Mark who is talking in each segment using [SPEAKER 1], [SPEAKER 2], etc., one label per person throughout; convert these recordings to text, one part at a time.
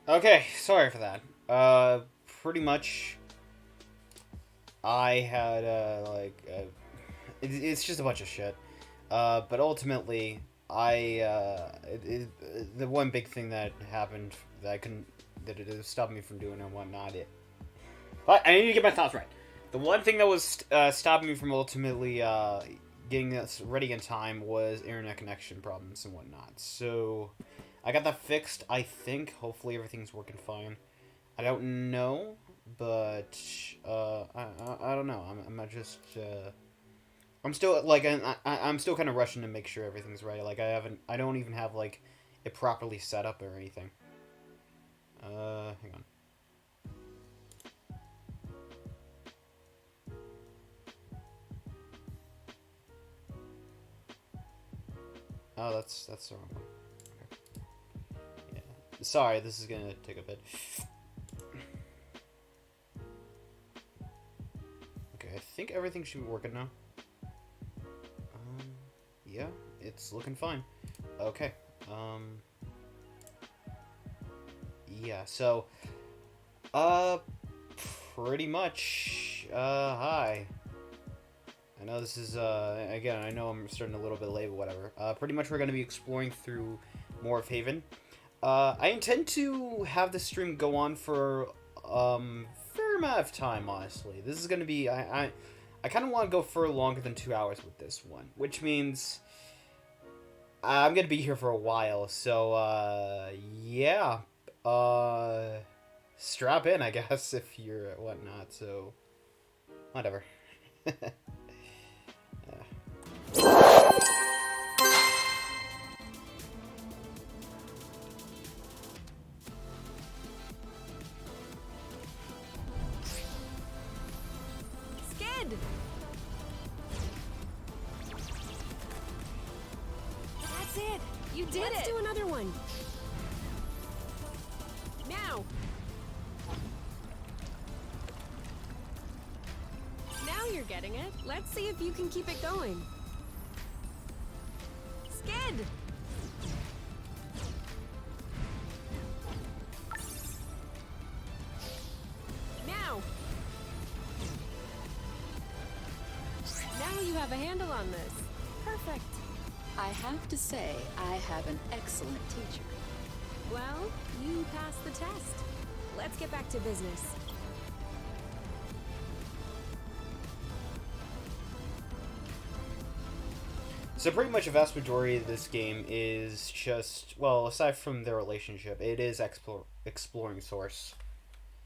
[SPEAKER 1] Okay, sorry for that. Pretty much, I had, it's just a bunch of shit. But ultimately, the one big thing that happened that I couldn't, that it stopped me from doing and whatnot, but I need to get my thoughts right. The one thing that was stopping me from ultimately getting this ready in time was internet connection problems and whatnot. So I got that fixed. I think hopefully everything's working fine. I don't know, but I don't know. I'm not just I'm still like I'm still kind of rushing to make sure everything's right. Like I don't even have like it properly set up or anything. Hang on. Oh, that's the wrong one. Okay. Yeah. Sorry, this is gonna take a bit. Okay, I think everything should be working now. Yeah, it's looking fine. Okay. Yeah, so, uh, pretty much, hi. I know this is, again, I know I'm starting a little bit late, but whatever. Pretty much we're going to be exploring through more of Haven. I intend to have the stream go on for, fair amount of time, honestly. This is going to be, I kind of want to go for longer than 2 hours with this one, which means I'm going to be here for a while, so, yeah. Strap in, I guess, if you're whatnot, so, whatever.
[SPEAKER 2] Skid! That's it! You did it! Let's do another one. Now! Now you're getting it. Let's see if you can keep it going. Skid! Now! Now you have a handle on this. Perfect.
[SPEAKER 3] I have to say, I have an excellent teacher.
[SPEAKER 2] Well, you passed the test. Let's get back to business.
[SPEAKER 1] So pretty much a vast majority of this game is just, well, aside from their relationship, it is exploring Source.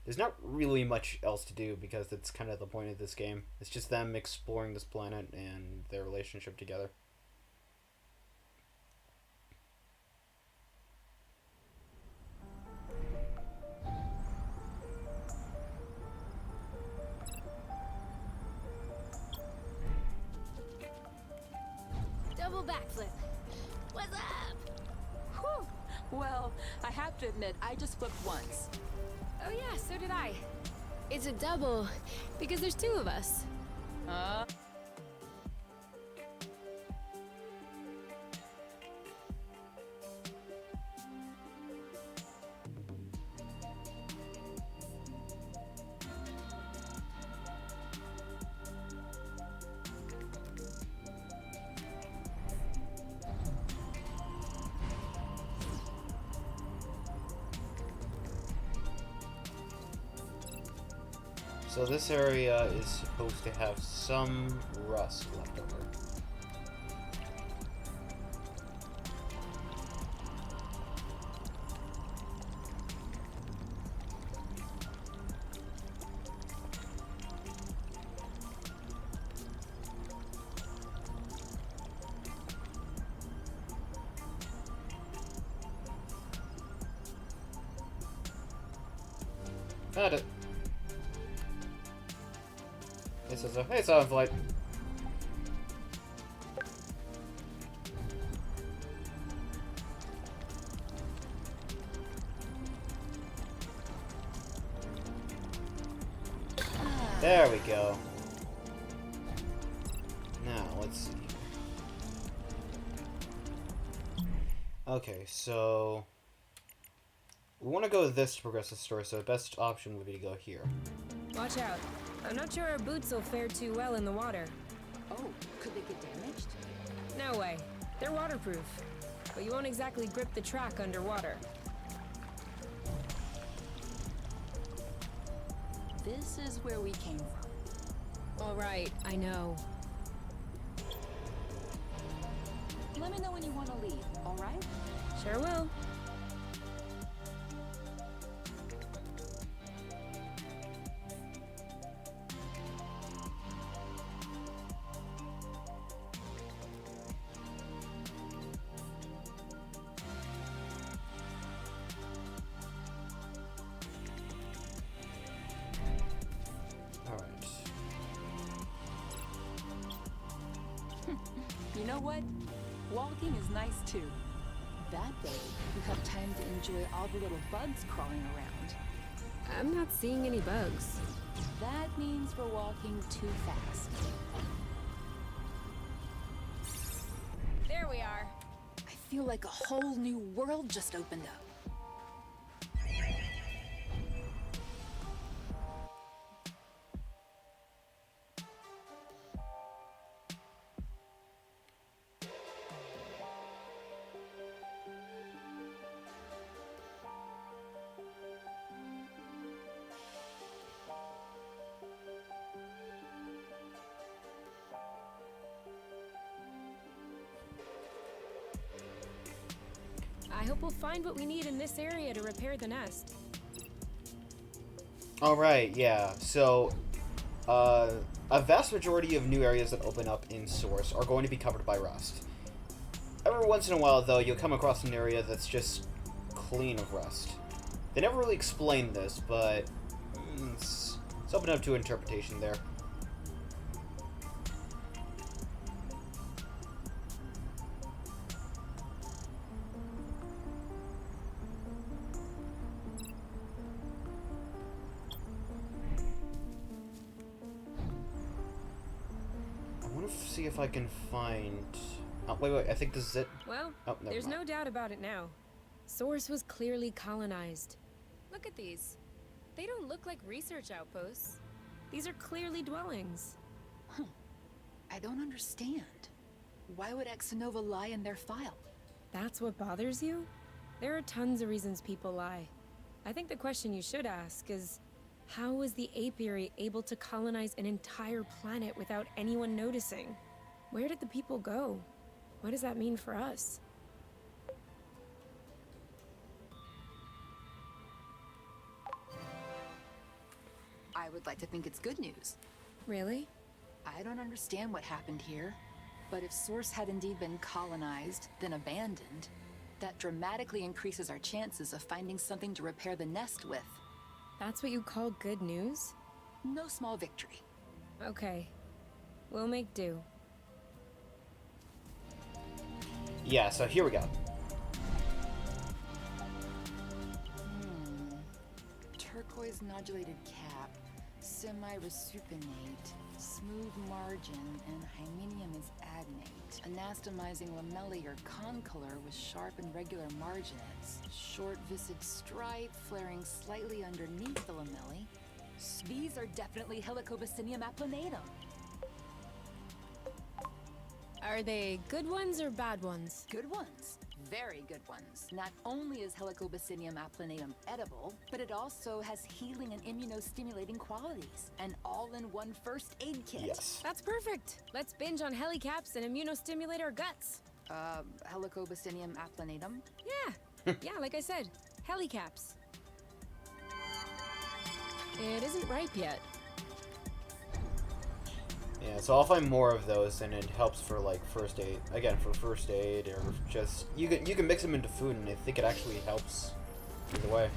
[SPEAKER 1] There's not really much else to do because that's kind of the point of this game. It's just them exploring this planet and their relationship together.
[SPEAKER 2] Double backflip. What's up?
[SPEAKER 3] Whew. Well, I have to admit, I just flipped once.
[SPEAKER 2] Oh yeah, so did I. It's a double, because there's two of us.
[SPEAKER 1] So this area is supposed to have some rust left over. Found it. Hey, Sozo. Hey, Silentflight. There we go. Now, let's see. Okay, so We want to go this to progress the story, so the best option would be to go here.
[SPEAKER 2] Watch out. I'm not sure our boots will fare too well in the water.
[SPEAKER 3] Oh, could they get damaged?
[SPEAKER 2] No way. They're waterproof. But you won't exactly grip the track underwater.
[SPEAKER 3] This is where we came from.
[SPEAKER 2] All right, I know.
[SPEAKER 3] Let me know when you want to leave, all right?
[SPEAKER 2] Sure will.
[SPEAKER 3] You know what? Walking is nice too. That way, you have time to enjoy all the little bugs crawling around.
[SPEAKER 2] I'm not seeing any bugs.
[SPEAKER 3] That means we're walking too fast.
[SPEAKER 2] There we are.
[SPEAKER 3] I feel like a whole new world just opened up.
[SPEAKER 2] I hope we'll find what we need in this area to repair the nest.
[SPEAKER 1] Alright, yeah. So, a vast majority of new areas that open up in Source are going to be covered by rust. Every once in a while, though, you'll come across an area that's just clean of rust. They never really explain this, but it's open up to interpretation there. See if I can find... Oh, wait, I think this is it.
[SPEAKER 2] Well,
[SPEAKER 1] oh,
[SPEAKER 2] there's no doubt about it now. Source was clearly colonized. Look at these. They don't look like research outposts. These are clearly dwellings.
[SPEAKER 3] I don't understand. Why would Exanova lie in their file?
[SPEAKER 2] That's what bothers you? There are tons of reasons people lie. I think the question you should ask is, how was the apiary able to colonize an entire planet without anyone noticing? Where did the people go? What does that mean for us?
[SPEAKER 3] I would like to think it's good news.
[SPEAKER 2] Really?
[SPEAKER 3] I don't understand what happened here, but if Source had indeed been colonized, then abandoned, that dramatically increases our chances of finding something to repair the nest with.
[SPEAKER 2] That's what you call good news?
[SPEAKER 3] No small victory.
[SPEAKER 2] Okay. We'll make do.
[SPEAKER 1] Yeah, so here we go.
[SPEAKER 3] Turquoise nodulated cap, semi-resupinate, smooth margin, and hymenium is agnate. Anastomizing lamellae or concolor with sharp and regular marginets. Short viscid stripe flaring slightly underneath the lamellae. These are definitely Helicobacinium applanatum.
[SPEAKER 2] Are they good ones or bad ones?
[SPEAKER 3] Good ones. Very good ones. Not only is Helicobacinium applanatum edible, but it also has healing and immunostimulating qualities. An all-in-one first aid kit.
[SPEAKER 1] Yes.
[SPEAKER 2] That's perfect. Let's binge on helicaps and immunostimulate our guts.
[SPEAKER 3] Helicobacinium applanatum?
[SPEAKER 2] Yeah. Yeah, like I said, helicaps. It isn't ripe yet.
[SPEAKER 1] Yeah, so I'll find more of those, and it helps for like first aid. Again, for first aid, or just you can mix them into food, and I think it actually helps either way.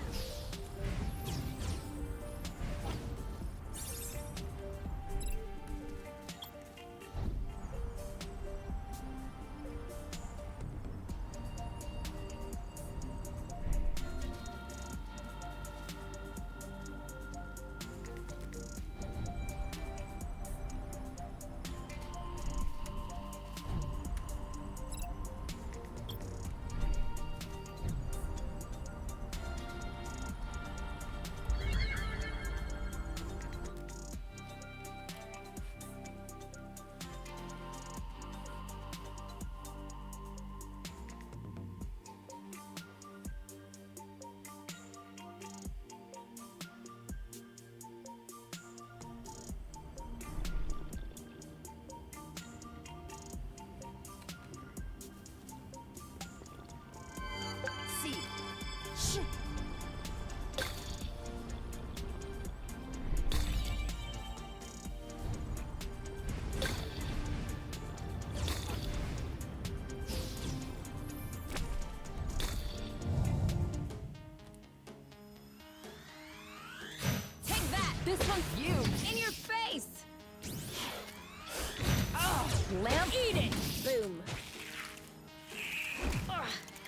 [SPEAKER 3] Lamp.
[SPEAKER 2] Eat it! Boom.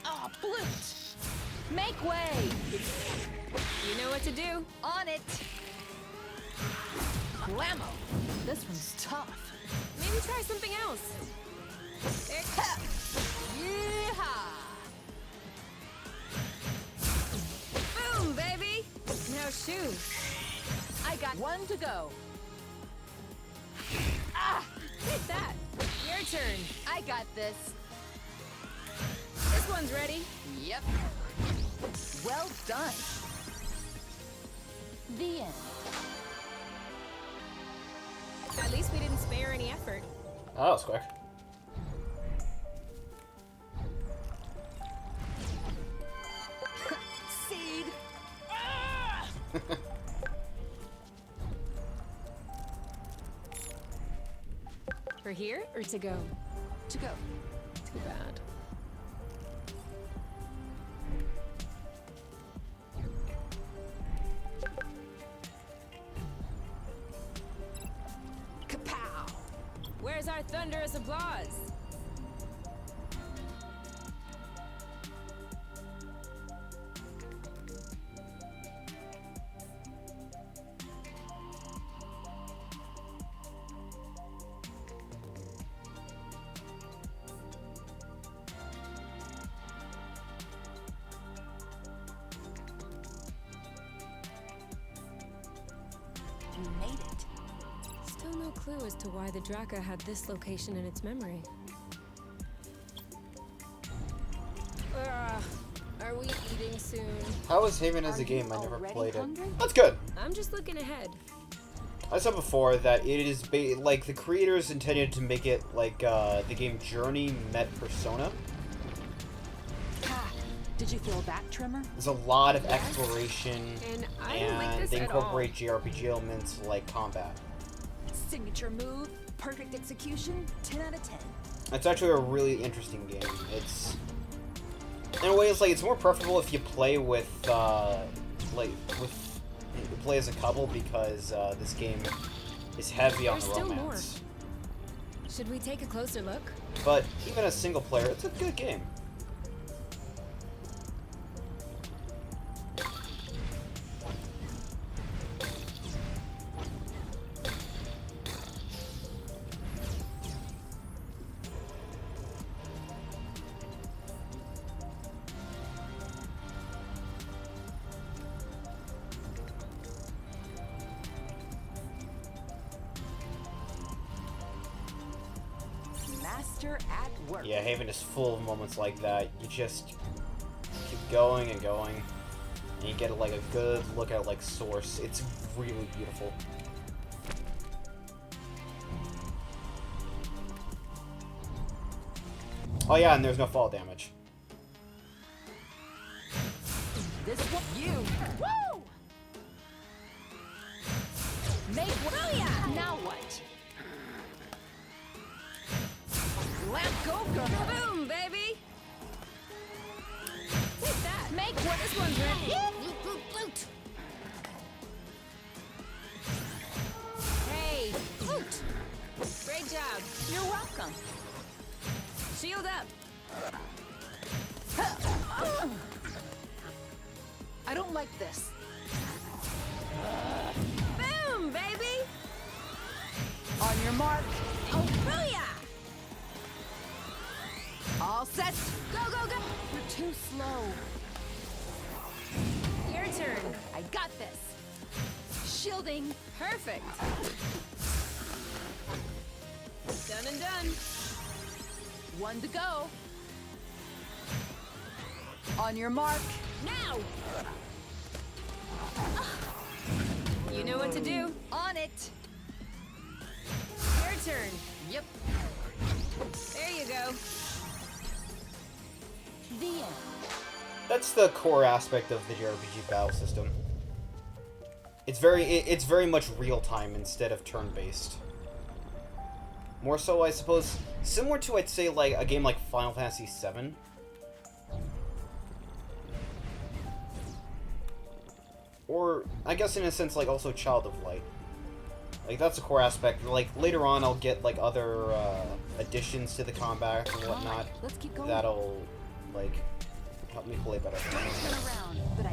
[SPEAKER 3] Oh, blute. Make way.
[SPEAKER 2] You know what to do.
[SPEAKER 3] On it. Blammo. This one's tough.
[SPEAKER 2] Maybe try something else. There.
[SPEAKER 3] Yeehaw.
[SPEAKER 2] Boom, baby! Now shoot.
[SPEAKER 3] I got one to go.
[SPEAKER 2] Take that. Your turn.
[SPEAKER 3] I got this.
[SPEAKER 2] This one's ready.
[SPEAKER 3] Yep. Well done. The end.
[SPEAKER 2] At least we didn't spare any effort.
[SPEAKER 1] Oh, that was quick.
[SPEAKER 3] Seed.
[SPEAKER 2] For here or to go?
[SPEAKER 3] To go.
[SPEAKER 2] Too bad.
[SPEAKER 3] Kapow.
[SPEAKER 2] Where's our thunderous applause?
[SPEAKER 3] You made it.
[SPEAKER 2] Still no clue as to why the Draka had this location in its memory. Are we eating soon?
[SPEAKER 1] How was Haven as
[SPEAKER 3] Are
[SPEAKER 1] a game?
[SPEAKER 3] you
[SPEAKER 1] I never
[SPEAKER 3] already
[SPEAKER 1] played
[SPEAKER 3] hungry?
[SPEAKER 1] it. That's good.
[SPEAKER 2] I'm just looking ahead.
[SPEAKER 1] I said before that it is like the creators intended to make it like the game Journey met Persona.
[SPEAKER 3] Ha. Did you feel that tremor?
[SPEAKER 1] There's a lot of exploration,
[SPEAKER 2] And I don't like
[SPEAKER 1] and
[SPEAKER 2] this
[SPEAKER 1] they
[SPEAKER 2] at all.
[SPEAKER 1] incorporate JRPG elements like combat.
[SPEAKER 3] Signature move, perfect execution, 10 out of 10.
[SPEAKER 1] It's actually a really interesting game. It's in a way it's more preferable if you play with play as a couple because this game is heavy on the
[SPEAKER 2] There's still
[SPEAKER 1] romance.
[SPEAKER 2] Should we take a closer look?
[SPEAKER 1] But even as single player, it's a good game.
[SPEAKER 3] Master at work.
[SPEAKER 1] Yeah, Haven is full of moments like that. You just keep going and going, and you get like a good look at like Source. It's really beautiful. Oh yeah, and there's no fall damage.
[SPEAKER 3] This one, you. Woo! Make one. Now what? Let go, girl.
[SPEAKER 2] Boom, baby! Take that.
[SPEAKER 3] Make what?
[SPEAKER 2] This one's ready. Loot, loot, loot. Hey, loot. Great job.
[SPEAKER 3] You're welcome.
[SPEAKER 2] Shield up.
[SPEAKER 3] I don't like this.
[SPEAKER 2] Boom, baby!
[SPEAKER 3] On your mark.
[SPEAKER 2] Oh, booyah!
[SPEAKER 3] All set.
[SPEAKER 2] Go, go, go!
[SPEAKER 3] You're too slow.
[SPEAKER 2] Your turn.
[SPEAKER 3] I got this. Shielding.
[SPEAKER 2] Perfect. Done and done.
[SPEAKER 3] One to go. On your mark.
[SPEAKER 2] Now! You know what to do.
[SPEAKER 3] On it.
[SPEAKER 2] Your turn.
[SPEAKER 3] Yep.
[SPEAKER 2] There you go.
[SPEAKER 3] The end.
[SPEAKER 1] That's the core aspect of the JRPG battle system. It's very much real time instead of turn-based. More so, I suppose, similar to, I'd say, like a game like Final Fantasy VII. Or, I guess in a sense, like also Child of Light. Like, that's a core aspect. Like, later on, I'll get, like, other, additions to the combat and whatnot.
[SPEAKER 3] Let's keep going.
[SPEAKER 1] That'll, like, help me play better.
[SPEAKER 3] Turn around, but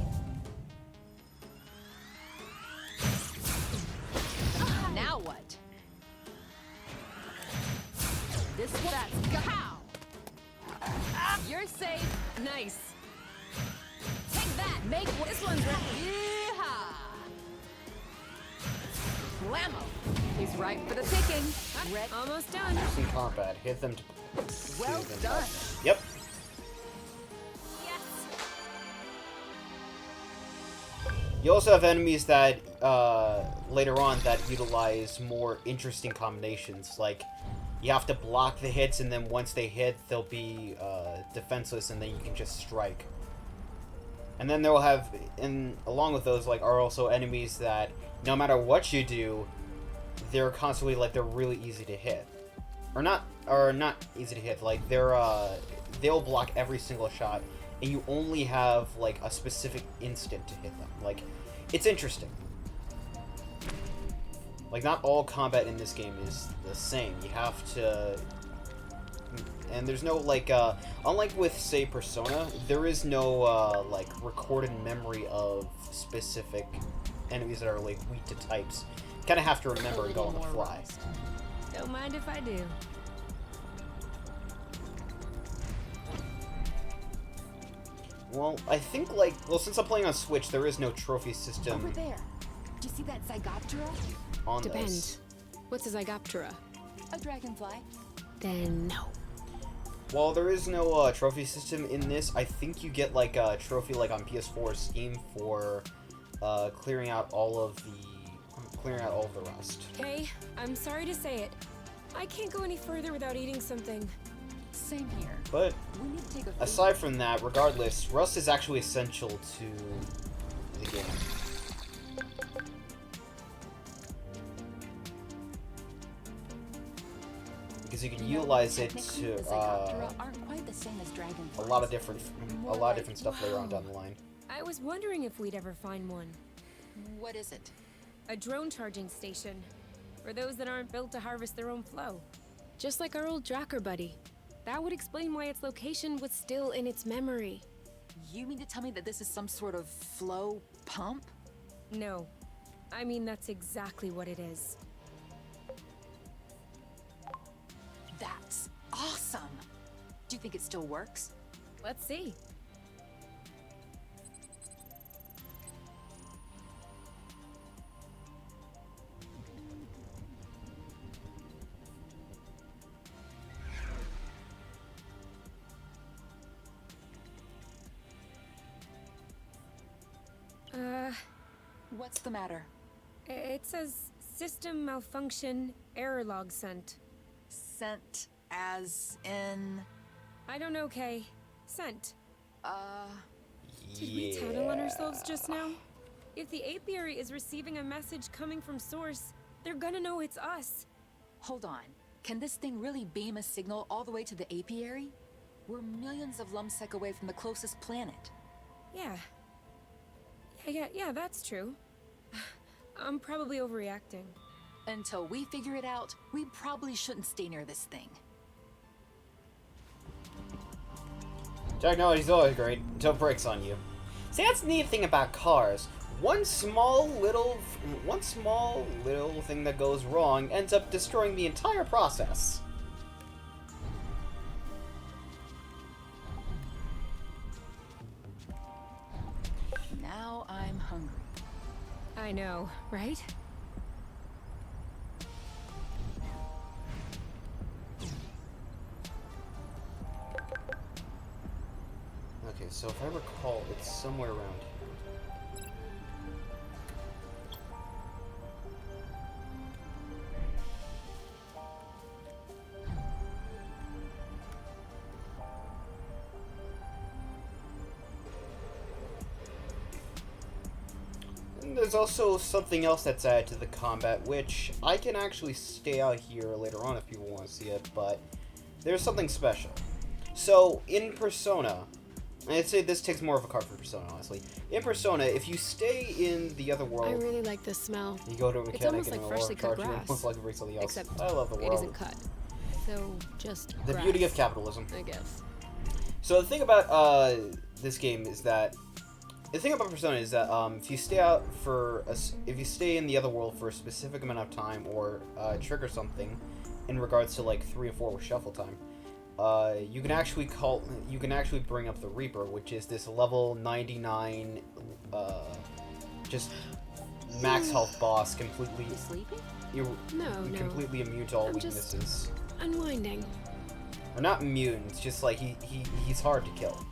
[SPEAKER 3] now what? This that's how. You're safe.
[SPEAKER 2] Nice.
[SPEAKER 3] Take that. Make this one's ready. Yeehaw. Blammo. He's right for the picking. Red.
[SPEAKER 2] Almost done.
[SPEAKER 1] Just in combat. Hit them to...
[SPEAKER 3] Well
[SPEAKER 1] them
[SPEAKER 3] done.
[SPEAKER 1] Yep.
[SPEAKER 2] Yes.
[SPEAKER 1] You also have enemies that, later on, that utilize more interesting combinations. Like, you have to block the hits, and then once they hit, they'll be, defenseless, and then you can just strike. And then they'll have, along with those, like, are also enemies that, no matter what you do, they're constantly, like, they're really easy to hit. Or not easy to hit, like, they'll block every single shot, and you only have, like, a specific instant to hit them. Like, it's interesting. Like, not all combat in this game is the same. You have to... And there's no, like, unlike with, say, Persona, there is no, like, recorded memory of specific enemies that are, like, weak to types. You kind of have to remember and go on the fly.
[SPEAKER 2] Don't mind if I do.
[SPEAKER 1] Well, I think, like, well, since I'm playing on Switch, there is no trophy system
[SPEAKER 3] Over there. Do you see that Zygoptera?
[SPEAKER 1] on this.
[SPEAKER 2] Depends. What's a Zygoptera?
[SPEAKER 3] A dragonfly.
[SPEAKER 2] Then no.
[SPEAKER 1] While there is no trophy system in this, I think you get like a trophy like on PS4 or Steam for clearing out all of the rust.
[SPEAKER 2] Okay, I'm sorry to say it. I can't go any further without eating something.
[SPEAKER 3] Same here.
[SPEAKER 1] But
[SPEAKER 3] We need to take a
[SPEAKER 1] aside from that, regardless, rust is actually essential to the game. Because you can utilize it
[SPEAKER 3] technically,
[SPEAKER 1] to
[SPEAKER 3] the Zygoptera aren't quite the same as
[SPEAKER 1] a
[SPEAKER 3] dragonflies.
[SPEAKER 1] lot of different stuff later on down the line.
[SPEAKER 2] I was wondering if we'd ever find one.
[SPEAKER 3] What is it?
[SPEAKER 2] A drone charging station. For those that aren't built to harvest their own flow. Just like our old Drakkar buddy. That would explain why its location was still in its memory.
[SPEAKER 3] You mean to tell me that this is some sort of flow pump?
[SPEAKER 2] No. I mean, that's exactly what it is.
[SPEAKER 3] That's awesome! Do you think it still works?
[SPEAKER 2] Let's see.
[SPEAKER 3] What's the matter?
[SPEAKER 2] It says system malfunction, error log sent.
[SPEAKER 3] Sent as in...
[SPEAKER 2] I don't know, Kay. Sent.
[SPEAKER 3] Did
[SPEAKER 2] we tattle on ourselves just now? If the apiary is receiving a message coming from Source, they're gonna know it's us.
[SPEAKER 3] Hold on. Can this thing really beam a signal all the way to the apiary? We're millions of lumsec away from the closest planet.
[SPEAKER 2] Yeah, that's true. I'm probably overreacting.
[SPEAKER 3] Until we figure it out, we probably shouldn't stay near this thing.
[SPEAKER 1] Technology's always great until it breaks on you. See, that's the neat thing about cars. One small little thing that goes wrong ends up destroying the entire process.
[SPEAKER 3] Now I'm hungry.
[SPEAKER 2] I know, right?
[SPEAKER 1] Okay, so if I recall, it's somewhere around here. And there's also something else that's added to the combat, which I can actually stay out here later on if people want to see it, but there's something special. So, in Persona, I'd say this takes more of a card for Persona, honestly. In Persona, if you stay in the other world,
[SPEAKER 2] I really like this smell.
[SPEAKER 1] you go to a
[SPEAKER 2] It's
[SPEAKER 1] mechanic
[SPEAKER 2] almost
[SPEAKER 1] and
[SPEAKER 2] like
[SPEAKER 1] it'll
[SPEAKER 2] freshly cut
[SPEAKER 1] charge you
[SPEAKER 2] grass.
[SPEAKER 1] almost like every something else.
[SPEAKER 2] Except
[SPEAKER 1] I love the world.
[SPEAKER 2] it isn't cut. So, just
[SPEAKER 1] The
[SPEAKER 2] grass,
[SPEAKER 1] beauty of capitalism.
[SPEAKER 2] I guess.
[SPEAKER 1] So the thing about this game is that the thing about Persona is that if you stay out for if you stay in the other world for a specific amount of time or trigger something in regards to like 3 and 4 with shuffle time, you can actually bring up the Reaper, which is this level 99 just max health boss, completely
[SPEAKER 3] You sleeping?
[SPEAKER 2] No.
[SPEAKER 1] completely immune to all
[SPEAKER 2] I'm just-
[SPEAKER 1] weaknesses.
[SPEAKER 2] Unwinding.
[SPEAKER 1] Or not immune, it's just like he's hard to kill.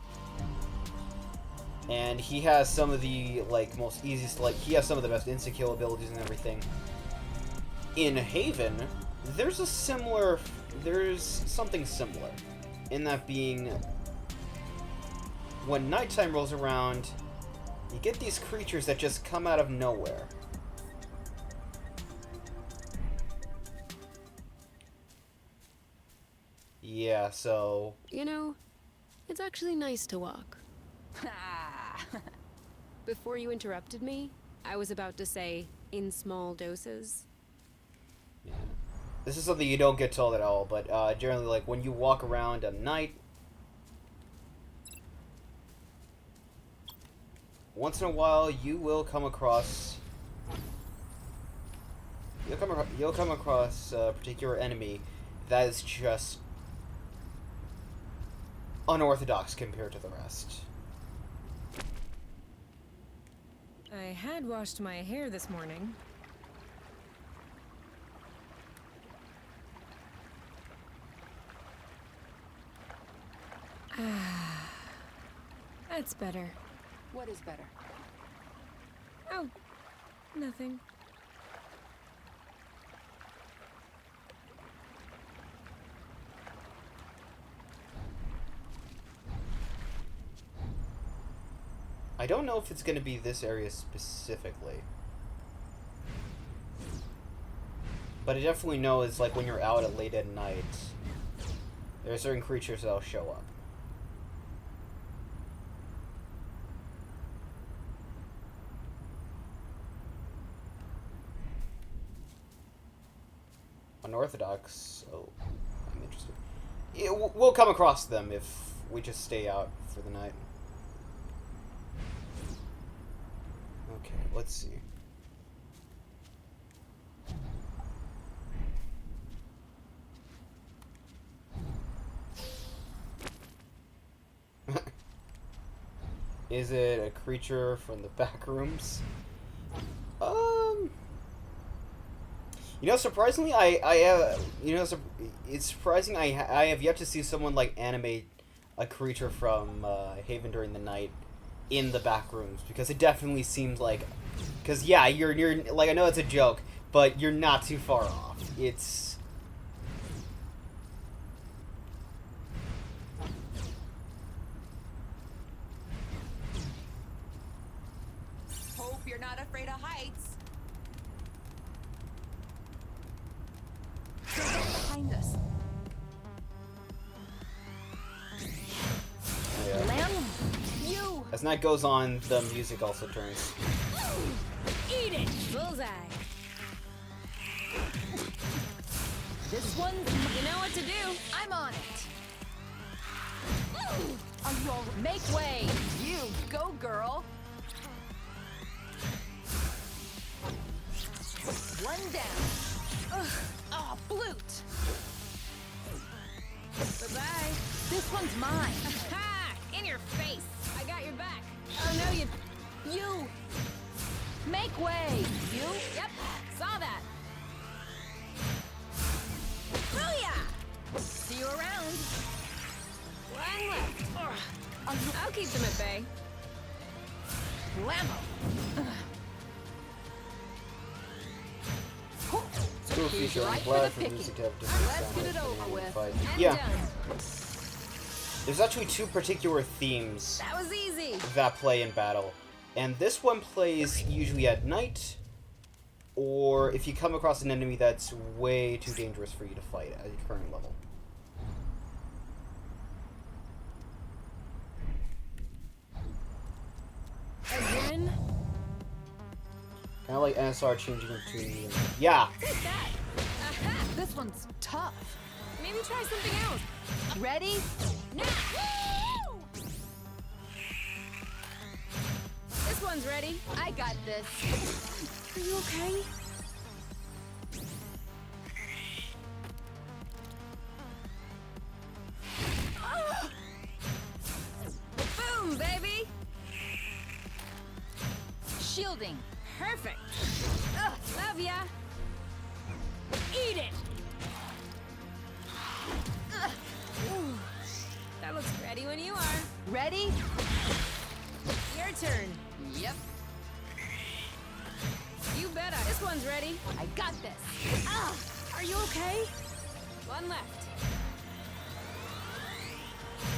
[SPEAKER 1] And he has some of the like most easiest, like he has some of the best insta-kill abilities and everything. In Haven, there's something similar. In that being, when nighttime rolls around, you get these creatures that just come out of nowhere. Yeah, so...
[SPEAKER 2] You know, it's actually nice to walk. Before you interrupted me, I was about to say, in small doses.
[SPEAKER 1] Yeah. This is something you don't get told at all, but generally, like, when you walk around at night, once in a while, you will come across... You'll come across a particular enemy that is just unorthodox compared to the rest.
[SPEAKER 2] I had washed my hair this morning. That's better.
[SPEAKER 3] What is better?
[SPEAKER 2] Oh, nothing.
[SPEAKER 1] I don't know if it's going to be this area specifically. But I definitely know it's like when you're out at late at night, there are certain creatures that'll show up. Unorthodox, oh, I'm interested. Yeah, we'll come across them if we just stay out for the night. Okay, let's see. Is it a creature from the back rooms? You know, surprisingly, it's surprising I have yet to see someone like animate a creature from Haven during the night in the back rooms, because it definitely seems like, because yeah, you're like, I know it's a joke, but you're not too far off. It's
[SPEAKER 3] Hope you're not afraid of heights. Behind us.
[SPEAKER 1] yeah.
[SPEAKER 3] Lamb, you.
[SPEAKER 1] As night goes on, the music also turns.
[SPEAKER 2] Eat it! Bullseye!
[SPEAKER 3] This one,
[SPEAKER 2] You know what to do!
[SPEAKER 3] I'm on it. Are you all make way? You go, girl. One down. Ugh. Oh, blute.
[SPEAKER 2] Bye-bye!
[SPEAKER 3] This one's mine.
[SPEAKER 2] Ha! In your face! I got your back! Oh no, you...
[SPEAKER 3] You. Make way. You.
[SPEAKER 2] Yep, saw that! Booyah!
[SPEAKER 3] See you around.
[SPEAKER 2] One left.
[SPEAKER 3] Are you
[SPEAKER 2] I'll keep them at bay.
[SPEAKER 3] Lambo?
[SPEAKER 1] Cool feature. I'm
[SPEAKER 3] right for
[SPEAKER 1] glad
[SPEAKER 3] the
[SPEAKER 1] for
[SPEAKER 3] picking.
[SPEAKER 1] music to have different
[SPEAKER 3] Let's
[SPEAKER 1] sound
[SPEAKER 3] get it
[SPEAKER 1] depending
[SPEAKER 3] over
[SPEAKER 1] on the
[SPEAKER 3] with.
[SPEAKER 1] fight.
[SPEAKER 2] And
[SPEAKER 1] Yeah,
[SPEAKER 2] done.
[SPEAKER 1] there's actually two particular themes
[SPEAKER 2] That was easy!
[SPEAKER 1] that play in battle, and this one plays usually at night, or if you come across an enemy that's way too dangerous for you to fight at your current level. like NSR changing into... Yeah!
[SPEAKER 2] Take that! Aha!
[SPEAKER 3] This one's tough.
[SPEAKER 2] Maybe try something else.
[SPEAKER 3] Ready?
[SPEAKER 2] Now! Woo! This one's ready.
[SPEAKER 3] I got this.
[SPEAKER 2] Are you okay? Boom, baby!
[SPEAKER 3] Shielding.
[SPEAKER 2] Perfect. Ugh, love ya. Eat it. Ooh, that looks ready when you are.
[SPEAKER 3] Ready?
[SPEAKER 2] Your turn.
[SPEAKER 3] Yep.
[SPEAKER 2] You better. This one's ready.
[SPEAKER 3] I got this.
[SPEAKER 2] Ah, are you okay? One left.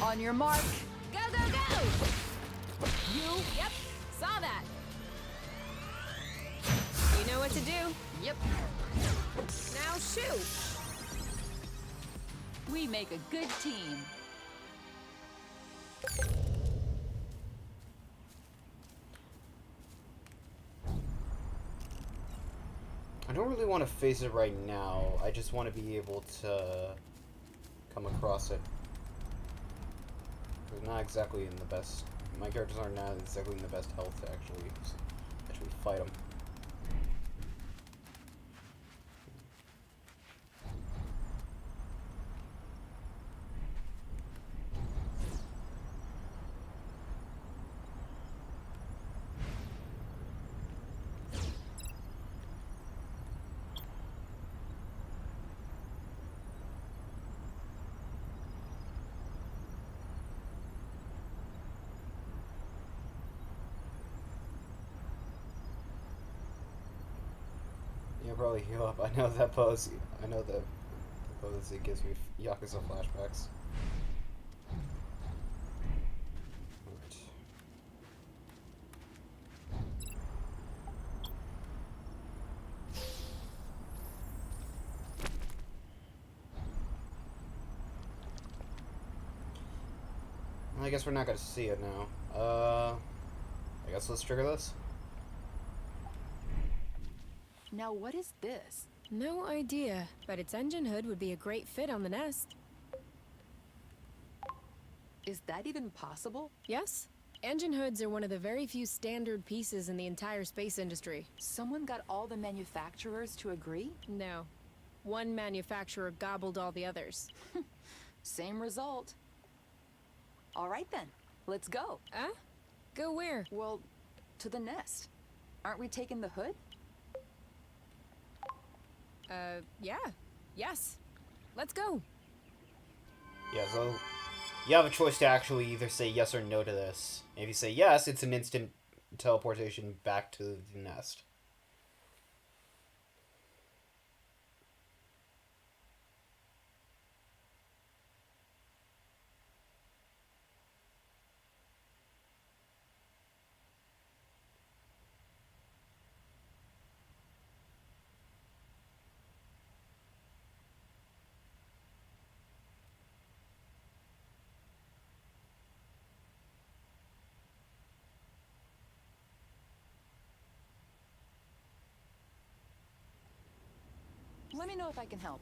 [SPEAKER 3] On your mark.
[SPEAKER 2] Go, go, go!
[SPEAKER 3] You.
[SPEAKER 2] Yep, saw that. You know what to do.
[SPEAKER 3] Yep.
[SPEAKER 2] Now shoot.
[SPEAKER 3] We make a good team.
[SPEAKER 1] I don't really want to face it right now. I just want to be able to come across it. It's not exactly in the best... My characters are not exactly in the best health to actually fight them. Yeah, probably heal up. I know that pose. I know that pose. It gives me Yakuza flashbacks. Alright. Well, I guess we're not gonna see it now. I guess let's trigger this.
[SPEAKER 3] Now what is this?
[SPEAKER 2] No idea, but its engine hood would be a great fit on the nest.
[SPEAKER 3] Is that even possible?
[SPEAKER 2] Yes? Engine hoods are one of the very few standard pieces in the entire space industry.
[SPEAKER 3] Someone got all the manufacturers to agree?
[SPEAKER 2] No. One manufacturer gobbled all the others.
[SPEAKER 3] Same result. All right then, let's go.
[SPEAKER 2] Huh? Go where?
[SPEAKER 3] Well, to the nest. Aren't we taking the hood?
[SPEAKER 2] Yeah. Yes. Let's go.
[SPEAKER 1] Yeah, so you have a choice to actually either say yes or no to this. If you say yes, it's an instant teleportation back to the nest.
[SPEAKER 3] Let me know if I can help.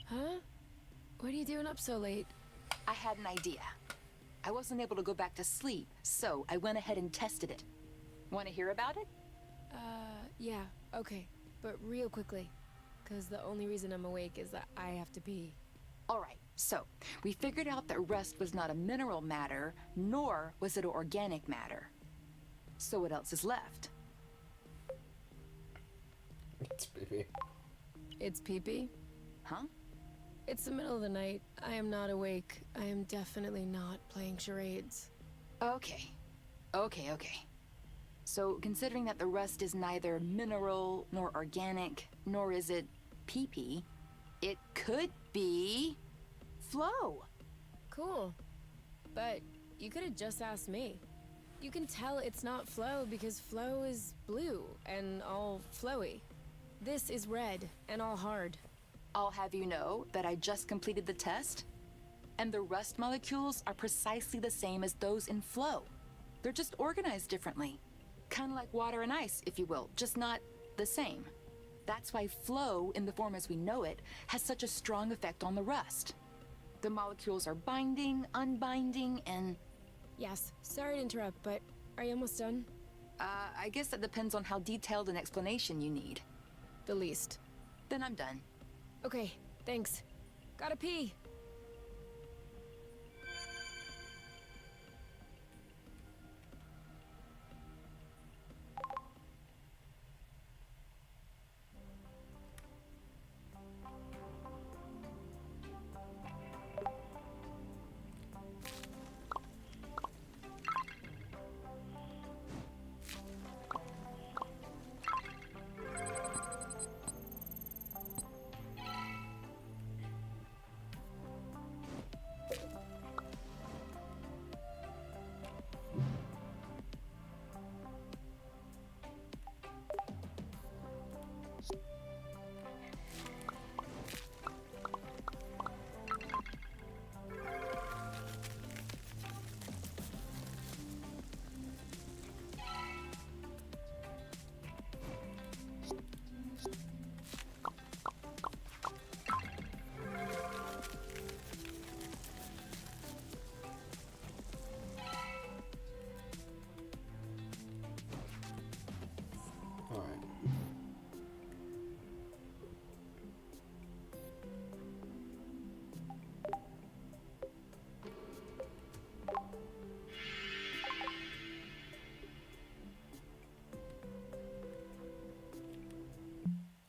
[SPEAKER 2] Huh? What are you doing up so late?
[SPEAKER 3] I had an idea. I wasn't able to go back to sleep, so I went ahead and tested it. Want to hear about it?
[SPEAKER 2] Yeah, okay. But real quickly. Because the only reason I'm awake is that I have to pee.
[SPEAKER 3] Alright, so we figured out that rust was not a mineral matter, nor was it organic matter. So what else is left?
[SPEAKER 1] It's pee-pee.
[SPEAKER 2] It's pee-pee?
[SPEAKER 3] Huh?
[SPEAKER 2] It's the middle of the night. I am not awake. I am definitely not playing charades.
[SPEAKER 3] Okay. So, considering that the rust is neither mineral nor organic, nor is it pee-pee, it could be flow.
[SPEAKER 2] Cool. But you could have just asked me. You can tell it's not flow because flow is blue and all flowy. This is red and all hard.
[SPEAKER 3] I'll have you know that I just completed the test, and the rust molecules are precisely the same as those in flow. They're just organized differently. Kind of like water and ice, if you will, just not the same. That's why flow, in the form as we know it, has such a strong effect on the rust. The molecules are binding, unbinding, and...
[SPEAKER 2] Yes, sorry to interrupt, but are you almost done?
[SPEAKER 3] I guess that depends on how detailed an explanation you need.
[SPEAKER 2] The least.
[SPEAKER 3] Then I'm done.
[SPEAKER 2] Okay, thanks. Gotta pee.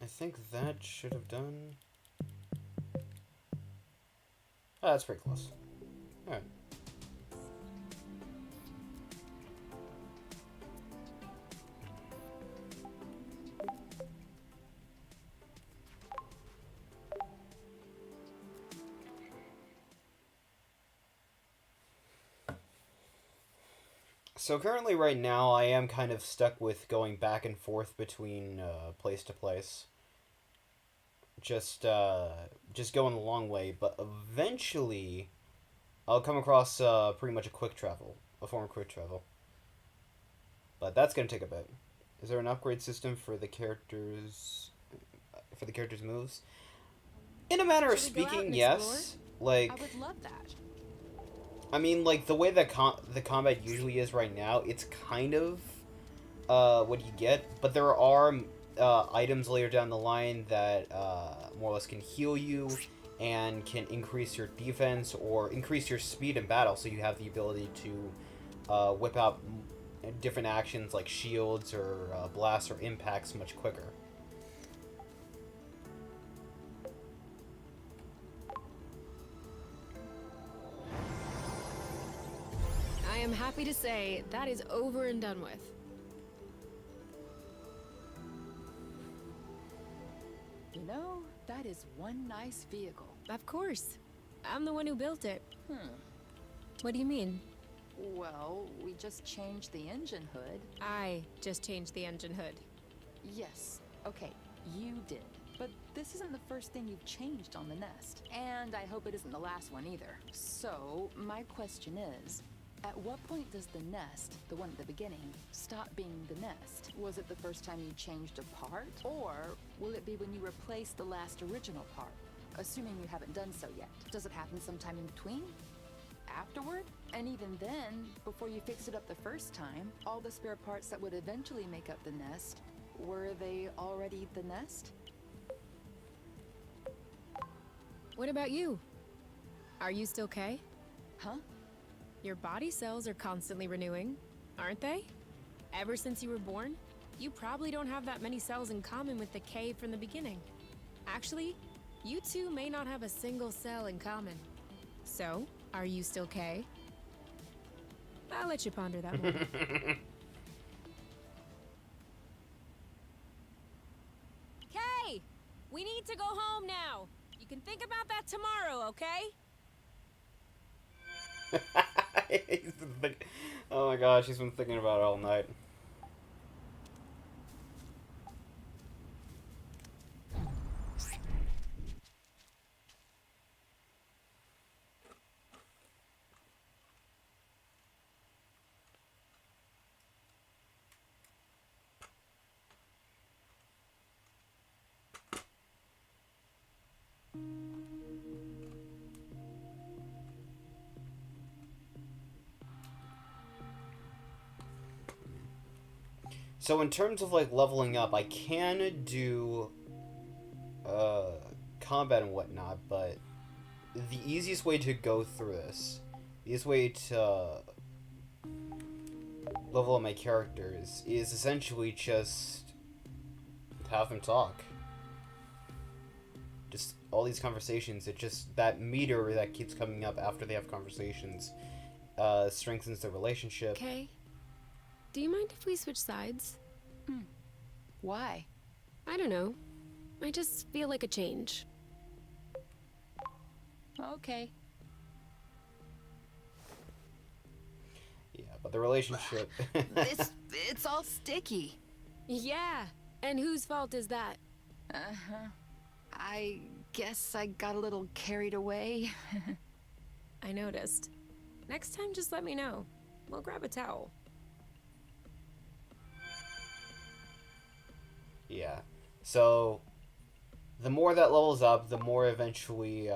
[SPEAKER 1] I think that should have done... Oh, that's pretty close. Alright. So currently right now I am kind of stuck with going back and forth between place to place. Just going the long way, but eventually I'll come across pretty much a form of quick travel. But that's gonna take a bit. Is there an upgrade system for the characters' moves? In a manner of speaking, yes. Like,
[SPEAKER 3] I would love that.
[SPEAKER 1] I mean, like, the way that the combat usually is right now, it's kind of what you get, but there are items later down the line that more or less can heal you and can increase your defense or increase your speed in battle, so you have the ability to whip out different actions like shields or blasts or impacts much quicker.
[SPEAKER 2] I am happy to say that is over and done with.
[SPEAKER 3] You know, that is one nice vehicle.
[SPEAKER 2] Of course. I'm the one who built it. What do you mean?
[SPEAKER 3] Well, we just changed the engine hood.
[SPEAKER 2] I just changed the engine hood.
[SPEAKER 3] Yes, okay, you did. But this isn't the first thing you've changed on the Nest. And I hope it isn't the last one either. So, my question is, at what point does the Nest, the one at the beginning, stop being the Nest? Was it the first time you changed a part? Or will it be when you replace the last original part? Assuming you haven't done so yet. Does it happen sometime in between? Afterward? And even then, before you fixed it up the first time, all the spare parts that would eventually make up the Nest, were they already the Nest?
[SPEAKER 2] What about you? Are you still Kay?
[SPEAKER 3] Huh?
[SPEAKER 2] Your body cells are constantly renewing, aren't they? Ever since you were born, you probably don't have that many cells in common with the Kay from the beginning. Actually, you two may not have a single cell in common. So, are you still Kay? I'll let you ponder that one. Kay! We need to go home now. You can think about that tomorrow, okay?
[SPEAKER 1] Oh my gosh, he's been thinking about it all night. So in terms of like leveling up, I can do combat and whatnot, but the easiest way to go through this, the easiest way to level up my characters is essentially just have them talk. Just all these conversations, it just, that meter that keeps coming up after they have conversations strengthens the relationship.
[SPEAKER 2] Kay, do you mind if we switch sides?
[SPEAKER 3] Why?
[SPEAKER 2] I don't know. I just feel like a change.
[SPEAKER 3] Okay.
[SPEAKER 1] Yeah, but the relationship...
[SPEAKER 3] It's all sticky.
[SPEAKER 2] Yeah, and whose fault is that?
[SPEAKER 3] Uh-huh. I guess I got a little carried away.
[SPEAKER 2] I noticed. Next time, just let me know. We'll grab a towel.
[SPEAKER 1] Yeah. So, the more that levels up, the more eventually,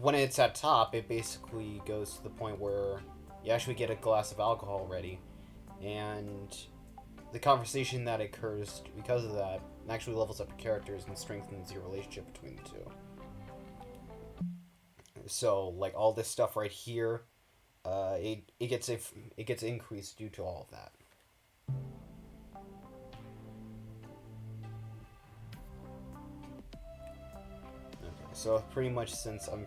[SPEAKER 1] when it's at top, it basically goes to the point where you actually get a glass of alcohol ready. And the conversation that occurs because of that actually levels up your characters and strengthens your relationship between the two. So, like, all this stuff right here, it gets increased due to all of that. Okay, so pretty much since I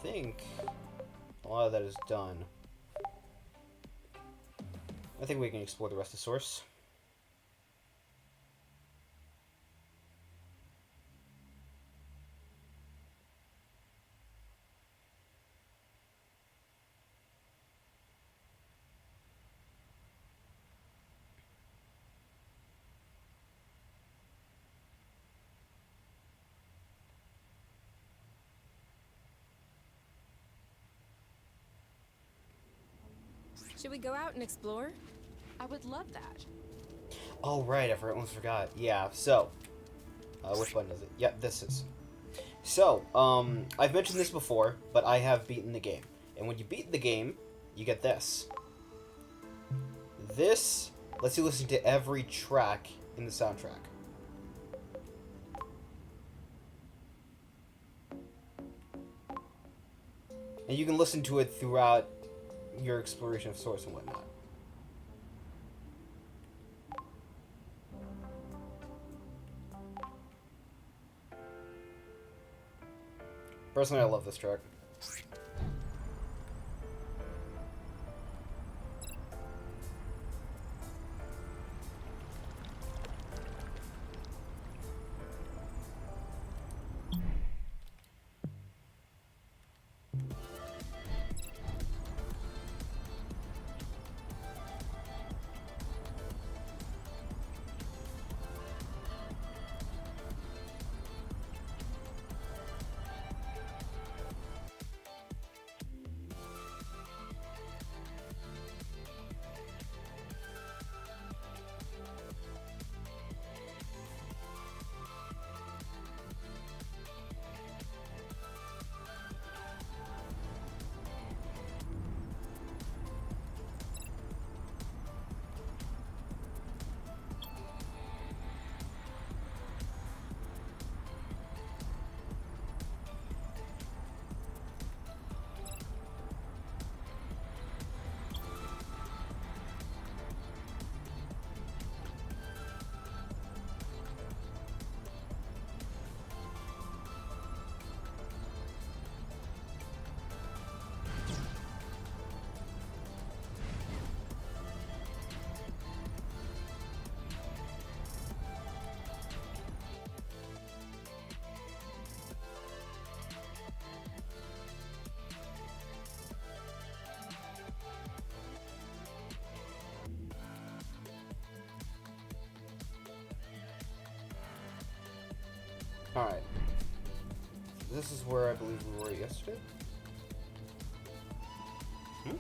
[SPEAKER 1] think a lot of that is done, I think we can explore the rest of Source.
[SPEAKER 2] Should we go out and explore? I would love that.
[SPEAKER 1] Oh, right, I almost forgot. Yeah, so, which button is it? Yep, this is. So, I've mentioned this before, but I have beaten the game. And when you beat the game, you get this. This lets you listen to every track in the soundtrack. And you can listen to it throughout your exploration of Source and whatnot. Personally, I love this track. Alright. This is where I believe we were yesterday? Hmm?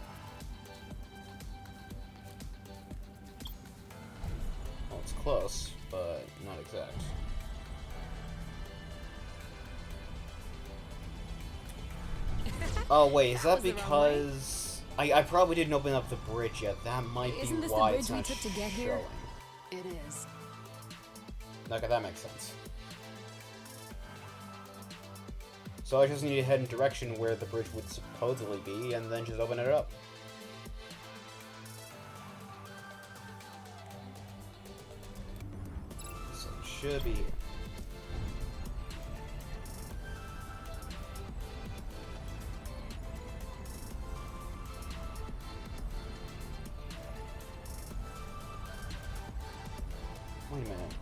[SPEAKER 1] Well, it's close, but not exact. Oh wait, is that because I probably didn't open up the bridge yet? That might be
[SPEAKER 2] Isn't this
[SPEAKER 1] why
[SPEAKER 2] the
[SPEAKER 1] it's
[SPEAKER 2] bridge we
[SPEAKER 1] not
[SPEAKER 2] took to get
[SPEAKER 1] showing.
[SPEAKER 2] here?
[SPEAKER 3] It is.
[SPEAKER 1] Okay, that makes sense. So I just need to head in the direction where the bridge would supposedly be, and then just open it up. So it should be here. Wait a minute.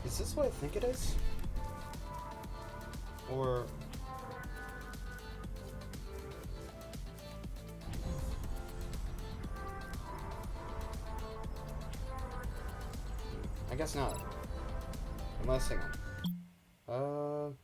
[SPEAKER 1] Is this what I think it is? Or... I guess not. Unless, hang on. Housing.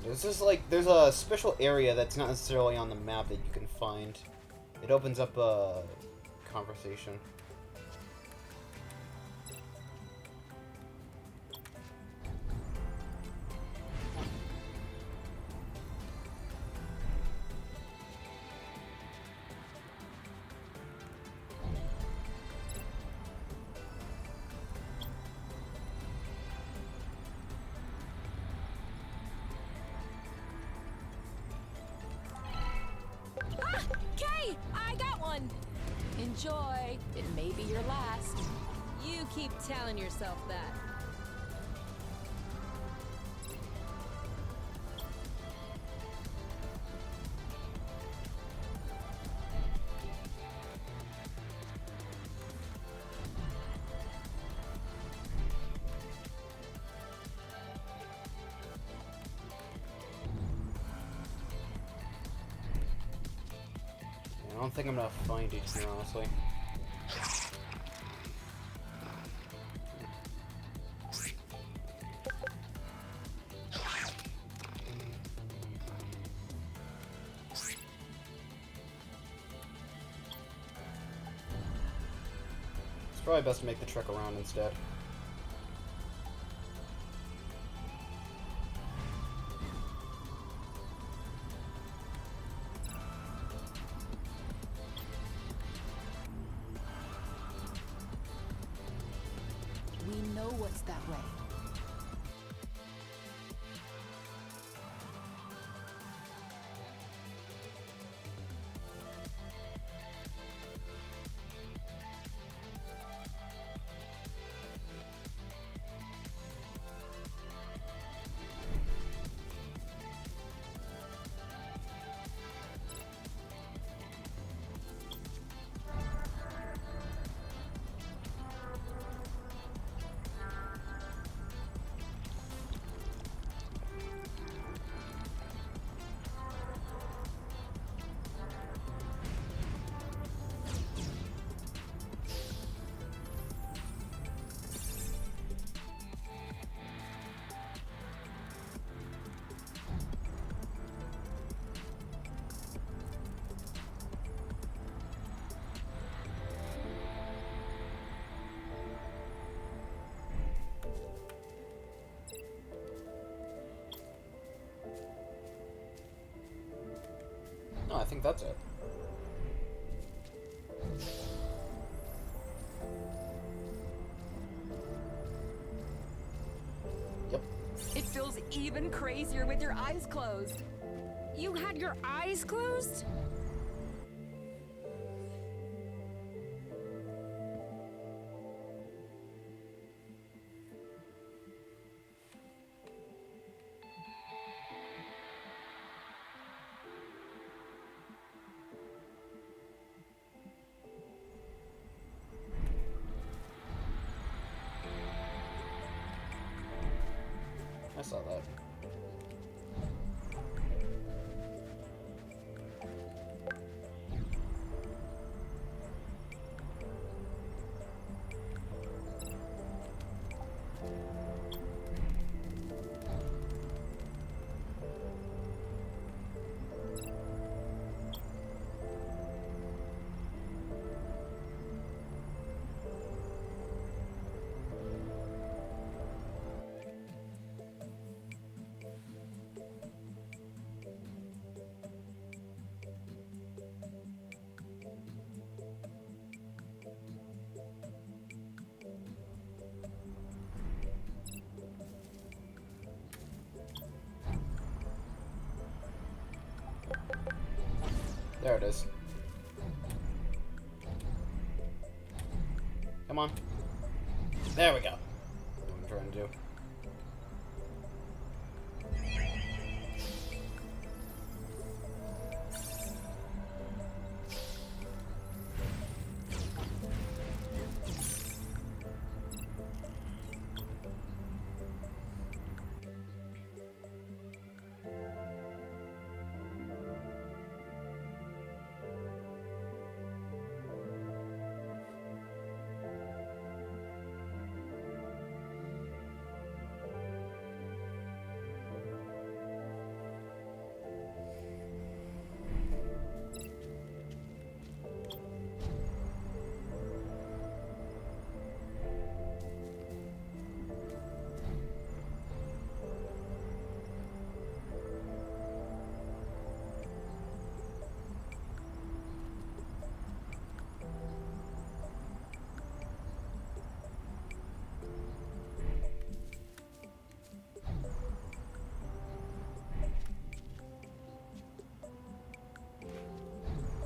[SPEAKER 1] This is like, there's a special area that's not necessarily on the map that you can find. It opens up a conversation.
[SPEAKER 2] Kay! I got one!
[SPEAKER 3] Enjoy. It may be your last.
[SPEAKER 2] You keep telling yourself that.
[SPEAKER 1] I don't think I'm gonna find it here, honestly. It's probably best to make the trek around instead.
[SPEAKER 3] We know what's that way.
[SPEAKER 1] No, I think that's it. Yep.
[SPEAKER 3] It feels even crazier with your eyes closed.
[SPEAKER 2] You had your eyes closed?
[SPEAKER 1] There it is. Come on. There we go. That's what I'm trying to do.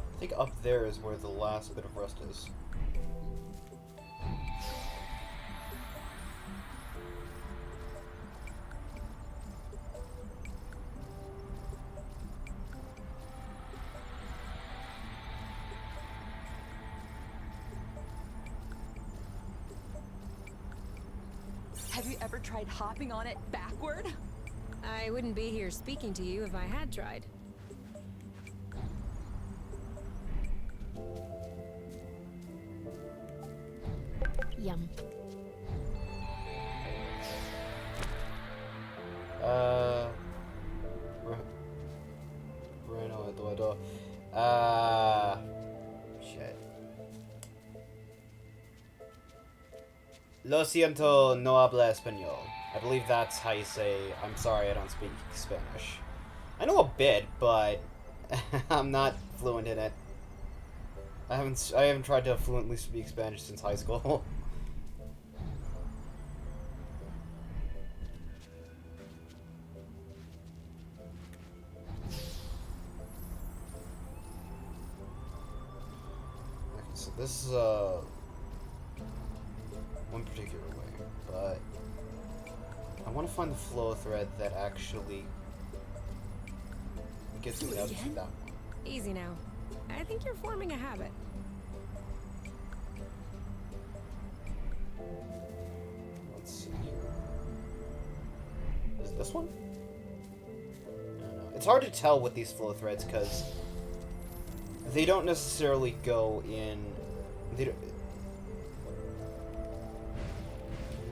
[SPEAKER 1] I think up there is where the last bit of rust is.
[SPEAKER 3] Have you ever tried hopping on it backward?
[SPEAKER 2] I wouldn't be here speaking to you if I had tried. Yum.
[SPEAKER 1] Reno Eduardo. Shit. Lo siento, no habla español. I believe that's how you say, I'm sorry I don't speak Spanish. I know a bit, but I'm not fluent in it. I haven't tried to fluently speak Spanish since high school. So this is one particular way, but I want to find the flow thread that actually gets me out to that one.
[SPEAKER 2] Easy now. I think you're forming a habit.
[SPEAKER 1] Let's see here. Is it this one? I don't know. It's hard to tell with these flow threads because they don't necessarily go in. They don't,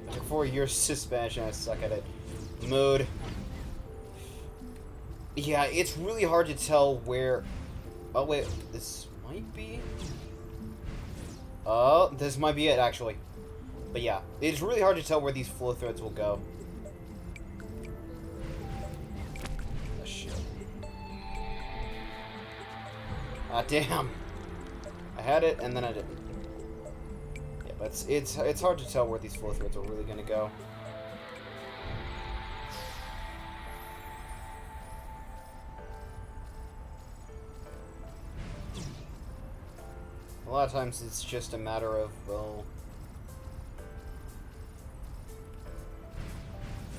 [SPEAKER 1] I took 4 years to Spanish and I suck at it. Mood. Yeah, it's really hard to tell where. Oh wait, this might be. Oh, this might be it actually. But yeah, it's really hard to tell where these flow threads will go. Oh shit. Ah damn. I had it and then I didn't. Yeah, but it's hard to tell where these flow threads are really gonna go. A lot of times it's just a matter of, well,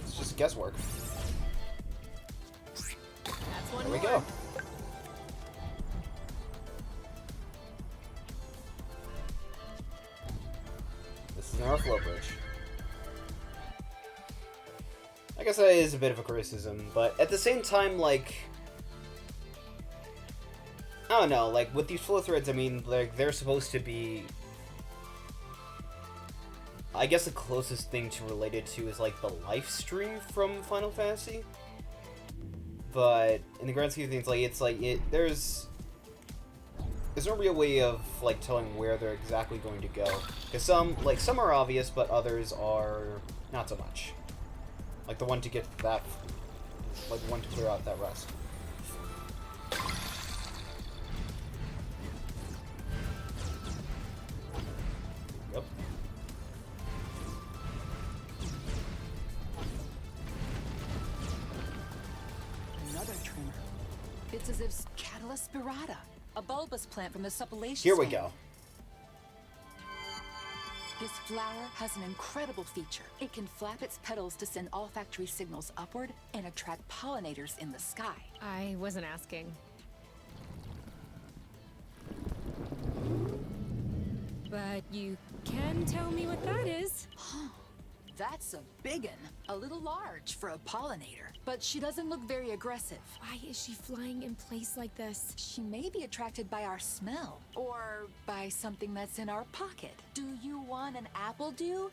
[SPEAKER 1] it's just guesswork.
[SPEAKER 2] That's one
[SPEAKER 1] There we
[SPEAKER 2] more.
[SPEAKER 1] go. This is our flow bridge. I guess that is a bit of a criticism, but at the same time, like, I don't know, like, with these flow threads, I mean, like, they're supposed to be, I guess the closest thing to related to is, like, the live stream from Final Fantasy. But, in the grand scheme of things, like, it's like, there's no real way of, like, telling where they're exactly going to go. Because some are obvious, but others are not so much. Like the one to get that, like the one to clear out that rust. Yep.
[SPEAKER 3] Another trimmer. It's as if Catalyst Spirata. A bulbous plant from the suppalaceous
[SPEAKER 1] Here we
[SPEAKER 3] family.
[SPEAKER 1] go.
[SPEAKER 3] This flower has an incredible feature. It can flap its petals to send olfactory signals upward and attract pollinators in the sky.
[SPEAKER 2] I wasn't asking. But you can tell me what that is.
[SPEAKER 3] That's a biggin'. A little large for a pollinator. But she doesn't look very aggressive.
[SPEAKER 2] Why is she flying in place like this?
[SPEAKER 3] She may be attracted by our smell. Or by something that's in our pocket. Do you want an apple dew?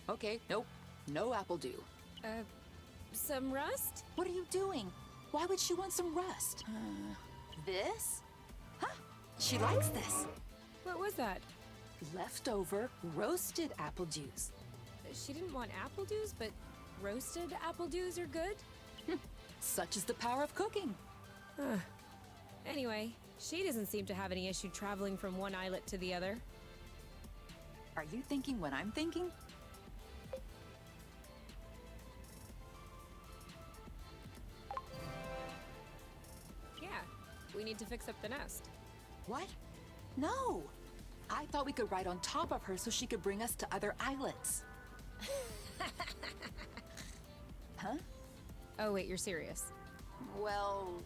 [SPEAKER 3] Okay, nope. No apple dew.
[SPEAKER 2] Some rust?
[SPEAKER 3] What are you doing? Why would she want some rust? This? Huh? She likes this.
[SPEAKER 2] What was that?
[SPEAKER 3] Leftover roasted apple juice.
[SPEAKER 2] She didn't want apple dews, but roasted apple dews are good?
[SPEAKER 3] Such is the power of cooking.
[SPEAKER 2] Anyway, she doesn't seem to have any issue traveling from one islet to the other.
[SPEAKER 3] Are you thinking what I'm thinking?
[SPEAKER 2] Yeah, we need to fix up the nest.
[SPEAKER 3] What? No! I thought we could ride on top of her so she could bring us to other islets. Huh?
[SPEAKER 2] Oh wait, you're serious.
[SPEAKER 3] Well,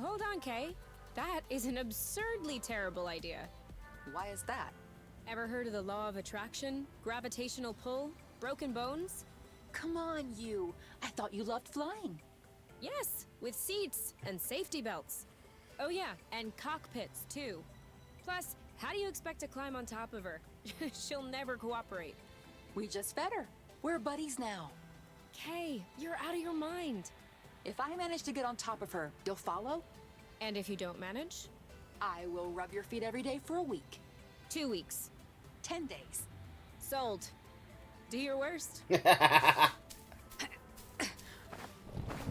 [SPEAKER 2] Hold on, Kay. That is an absurdly terrible idea.
[SPEAKER 3] why is that?
[SPEAKER 2] Ever heard of the law of attraction? Gravitational pull? Broken bones?
[SPEAKER 3] Come on, you. I thought you loved flying.
[SPEAKER 2] Yes, with seats and safety belts. Oh yeah, and cockpits too. Plus, how do you expect to climb on top of her? She'll never cooperate.
[SPEAKER 3] We just fed her. We're buddies now.
[SPEAKER 2] Kay, you're out of your mind.
[SPEAKER 3] If I manage to get on top of her, you'll follow?
[SPEAKER 2] And if you don't manage?
[SPEAKER 3] I will rub your feet every day for a week.
[SPEAKER 2] 2 weeks.
[SPEAKER 3] 10 days.
[SPEAKER 2] Sold. Do your worst.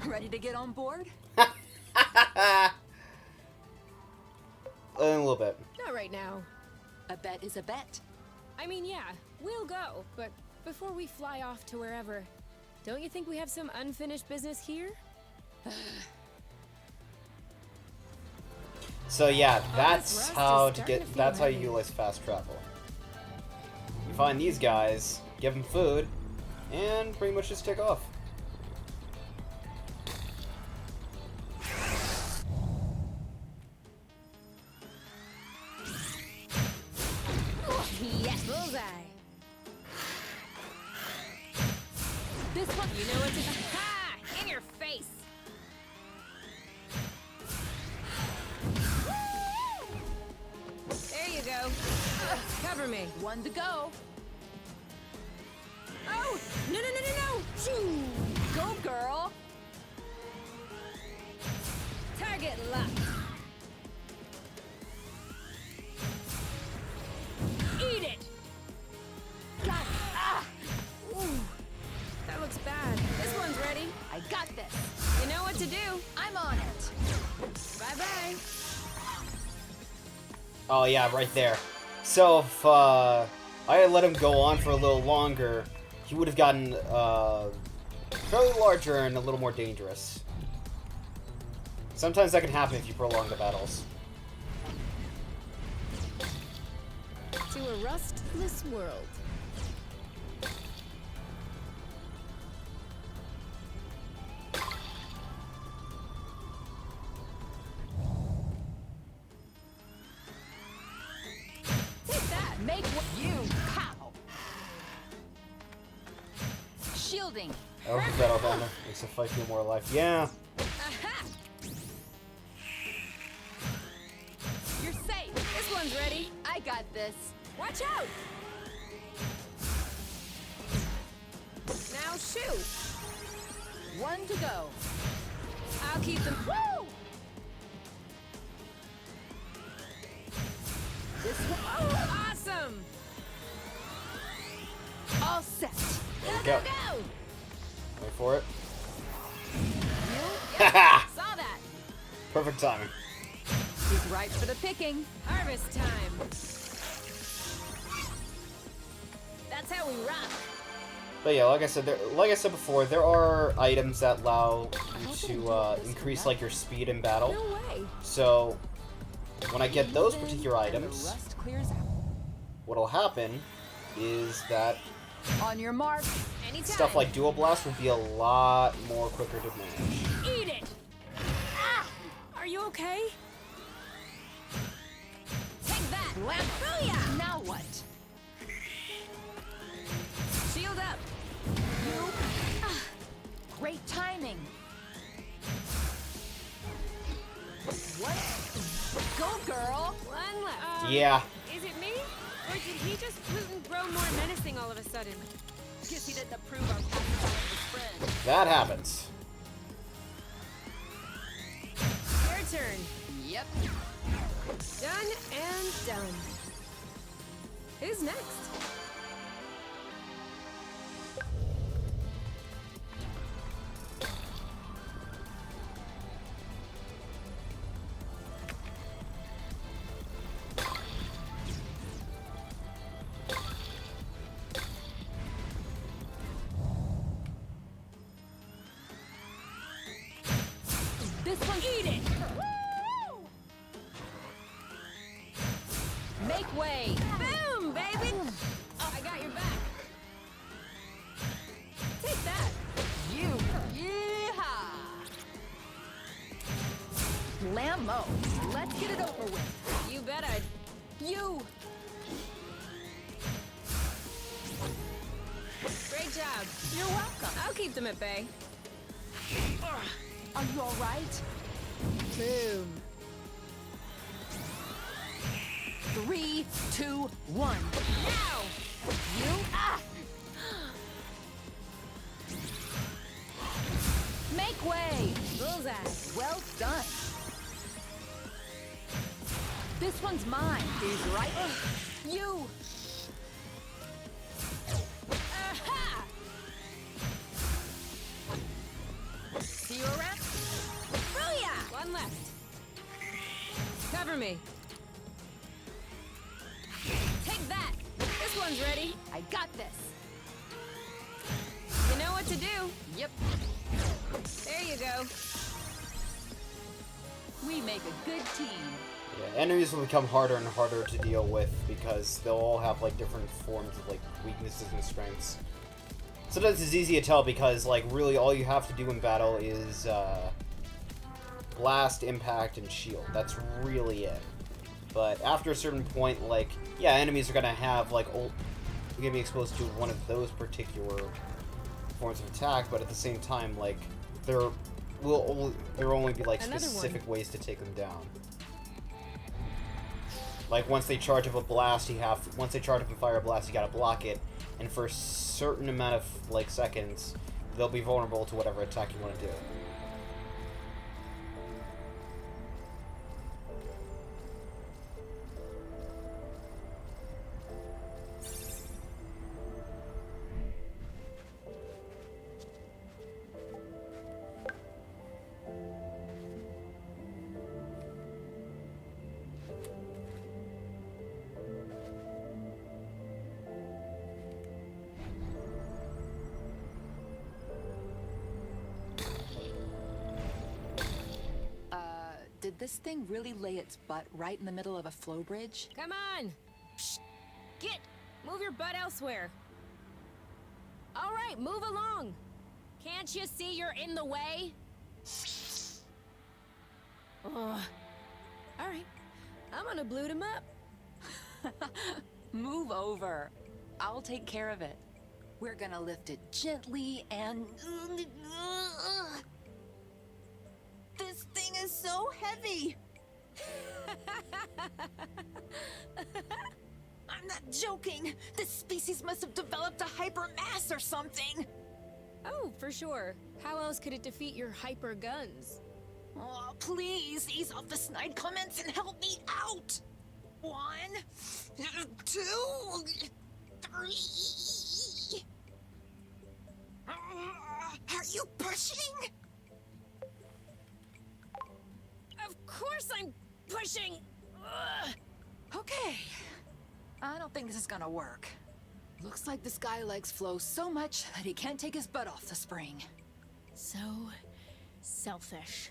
[SPEAKER 3] Ready to get on board?
[SPEAKER 1] In a little bit.
[SPEAKER 2] Not right now.
[SPEAKER 3] A bet is a bet.
[SPEAKER 2] I mean, yeah, we'll go, but before we fly off to wherever, don't you think we have some unfinished business here?
[SPEAKER 1] So yeah, that's
[SPEAKER 2] rust is
[SPEAKER 1] how to
[SPEAKER 2] starting
[SPEAKER 1] get.
[SPEAKER 2] to feel
[SPEAKER 1] That's how you
[SPEAKER 2] heavy.
[SPEAKER 1] utilize fast travel. You find these guys, give them food, and pretty much just take off.
[SPEAKER 2] Yes, bullseye.
[SPEAKER 3] This one.
[SPEAKER 2] You know what to do. Ha! In your face. There you go. Cover me.
[SPEAKER 3] One to go.
[SPEAKER 2] Oh! No, no, no, no, no! Shoo!
[SPEAKER 3] Go, girl.
[SPEAKER 2] Target locked. Eat it!
[SPEAKER 3] Got it. Ah!
[SPEAKER 2] Ooh, that looks bad. This one's ready.
[SPEAKER 3] I got this.
[SPEAKER 2] You know what to do.
[SPEAKER 3] I'm on it.
[SPEAKER 2] Bye-bye.
[SPEAKER 1] Oh yeah, right there. So if I had let him go on for a little longer, he would have gotten fairly larger and a little more dangerous. Sometimes that can happen if you prolong the battles.
[SPEAKER 2] To a rustless world.
[SPEAKER 3] Take that. Make what you cow. Shielding.
[SPEAKER 1] Oh, Battle Banner makes the fight feel more alive. Yeah.
[SPEAKER 2] Aha!
[SPEAKER 3] You're safe.
[SPEAKER 2] This one's ready.
[SPEAKER 3] I got this.
[SPEAKER 2] Watch out! Now shoot!
[SPEAKER 3] One to go.
[SPEAKER 2] I'll keep them.
[SPEAKER 3] Woo! This one.
[SPEAKER 2] Oh, awesome!
[SPEAKER 3] All set.
[SPEAKER 2] Go,
[SPEAKER 1] Go.
[SPEAKER 2] go, go!
[SPEAKER 1] Wait for it.
[SPEAKER 3] You
[SPEAKER 1] Haha!
[SPEAKER 2] Saw that!
[SPEAKER 1] Perfect timing.
[SPEAKER 3] He's ripe for the picking.
[SPEAKER 2] Harvest time! That's how we rock!
[SPEAKER 1] But yeah, like I said before, there are items that allow you to increase like your speed in battle.
[SPEAKER 2] No way.
[SPEAKER 1] So when I get those particular items, what'll happen is that
[SPEAKER 3] On your mark.
[SPEAKER 2] Anytime.
[SPEAKER 1] stuff like Dual Blast will be a lot more quicker to manage.
[SPEAKER 2] Eat it. Ah! Are you okay? Take that. Booyah!
[SPEAKER 3] Now what?
[SPEAKER 2] Shield up.
[SPEAKER 3] You. Great timing. What? Go, girl.
[SPEAKER 2] One left.
[SPEAKER 1] Yeah,
[SPEAKER 2] Is it me? Or did he just grow more menacing all of a sudden?
[SPEAKER 3] Guess he didn't approve our passage of his friend.
[SPEAKER 1] that happens.
[SPEAKER 2] Your turn.
[SPEAKER 3] Yep.
[SPEAKER 2] Done and done. Who's next?
[SPEAKER 3] This one. Eat it. Woo! Make way.
[SPEAKER 2] Boom, baby! I got your back. Take that.
[SPEAKER 3] You. Yeehaw. Lambo. Let's get it over with.
[SPEAKER 2] You bet I'd.
[SPEAKER 3] You.
[SPEAKER 2] Great job.
[SPEAKER 3] You're welcome.
[SPEAKER 2] I'll keep them at bay.
[SPEAKER 3] Are you all right?
[SPEAKER 2] Boom.
[SPEAKER 3] 3, 2, 1.
[SPEAKER 2] Now!
[SPEAKER 3] You. Make way.
[SPEAKER 2] Bullseye.
[SPEAKER 3] Well done. This one's mine. He's right. You.
[SPEAKER 2] Aha!
[SPEAKER 3] See you around.
[SPEAKER 2] Booyah! One left. Cover me. Take that. This one's ready.
[SPEAKER 3] I got this.
[SPEAKER 2] You know what to do.
[SPEAKER 3] Yep.
[SPEAKER 2] There you go.
[SPEAKER 3] We make a good team.
[SPEAKER 1] Yeah, enemies will become harder and harder to deal with because they'll all have like different forms of like weaknesses and strengths. Sometimes it's easy to tell because like really all you have to do in battle is blast, impact, and shield. That's really it. But after a certain point, like yeah, enemies are gonna have like you're gonna be exposed to one of those particular forms of attack, but at the same time, like there will only be like
[SPEAKER 2] Another
[SPEAKER 1] specific ways to take them down. Like once they charge up a blast, once they charge up and fire a blast, you gotta block it, and for a certain amount of like seconds, they'll be vulnerable to whatever attack you want to do.
[SPEAKER 3] Did this thing really lay its butt right in the middle of a flow bridge?
[SPEAKER 2] Come on. Psst. Get. Move your butt elsewhere. All right, move along. Can't you see you're in the way? Ugh. All right. I'm gonna blue him up.
[SPEAKER 3] Move over. I'll take care of it. We're gonna lift it gently and... This thing is so heavy! I'm not joking! This species must have developed a hypermass or something!
[SPEAKER 2] Oh, for sure. How else could it defeat your hyper guns?
[SPEAKER 3] Oh, please, ease off the snide comments and help me out! 1, 2, 3... Are you pushing?
[SPEAKER 2] Of course I'm pushing! Ugh.
[SPEAKER 3] Okay. I don't think this is gonna work. Looks like this guy likes flow so much that he can't take his butt off the spring.
[SPEAKER 2] So selfish.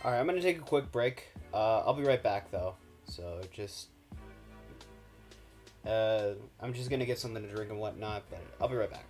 [SPEAKER 1] Alright, I'm gonna take a quick break. I'll be right back though. So just I'm just gonna get something to drink and whatnot, but I'll be right back.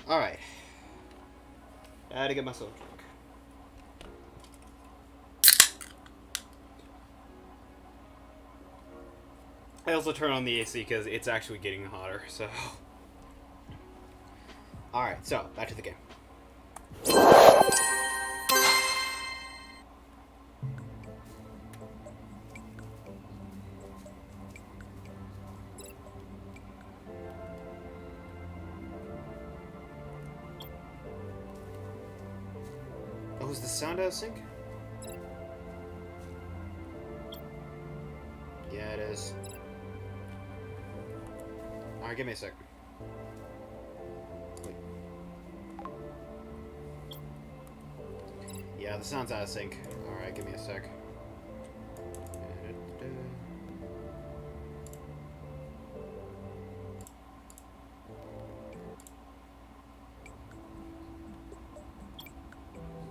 [SPEAKER 1] Alright. I had to get myself drunk. I also turn on the AC because it's actually getting hotter, so... Alright, so, back to the game. Oh, is the sound out of sync? Yeah, it is. Alright, give me a sec. Wait. Yeah, the sound's out of sync. Alright, give me a sec.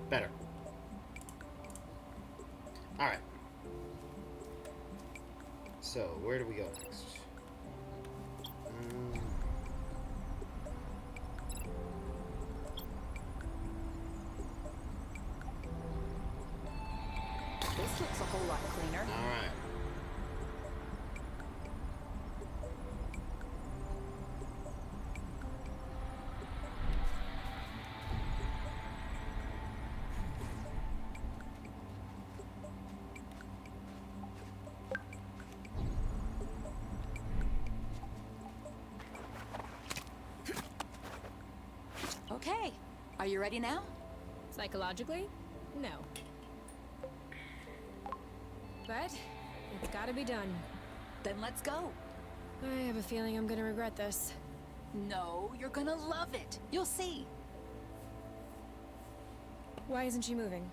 [SPEAKER 1] Better. Alright. So, where do we go next?
[SPEAKER 3] This looks a whole lot cleaner.
[SPEAKER 1] Alright.
[SPEAKER 3] Okay, are you ready now?
[SPEAKER 2] Psychologically? No. But it's gotta be done.
[SPEAKER 3] Then let's go.
[SPEAKER 2] I have a feeling I'm gonna regret this.
[SPEAKER 3] No, you're gonna love it. You'll see.
[SPEAKER 2] Why isn't she moving?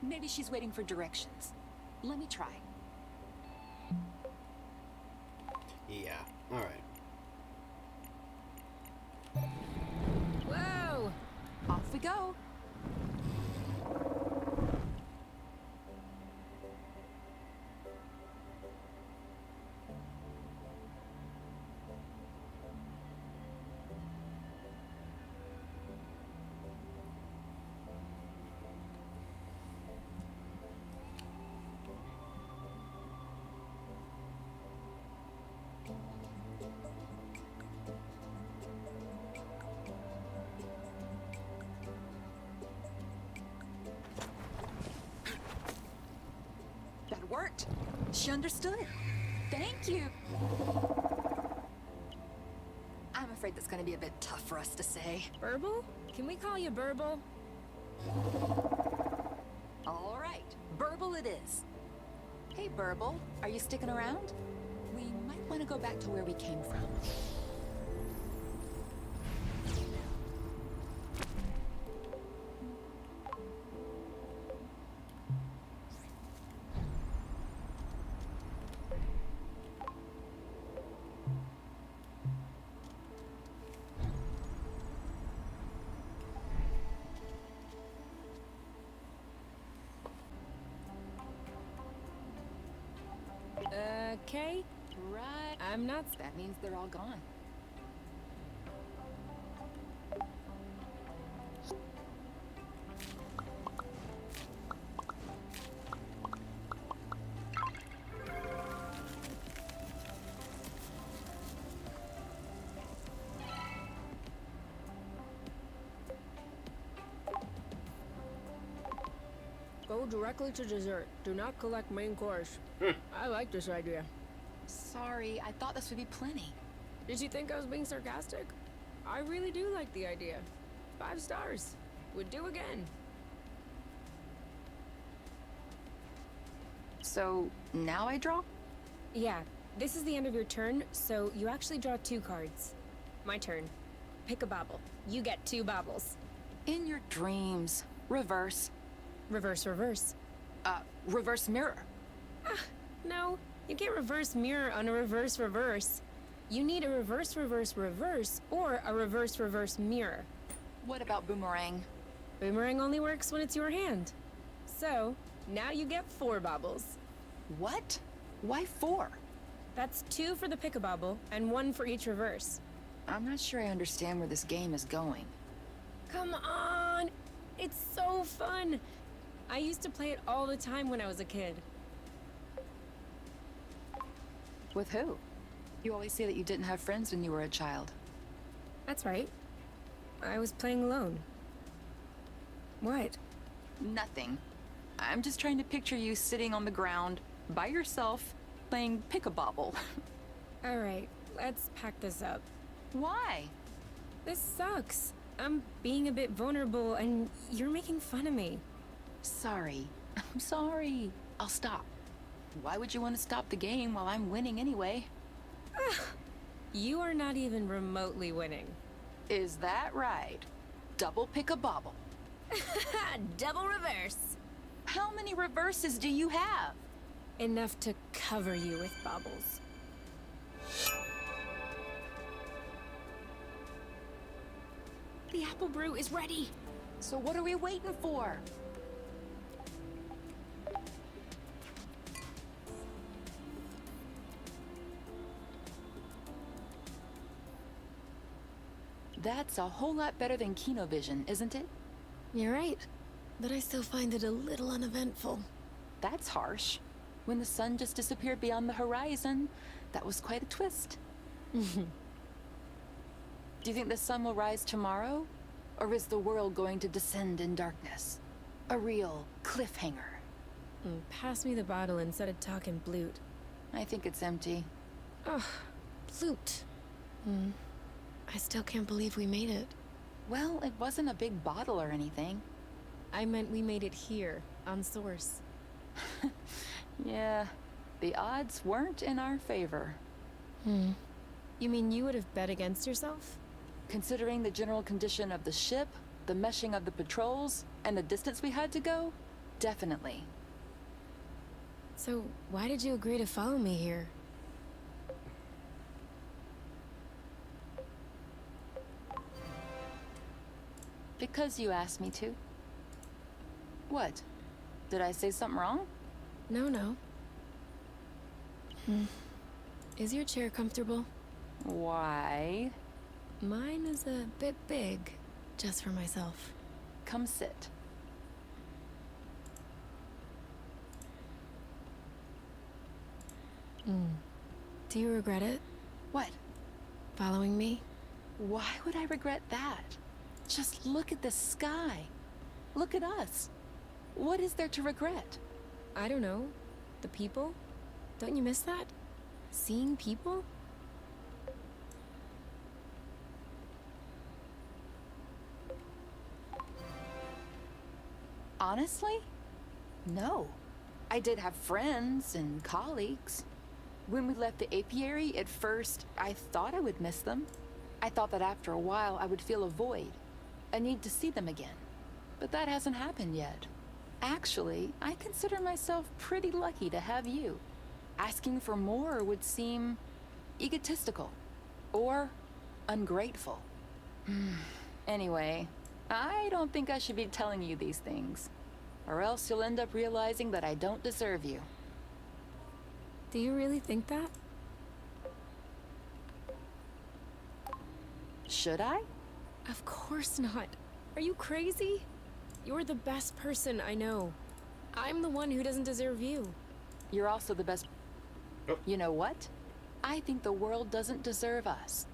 [SPEAKER 3] Maybe she's waiting for directions. Let me try.
[SPEAKER 1] Yeah. All right.
[SPEAKER 2] Whoa!
[SPEAKER 3] Off we go. That worked. She understood. Thank you. I'm afraid that's going to be a bit tough for us to say.
[SPEAKER 2] Burble? Can we call you Burble?
[SPEAKER 3] All right, Burble it is. Hey, Burble, are you sticking around? We might want to go back to where we came from.
[SPEAKER 2] Okay.
[SPEAKER 3] Right.
[SPEAKER 2] I'm not.
[SPEAKER 3] That means they're all gone.
[SPEAKER 2] Go directly to dessert. Do not collect main course. I like this idea.
[SPEAKER 3] Sorry, I thought this would be plenty.
[SPEAKER 2] Did you think I was being sarcastic? I really do like the idea. 5 stars. Would do again.
[SPEAKER 3] So, now I draw?
[SPEAKER 2] Yeah, this is the end of your turn, so you actually draw 2 cards. My turn. Pick a bauble. You get 2 baubles.
[SPEAKER 3] In your dreams. Reverse.
[SPEAKER 2] Reverse, reverse.
[SPEAKER 3] Reverse mirror.
[SPEAKER 2] No, you can't reverse mirror on a reverse, reverse. You need a reverse, reverse, reverse, or a reverse, reverse mirror.
[SPEAKER 3] What about boomerang?
[SPEAKER 2] Boomerang only works when it's your hand. So, now you get 4 baubles.
[SPEAKER 3] What? Why 4?
[SPEAKER 2] That's 2 for the pick-a-bauble, and 1 for each reverse.
[SPEAKER 3] I'm not sure I understand where this game is going.
[SPEAKER 2] Come on! It's so fun! I used to play it all the time when I was a kid.
[SPEAKER 3] With who? You always say that you didn't have friends when you were a child.
[SPEAKER 2] That's right. I was playing alone. What?
[SPEAKER 3] Nothing. I'm just trying to picture you sitting on the ground, by yourself, playing pick-a-bobble.
[SPEAKER 2] Alright, let's pack this up.
[SPEAKER 3] Why?
[SPEAKER 2] This sucks. I'm being a bit vulnerable, and you're making fun of me.
[SPEAKER 3] Sorry. I'm sorry. I'll stop. Why would you want to stop the game while I'm winning anyway?
[SPEAKER 2] You are not even remotely winning.
[SPEAKER 3] Is that right? Double pick-a-bobble.
[SPEAKER 2] Double reverse.
[SPEAKER 3] How many reverses do you have?
[SPEAKER 2] Enough to cover you with baubles. The apple brew is ready.
[SPEAKER 3] So what are we waiting for? That's a whole lot better than Kinovision, isn't it?
[SPEAKER 2] You're right, but I still find it a little uneventful.
[SPEAKER 3] That's harsh. When the sun just disappeared beyond the horizon, that was quite a twist. Do you think the sun will rise tomorrow? Or is the world going to descend in darkness? A real cliffhanger.
[SPEAKER 2] Pass me the bottle instead of talking blute.
[SPEAKER 3] I think it's empty.
[SPEAKER 2] Ugh, blute. I still can't believe we made it.
[SPEAKER 3] Well, it wasn't a big bottle or anything.
[SPEAKER 2] I meant we made it here, on Source.
[SPEAKER 3] Yeah, the odds weren't in our favor.
[SPEAKER 2] You mean you would have bet against yourself?
[SPEAKER 3] Considering the general condition of the ship, the meshing of the patrols, and the distance we had to go, definitely.
[SPEAKER 2] So, why did you agree to follow me here?
[SPEAKER 3] Because you asked me to. What? Did I say something wrong?
[SPEAKER 2] No. Is your chair comfortable?
[SPEAKER 3] Why?
[SPEAKER 2] Mine is a bit big, just for myself.
[SPEAKER 3] Come sit.
[SPEAKER 2] Do you regret it,
[SPEAKER 3] What?
[SPEAKER 2] following me?
[SPEAKER 3] Why would I regret that? Just look at the sky. Look at us. What is there to regret?
[SPEAKER 2] I don't know. The people? Don't you miss that? Seeing people?
[SPEAKER 3] Honestly? No. I did have friends and colleagues. When we left the apiary, at first, I thought I would miss them. I thought that after a while I would feel a void, a need to see them again. But that hasn't happened yet. Actually, I consider myself pretty lucky to have you. Asking for more would seem egotistical or ungrateful. Anyway, I don't think I should be telling you these things, or else you'll end up realizing that I don't deserve you.
[SPEAKER 2] Do you really think that?
[SPEAKER 3] Should I?
[SPEAKER 2] Of course not. Are you crazy? You're the best person I know. I'm the one who doesn't deserve you.
[SPEAKER 3] You're also the best.
[SPEAKER 1] Oh.
[SPEAKER 3] You know what? I think the world doesn't deserve us.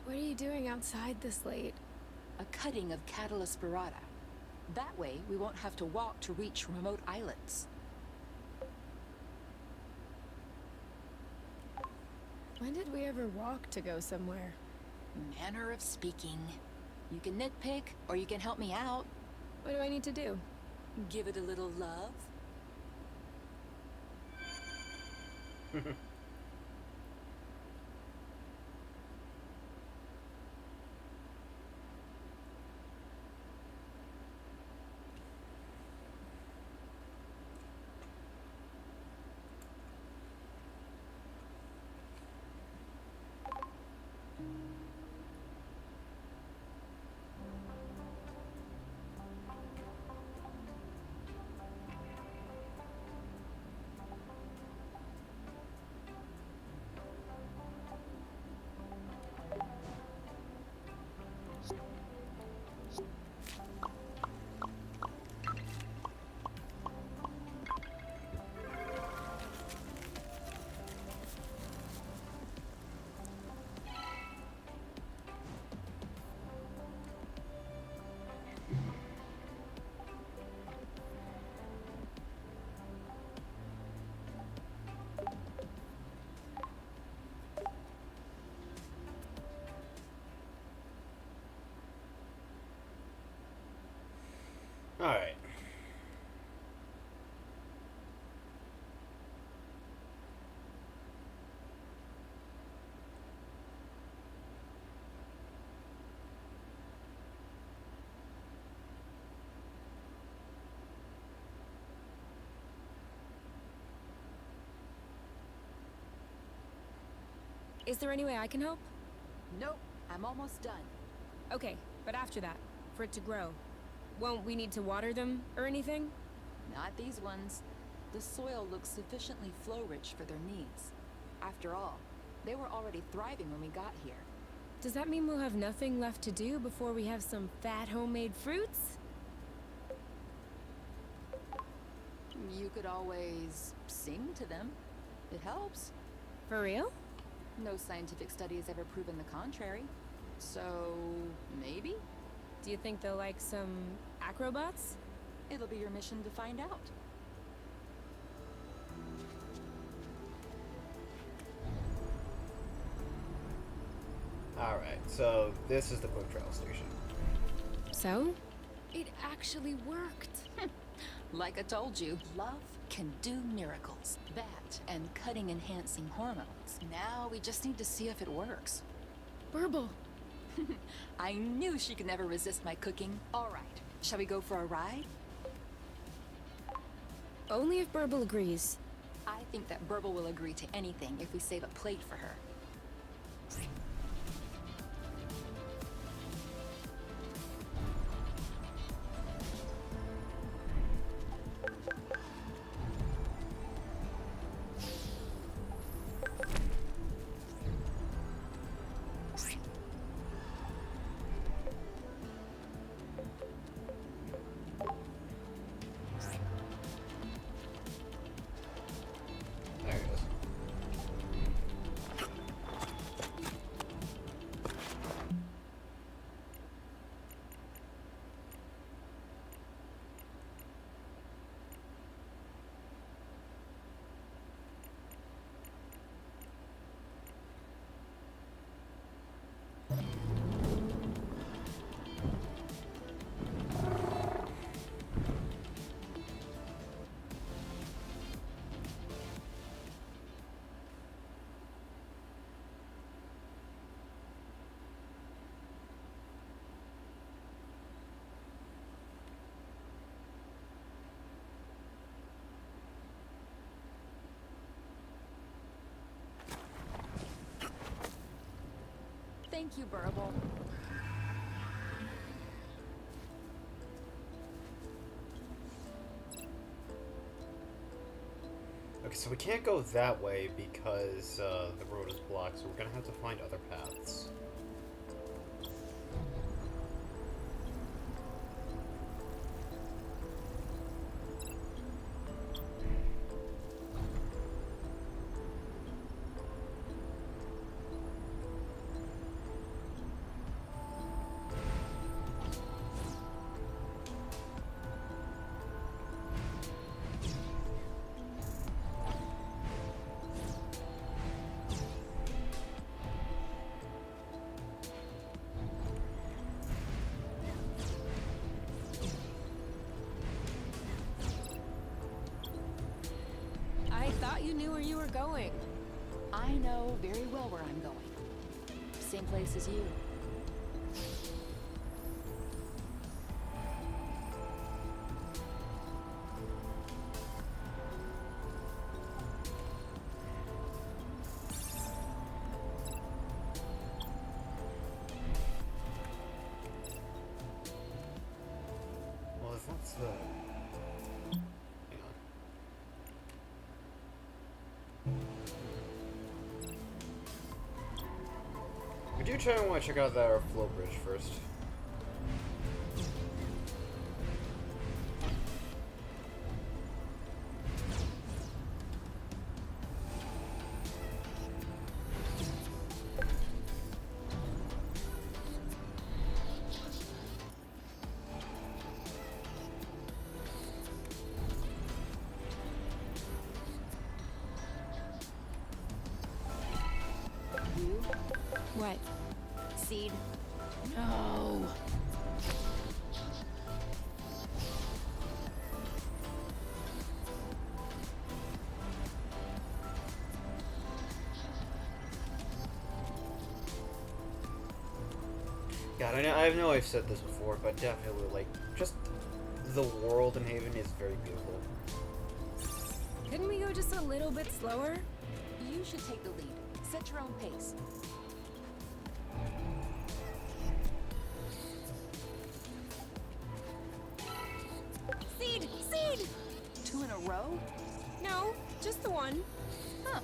[SPEAKER 2] What are you doing outside this late?
[SPEAKER 3] A cutting of Catula spirata. That way, we won't have to walk to reach remote islets.
[SPEAKER 2] When did we ever walk to go somewhere?
[SPEAKER 3] Manner of speaking. You can nitpick, or you can help me out.
[SPEAKER 2] What do I need to do?
[SPEAKER 3] Give it a little love.
[SPEAKER 2] Is there any way I can help?
[SPEAKER 3] Nope, I'm almost done.
[SPEAKER 2] Okay, but after that, for it to grow, won't we need to water them or anything?
[SPEAKER 3] Not these ones. The soil looks sufficiently flow-rich for their needs. After all, they were already thriving when we got here.
[SPEAKER 2] Does that mean we'll have nothing left to do before we have some fat homemade fruits?
[SPEAKER 3] You could always sing to them. It helps.
[SPEAKER 2] For real?
[SPEAKER 3] No scientific study has ever proven the contrary. So, maybe?
[SPEAKER 2] Do you think they'll like some acrobats?
[SPEAKER 3] It'll be your mission to find out.
[SPEAKER 1] Alright, so this is the quick trial station.
[SPEAKER 2] So? It actually worked.
[SPEAKER 3] Like I told you, love can do miracles. That and cutting enhancing hormones. Now we just need to see if it works.
[SPEAKER 2] Burble.
[SPEAKER 3] I knew she could never resist my cooking. All right, shall we go for a ride?
[SPEAKER 2] Only if Burble agrees.
[SPEAKER 3] I think that Burble will agree to anything if we save a plate for her.
[SPEAKER 1] There it goes.
[SPEAKER 3] Thank you, Burble.
[SPEAKER 1] Okay, so we can't go that way because the road is blocked, so we're gonna have to find other paths.
[SPEAKER 2] I thought you knew where you were going.
[SPEAKER 3] I know very well where I'm going. Same place as you.
[SPEAKER 1] Well, if that's the... Hang on. We do try and want to check out that flow bridge first.
[SPEAKER 3] You?
[SPEAKER 2] What?
[SPEAKER 3] Seed?
[SPEAKER 2] No.
[SPEAKER 1] God, I know I've said this before, but definitely, like, just the world in Haven is very beautiful.
[SPEAKER 2] Couldn't we go just a little bit slower?
[SPEAKER 3] You should take the lead. Set your own pace.
[SPEAKER 2] Seed! Seed!
[SPEAKER 3] 2 in a row?
[SPEAKER 2] No, just the one.
[SPEAKER 3] Huh.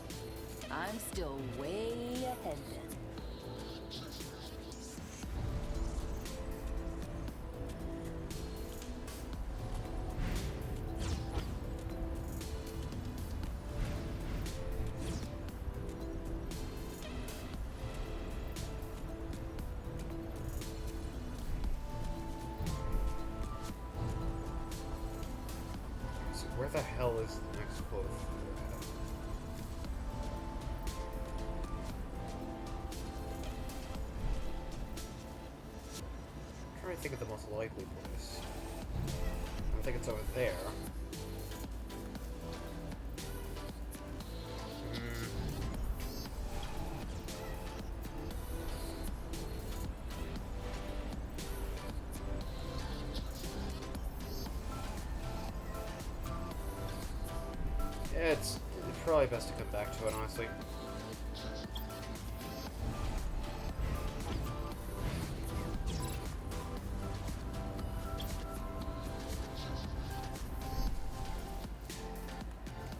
[SPEAKER 3] I'm still way ahead then.
[SPEAKER 1] So where the hell is the next quote? I'm trying to think of the most likely place. I think it's over there. Yeah, it's probably best to come back to it, honestly.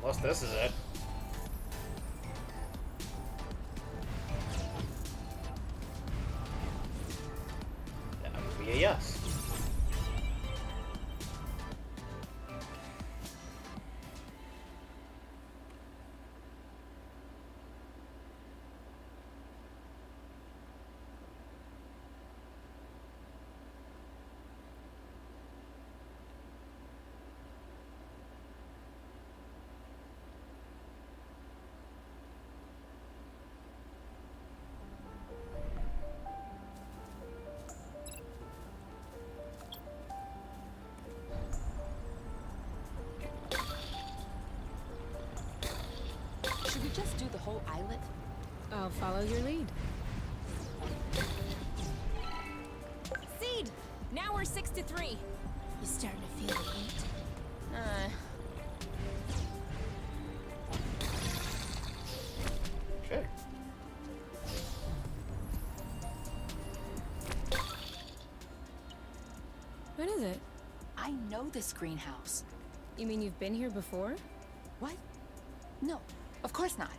[SPEAKER 1] Unless this is it. That would be a yes.
[SPEAKER 3] Should we just do the whole islet?
[SPEAKER 2] I'll follow your lead. Seed! Now we're 6-3. You starting to feel the heat?
[SPEAKER 1] Sure.
[SPEAKER 2] What is it?
[SPEAKER 3] I know this greenhouse.
[SPEAKER 2] You mean you've been here before?
[SPEAKER 3] What? No, of course not.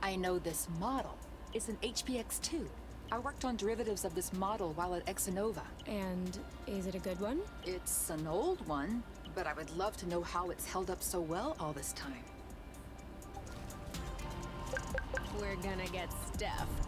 [SPEAKER 3] I know this model. It's an HPX-2. I worked on derivatives of this model while at Exanova.
[SPEAKER 2] And is it a good one?
[SPEAKER 3] It's an old one, but I would love to know how it's held up so well all this time.
[SPEAKER 2] We're gonna get stuffed.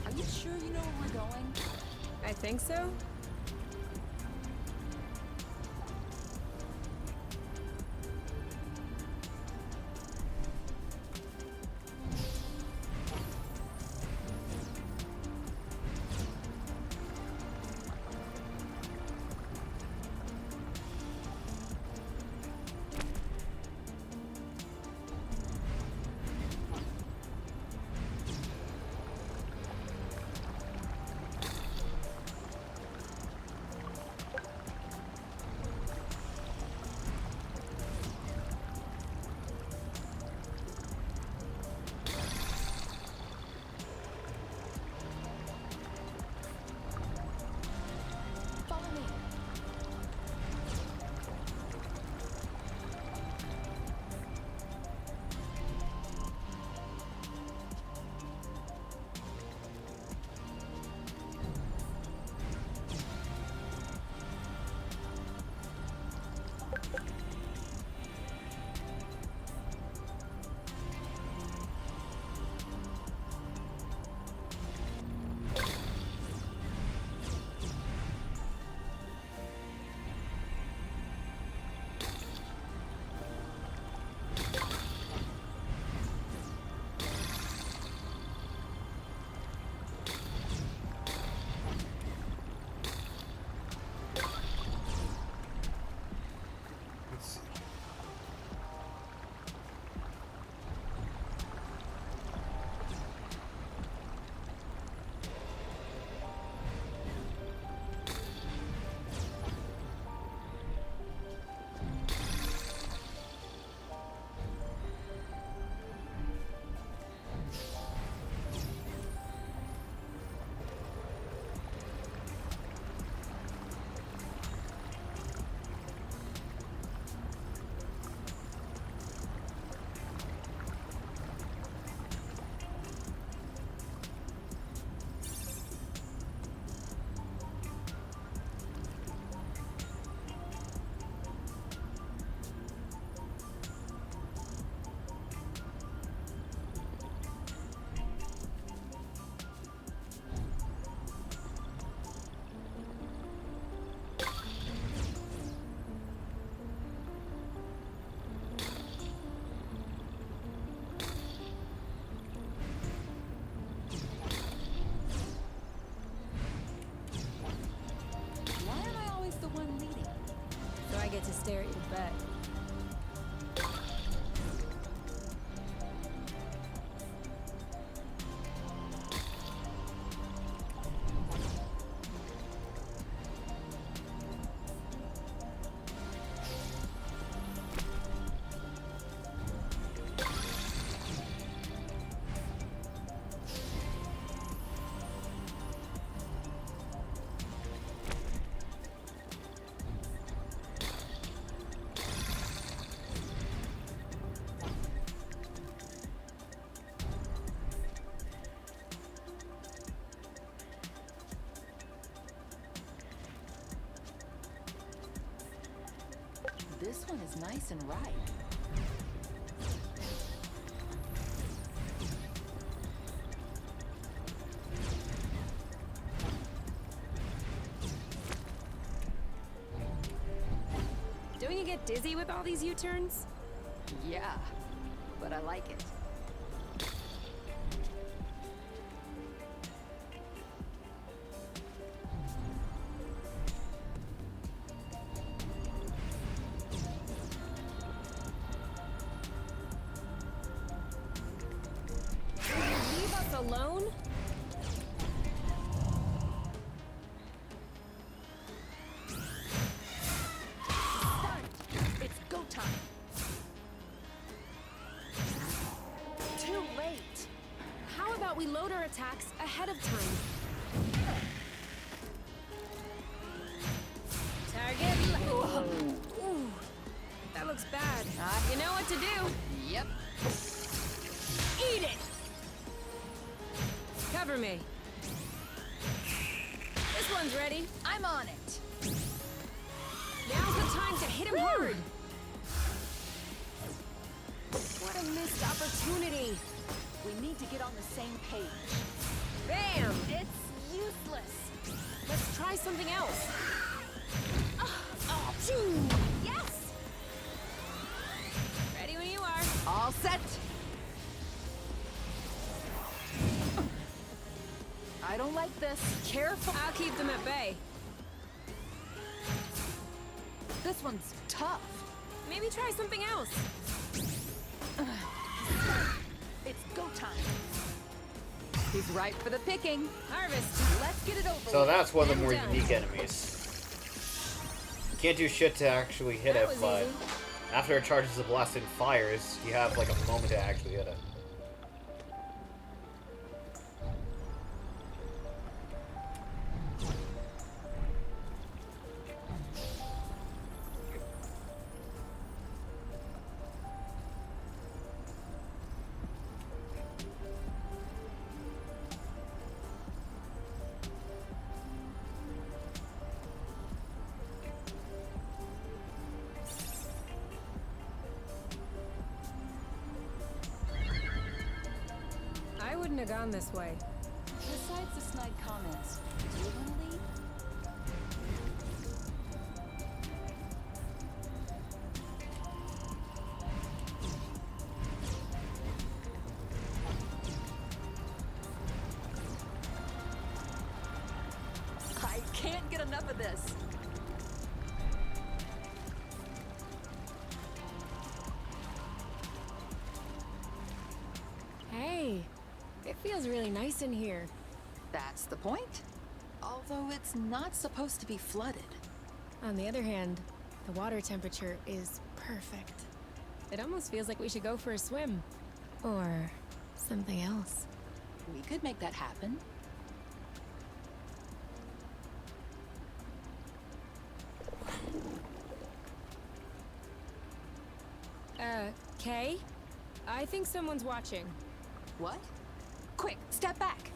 [SPEAKER 3] Are you sure you know where we're going?
[SPEAKER 2] I think so. I get to stare at your bed.
[SPEAKER 3] This one is nice and ripe.
[SPEAKER 2] Don't you get dizzy with all these U-turns?
[SPEAKER 3] Yeah, but I like it.
[SPEAKER 2] Leave us alone?
[SPEAKER 3] Start! It's go time! Too late!
[SPEAKER 2] How about we load our attacks ahead of time? Target. Ooh, that looks bad. You know what to do.
[SPEAKER 3] Yep.
[SPEAKER 2] Eat it! Cover me. This one's ready.
[SPEAKER 3] I'm on it!
[SPEAKER 2] Now's the time to hit him hard. What a missed opportunity.
[SPEAKER 3] We need to get on the same page.
[SPEAKER 2] Bam!
[SPEAKER 3] It's useless!
[SPEAKER 2] Let's try something else. Yes! Ready when you are.
[SPEAKER 3] All set! I don't like this. Careful!
[SPEAKER 2] I'll keep them at bay.
[SPEAKER 3] This one's tough.
[SPEAKER 2] Maybe try something else.
[SPEAKER 3] It's go time. He's ripe for the picking.
[SPEAKER 2] Harvest.
[SPEAKER 3] Let's get it over
[SPEAKER 1] So
[SPEAKER 3] with.
[SPEAKER 1] that's one of the
[SPEAKER 2] I'm
[SPEAKER 1] more
[SPEAKER 2] done.
[SPEAKER 1] unique enemies. You can't do shit to actually hit
[SPEAKER 2] That
[SPEAKER 1] it,
[SPEAKER 2] was
[SPEAKER 1] but
[SPEAKER 2] easy.
[SPEAKER 1] after it charges the blast and fires, you have like a moment to actually hit it.
[SPEAKER 2] I wouldn't have gone this way.
[SPEAKER 3] Besides the snide comments, do you want to leave? I can't get enough of this.
[SPEAKER 2] Hey, it feels really nice in here.
[SPEAKER 3] That's the point. Although it's not supposed to be flooded.
[SPEAKER 2] On the other hand, the water temperature is perfect. It almost feels like we should go for a swim. Or something else.
[SPEAKER 3] We could make that happen.
[SPEAKER 2] Kay? I think someone's watching.
[SPEAKER 3] What? Quick, step back.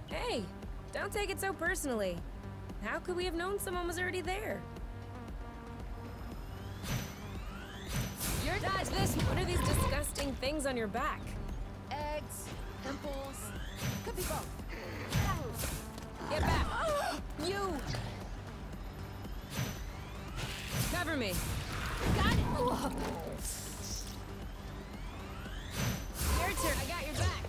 [SPEAKER 2] Hey, don't take it so personally. How could we have known someone was already there? You're dodge this. What are these disgusting things on your back?
[SPEAKER 3] Eggs, pimples, could be both.
[SPEAKER 2] Get back.
[SPEAKER 3] You!
[SPEAKER 2] Cover me.
[SPEAKER 3] Got it!
[SPEAKER 2] Your turn. I got your back.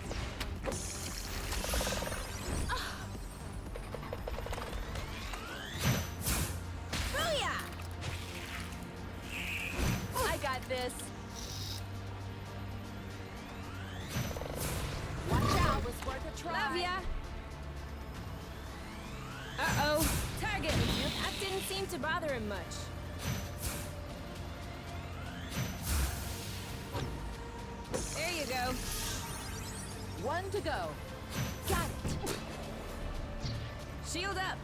[SPEAKER 2] to bother him much. There you go.
[SPEAKER 3] One to go. Got it.
[SPEAKER 2] Shield up.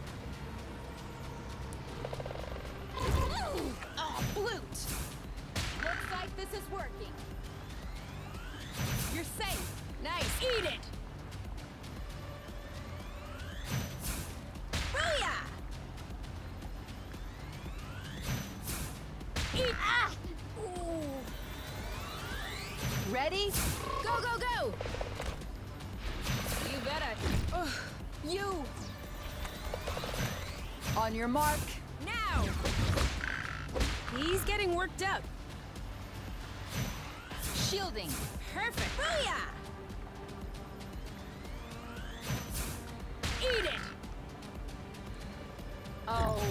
[SPEAKER 3] Oh, blute! Looks like this is working.
[SPEAKER 2] You're safe. Nice. Eat it. Booyah! Eat. Ah! Ooh.
[SPEAKER 3] Ready?
[SPEAKER 2] Go, go, go! You better. Ugh. You.
[SPEAKER 3] On your mark.
[SPEAKER 2] Now. He's getting worked up.
[SPEAKER 3] Shielding.
[SPEAKER 2] Perfect. Booyah! Eat it.
[SPEAKER 3] Oh.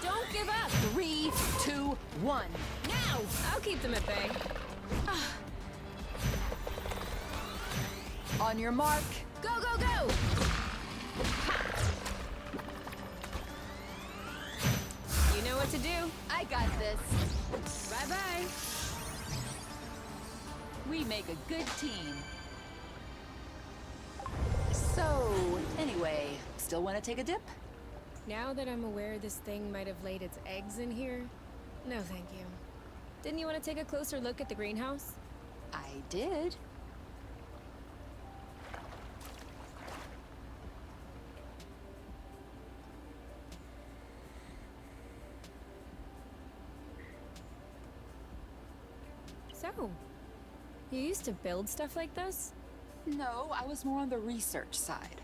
[SPEAKER 2] Don't give up.
[SPEAKER 3] 3, 2, 1.
[SPEAKER 2] Now. I'll keep them at bay.
[SPEAKER 3] On your mark.
[SPEAKER 2] Go, go, go! You know what to do.
[SPEAKER 3] I got this.
[SPEAKER 2] Bye-bye.
[SPEAKER 3] We make a good team. So, anyway, still want to take a dip?
[SPEAKER 2] Now that I'm aware this thing might have laid its eggs in here, no thank you. Didn't you want to take a closer look at the greenhouse?
[SPEAKER 3] I did.
[SPEAKER 2] So, you used to build stuff like this?
[SPEAKER 3] No, I was more on the research side.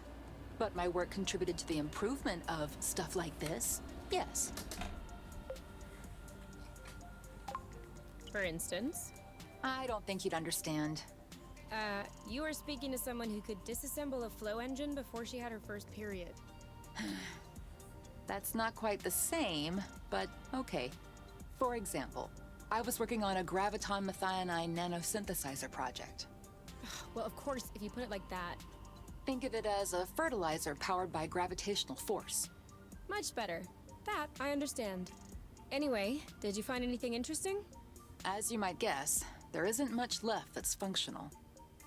[SPEAKER 3] But my work contributed to the improvement of stuff like this. Yes.
[SPEAKER 2] For instance?
[SPEAKER 3] I don't think you'd understand.
[SPEAKER 2] You were speaking to someone who could disassemble a flow engine before she had her first period.
[SPEAKER 3] That's not quite the same, but okay. For example, I was working on a graviton methionine nanosynthesizer project.
[SPEAKER 2] Well, of course, if you put it like that.
[SPEAKER 3] Think of it as a fertilizer powered by gravitational force.
[SPEAKER 2] Much better. That, I understand. Anyway, did you find anything interesting?
[SPEAKER 3] As you might guess, there isn't much left that's functional.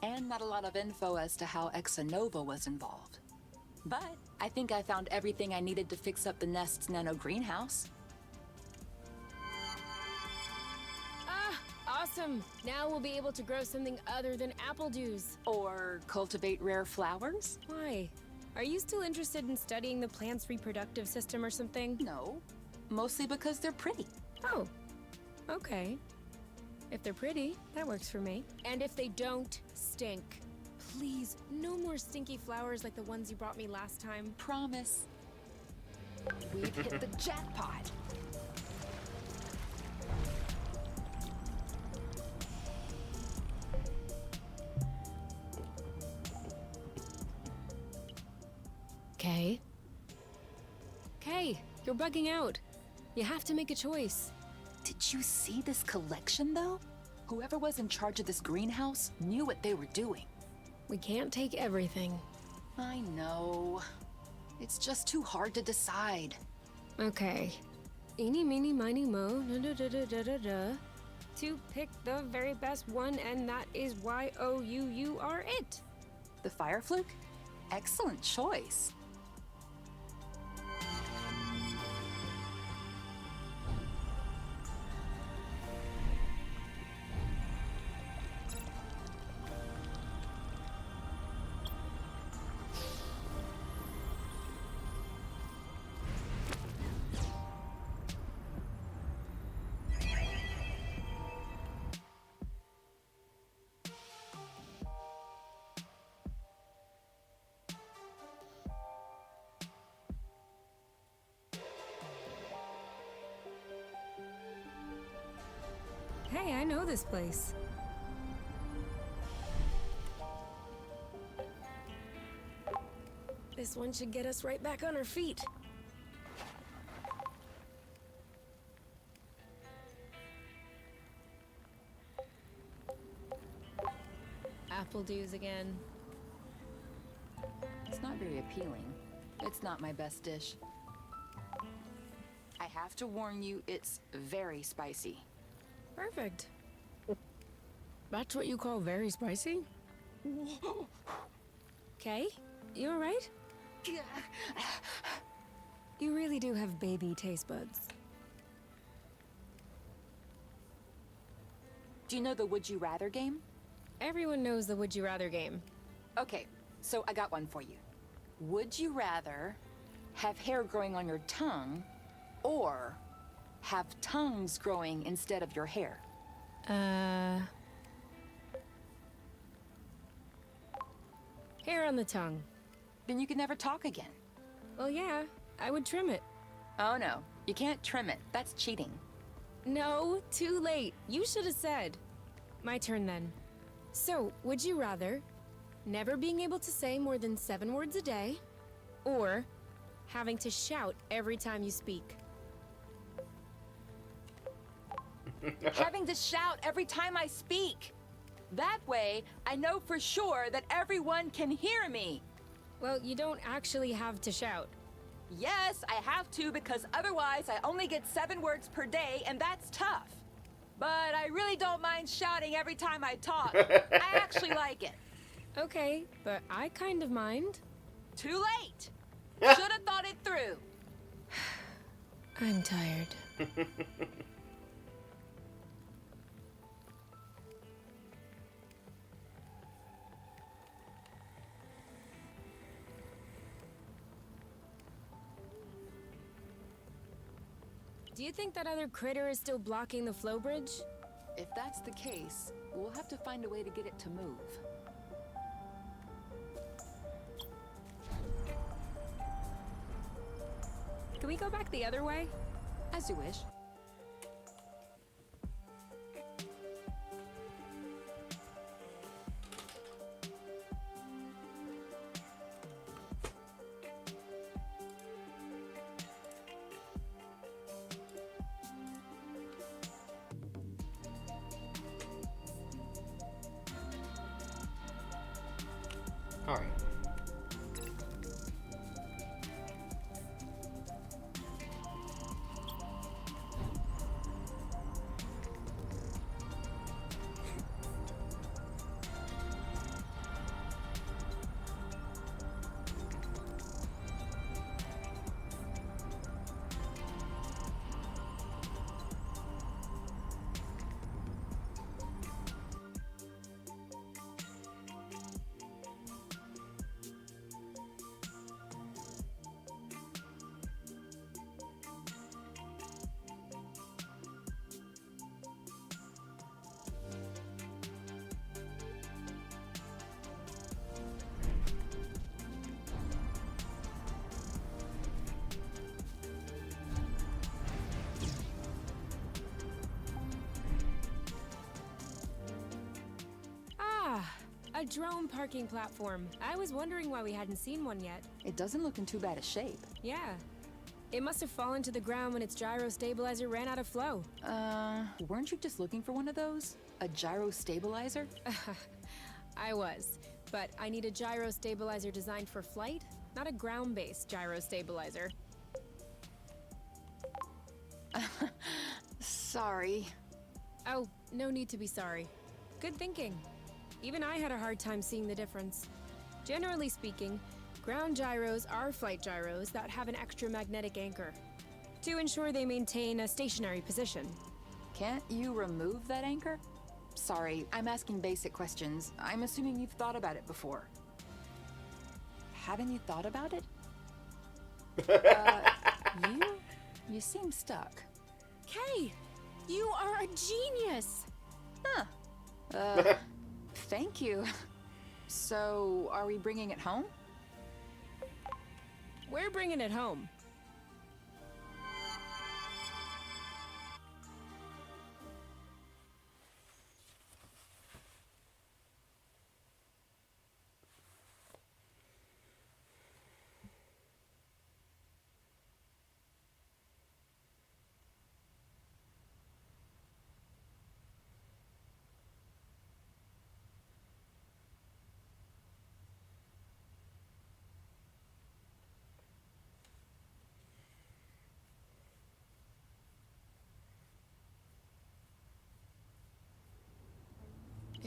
[SPEAKER 3] And not a lot of info as to how Exanova was involved. But I think I found everything I needed to fix up the nest's nano greenhouse.
[SPEAKER 2] Ah, awesome! Now we'll be able to grow something other than apple dews.
[SPEAKER 3] Or cultivate rare flowers?
[SPEAKER 2] Why? Are you still interested in studying the plant's reproductive system or something?
[SPEAKER 3] No, mostly because they're pretty.
[SPEAKER 2] Oh, okay. If they're pretty, that works for me. And if they don't stink. Please, no more stinky flowers like the ones you brought me last time.
[SPEAKER 3] Promise. We've hit the jackpot.
[SPEAKER 2] Kay? Kay, you're bugging out. You have to make a choice.
[SPEAKER 3] Did you see this collection, though? Whoever was in charge of this greenhouse knew what they were doing.
[SPEAKER 2] We can't take everything.
[SPEAKER 3] I know. It's just too hard to decide.
[SPEAKER 2] Okay. Eeny, meeny, miny, mo, da-da-da-da-da-da. To pick the very best one, and that is Y-O-U, you are it.
[SPEAKER 3] The fire fluke? Excellent choice.
[SPEAKER 2] Hey, I know this place. This one should get us right back on our feet. Apple dews again.
[SPEAKER 3] It's not very appealing. It's not my best dish. I have to warn you, it's very spicy.
[SPEAKER 2] Perfect. That's what you call very spicy? Okay, you alright? You really do have baby taste buds.
[SPEAKER 3] Do you know the Would You Rather game?
[SPEAKER 2] Everyone knows the Would You Rather game.
[SPEAKER 3] Okay, so I got one for you. Would you rather have hair growing on your tongue or have tongues growing instead of your hair?
[SPEAKER 2] Hair on the tongue.
[SPEAKER 3] Then you can never talk again.
[SPEAKER 2] Well, yeah, I would trim it.
[SPEAKER 3] Oh no, you can't trim it. That's cheating.
[SPEAKER 2] No, too late. You should have said. My turn then. So, would you rather never being able to say more than 7 words a day, or having to shout every time you speak?
[SPEAKER 3] Having to shout every time I speak. That way, I know for sure that everyone can hear me.
[SPEAKER 2] Well, you don't actually have to shout.
[SPEAKER 3] Yes, I have to because otherwise I only get 7 words per day and that's tough. But I really don't mind shouting every time I talk. I actually like it.
[SPEAKER 2] Okay, but I kind of mind.
[SPEAKER 3] Too late. Should have thought it through.
[SPEAKER 2] I'm tired. Do you think that other critter is still blocking the flow bridge?
[SPEAKER 3] If that's the case, we'll have to find a way to get it to move.
[SPEAKER 2] Can we go back the other way?
[SPEAKER 3] As you wish.
[SPEAKER 1] All right.
[SPEAKER 2] A drone parking platform. I was wondering why we hadn't seen one yet.
[SPEAKER 3] It doesn't look in too bad a shape.
[SPEAKER 2] Yeah. It must have fallen to the ground when its gyro stabilizer ran out of flow.
[SPEAKER 3] Weren't you just looking for one of those? A gyro stabilizer?
[SPEAKER 2] I was. But I need a gyro stabilizer designed for flight, not a ground-based gyro stabilizer.
[SPEAKER 3] Sorry.
[SPEAKER 2] Oh, no need to be sorry. Good thinking. Even I had a hard time seeing the difference. Generally speaking, ground gyros are flight gyros that have an extra magnetic anchor to ensure they maintain a stationary position.
[SPEAKER 3] Can't you remove that anchor? Sorry, I'm asking basic questions. I'm assuming you've thought about it before. Haven't you thought about it? You seem stuck.
[SPEAKER 2] Kay, you are a genius!
[SPEAKER 3] Huh. Thank you. So, are we bringing it home?
[SPEAKER 2] We're bringing it home.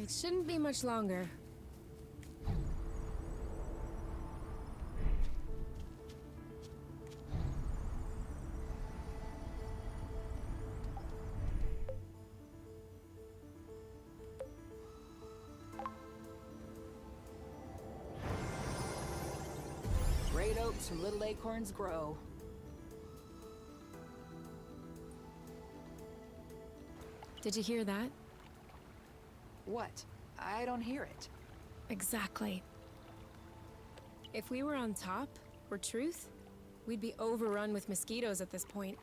[SPEAKER 2] It shouldn't be much longer.
[SPEAKER 3] Great oaks from little acorns grow.
[SPEAKER 2] Did you hear that?
[SPEAKER 3] What? I don't hear it.
[SPEAKER 2] Exactly. If we were on top, or truth, we'd be overrun with mosquitoes at this point.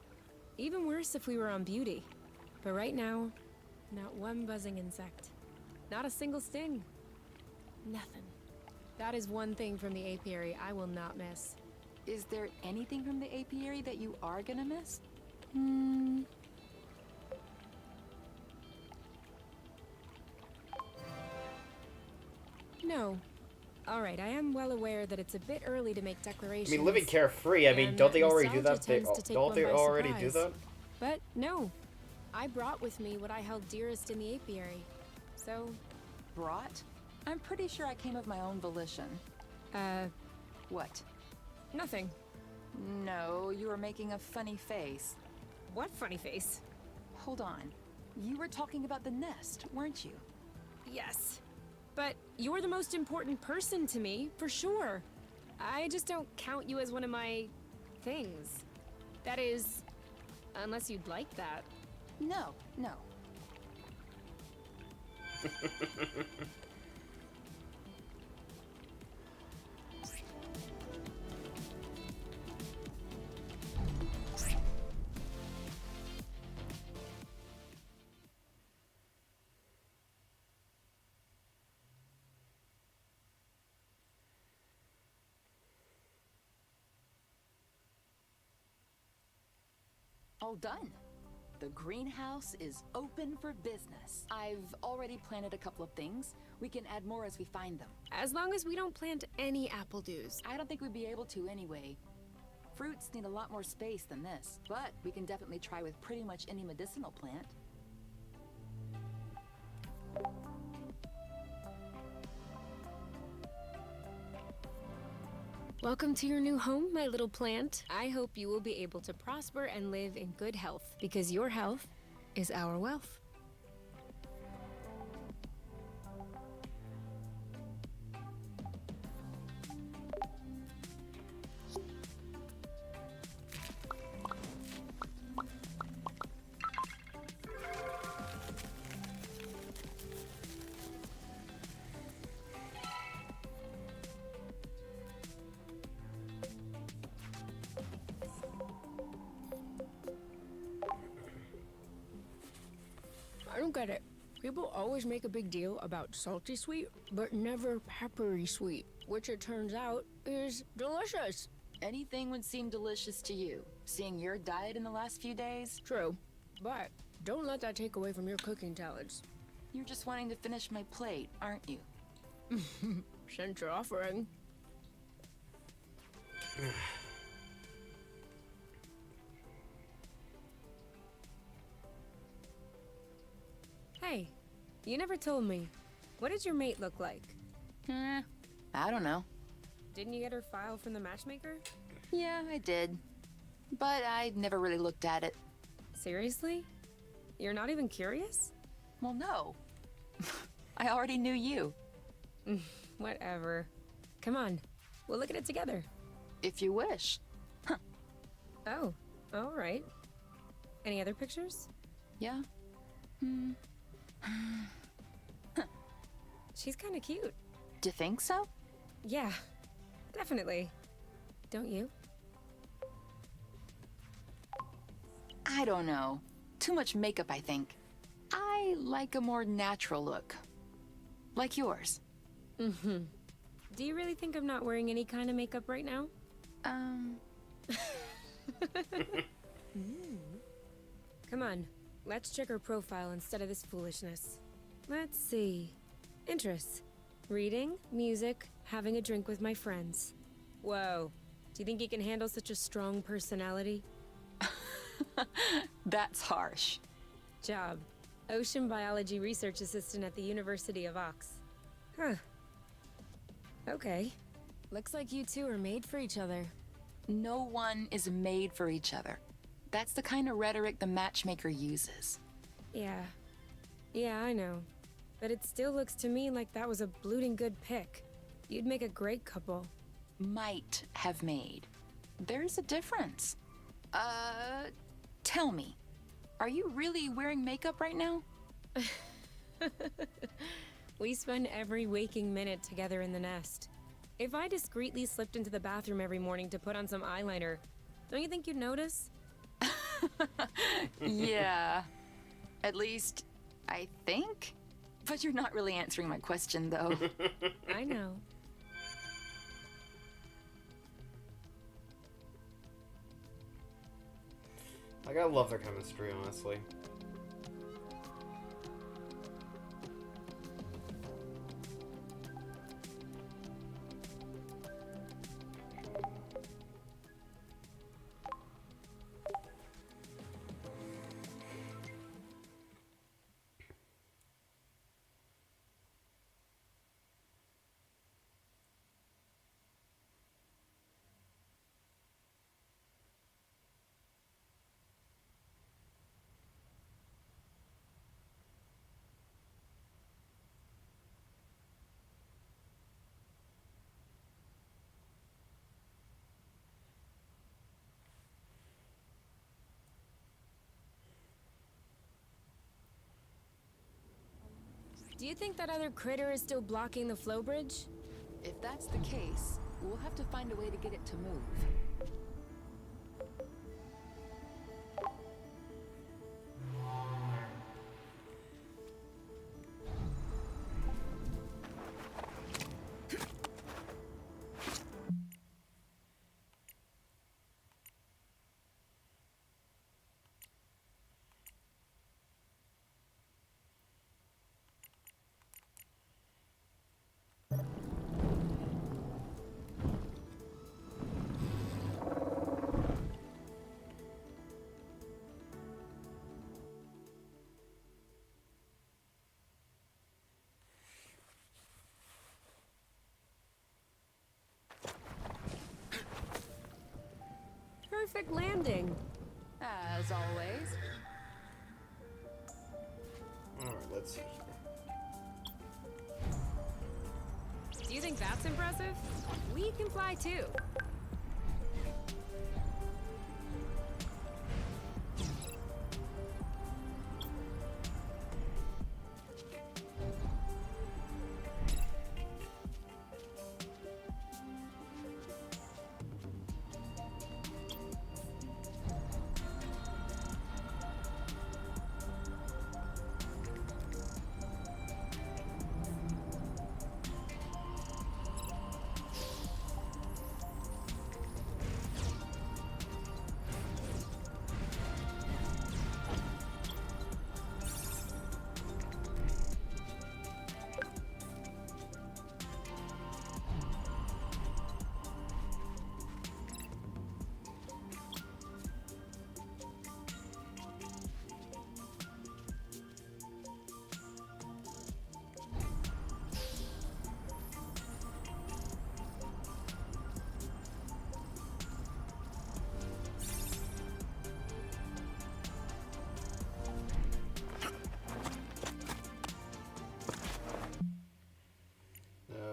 [SPEAKER 2] Even worse if we were on beauty. But right now, not one buzzing insect. Not a single sting. Nothing. That is one thing from the apiary I will not miss.
[SPEAKER 3] Is there anything from the apiary that you are gonna miss?
[SPEAKER 2] No. Alright, I am well aware that it's a bit early to make
[SPEAKER 1] I
[SPEAKER 2] declarations.
[SPEAKER 1] mean, living carefree. I mean,
[SPEAKER 2] and
[SPEAKER 1] don't they already do that?
[SPEAKER 2] nostalgia tends to take
[SPEAKER 1] Don't
[SPEAKER 2] one
[SPEAKER 1] they
[SPEAKER 2] by
[SPEAKER 1] already do
[SPEAKER 2] surprise.
[SPEAKER 1] that?
[SPEAKER 2] But no. I brought with me what I held dearest in the apiary. So,
[SPEAKER 3] Brought? I'm pretty sure I came of my own volition. What?
[SPEAKER 2] nothing.
[SPEAKER 3] No, you were making a funny face.
[SPEAKER 2] What funny face?
[SPEAKER 3] Hold on. You were talking about the nest, weren't you?
[SPEAKER 2] Yes. But you're the most important person to me, for sure. I just don't count you as one of my things. That is, unless you'd like that.
[SPEAKER 3] No, no. All done. The greenhouse is open for business. I've already planted a couple of things. We can add more as we find them.
[SPEAKER 2] As long as we don't plant any apple dews.
[SPEAKER 3] I don't think we'd be able to anyway. Fruits need a lot more space than this, but we can definitely try with pretty much any medicinal plant.
[SPEAKER 2] Welcome to your new home, my little plant. I hope you will be able to prosper and live in good health, because your health is our wealth. I don't get it. People always make a big deal about salty sweet, but never peppery sweet, which it turns out is delicious.
[SPEAKER 3] Anything would seem delicious to you, seeing your diet in the last few days.
[SPEAKER 2] True, but don't let that take away from your cooking talents.
[SPEAKER 3] You're just wanting to finish my plate, aren't you?
[SPEAKER 2] Since you're offering. Hey, you never told me. What did your mate look like?
[SPEAKER 3] I don't know.
[SPEAKER 2] Didn't you get her file from the matchmaker?
[SPEAKER 3] Yeah, I did. But I never really looked at it.
[SPEAKER 2] Seriously? You're not even curious?
[SPEAKER 3] Well, no. I already knew you.
[SPEAKER 2] Whatever. Come on, we'll look at it together.
[SPEAKER 3] If you wish.
[SPEAKER 2] Oh, all right. Any other pictures?
[SPEAKER 3] Yeah?
[SPEAKER 2] She's kind of cute.
[SPEAKER 3] Do you think so?
[SPEAKER 2] Yeah, definitely. Don't you?
[SPEAKER 3] I don't know. Too much makeup, I think. I like a more natural look. Like yours.
[SPEAKER 2] Mm-hmm. Do you really think I'm not wearing any kind of makeup right now? Come on, let's check her profile instead of this foolishness. Let's see. Interests. Reading, music, having a drink with my friends. Whoa. Do you think you can handle such a strong personality?
[SPEAKER 3] That's harsh.
[SPEAKER 2] Job. Ocean biology research assistant at the University of Ox. Huh. Okay. Looks like you two are made for each other.
[SPEAKER 3] No one is made for each other. That's the kind of rhetoric the matchmaker uses.
[SPEAKER 2] Yeah. Yeah, I know. But it still looks to me like that was a blooting good pick. You'd make a great couple.
[SPEAKER 3] Might have made. There's a difference. Tell me, are you really wearing makeup right now?
[SPEAKER 2] We spend every waking minute together in the nest. If I discreetly slipped into the bathroom every morning to put on some eyeliner, don't you think you'd notice?
[SPEAKER 3] Yeah. At least, I think. But you're not really answering my question, though.
[SPEAKER 2] I know.
[SPEAKER 1] I gotta love their chemistry, honestly.
[SPEAKER 2] Do you think that other critter is still blocking the flow bridge?
[SPEAKER 3] If that's the case, we'll have to find a way to get it to move.
[SPEAKER 2] Perfect landing.
[SPEAKER 3] As always.
[SPEAKER 1] Alright, let's see here.
[SPEAKER 2] Do you think that's impressive? We can fly too.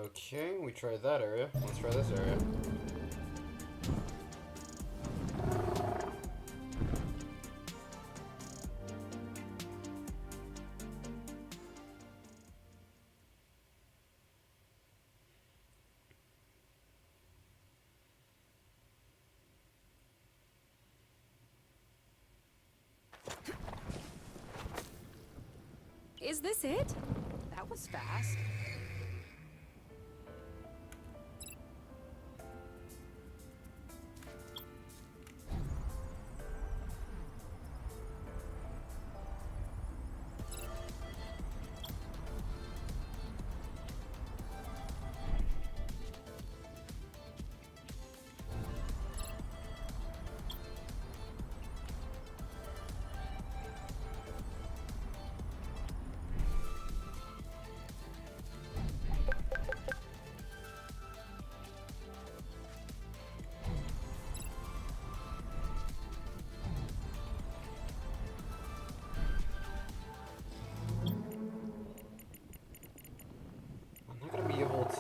[SPEAKER 1] Okay, we tried that area. Let's try this area.
[SPEAKER 2] Is this it?
[SPEAKER 3] That was fast.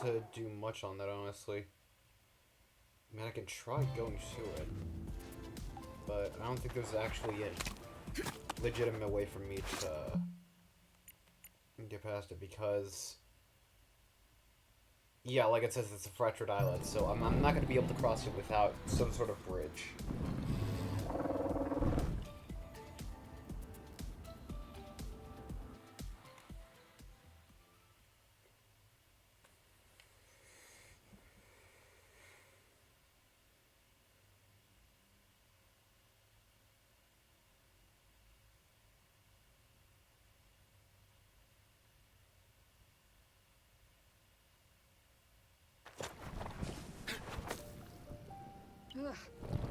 [SPEAKER 1] to do much on that, honestly. I mean, I can try going to it, but I don't think there's actually a legitimate way for me to get past it, because, yeah, like it says, it's a fractured islet, so I'm not going to be able to cross it without some sort of bridge.
[SPEAKER 3] Ugh.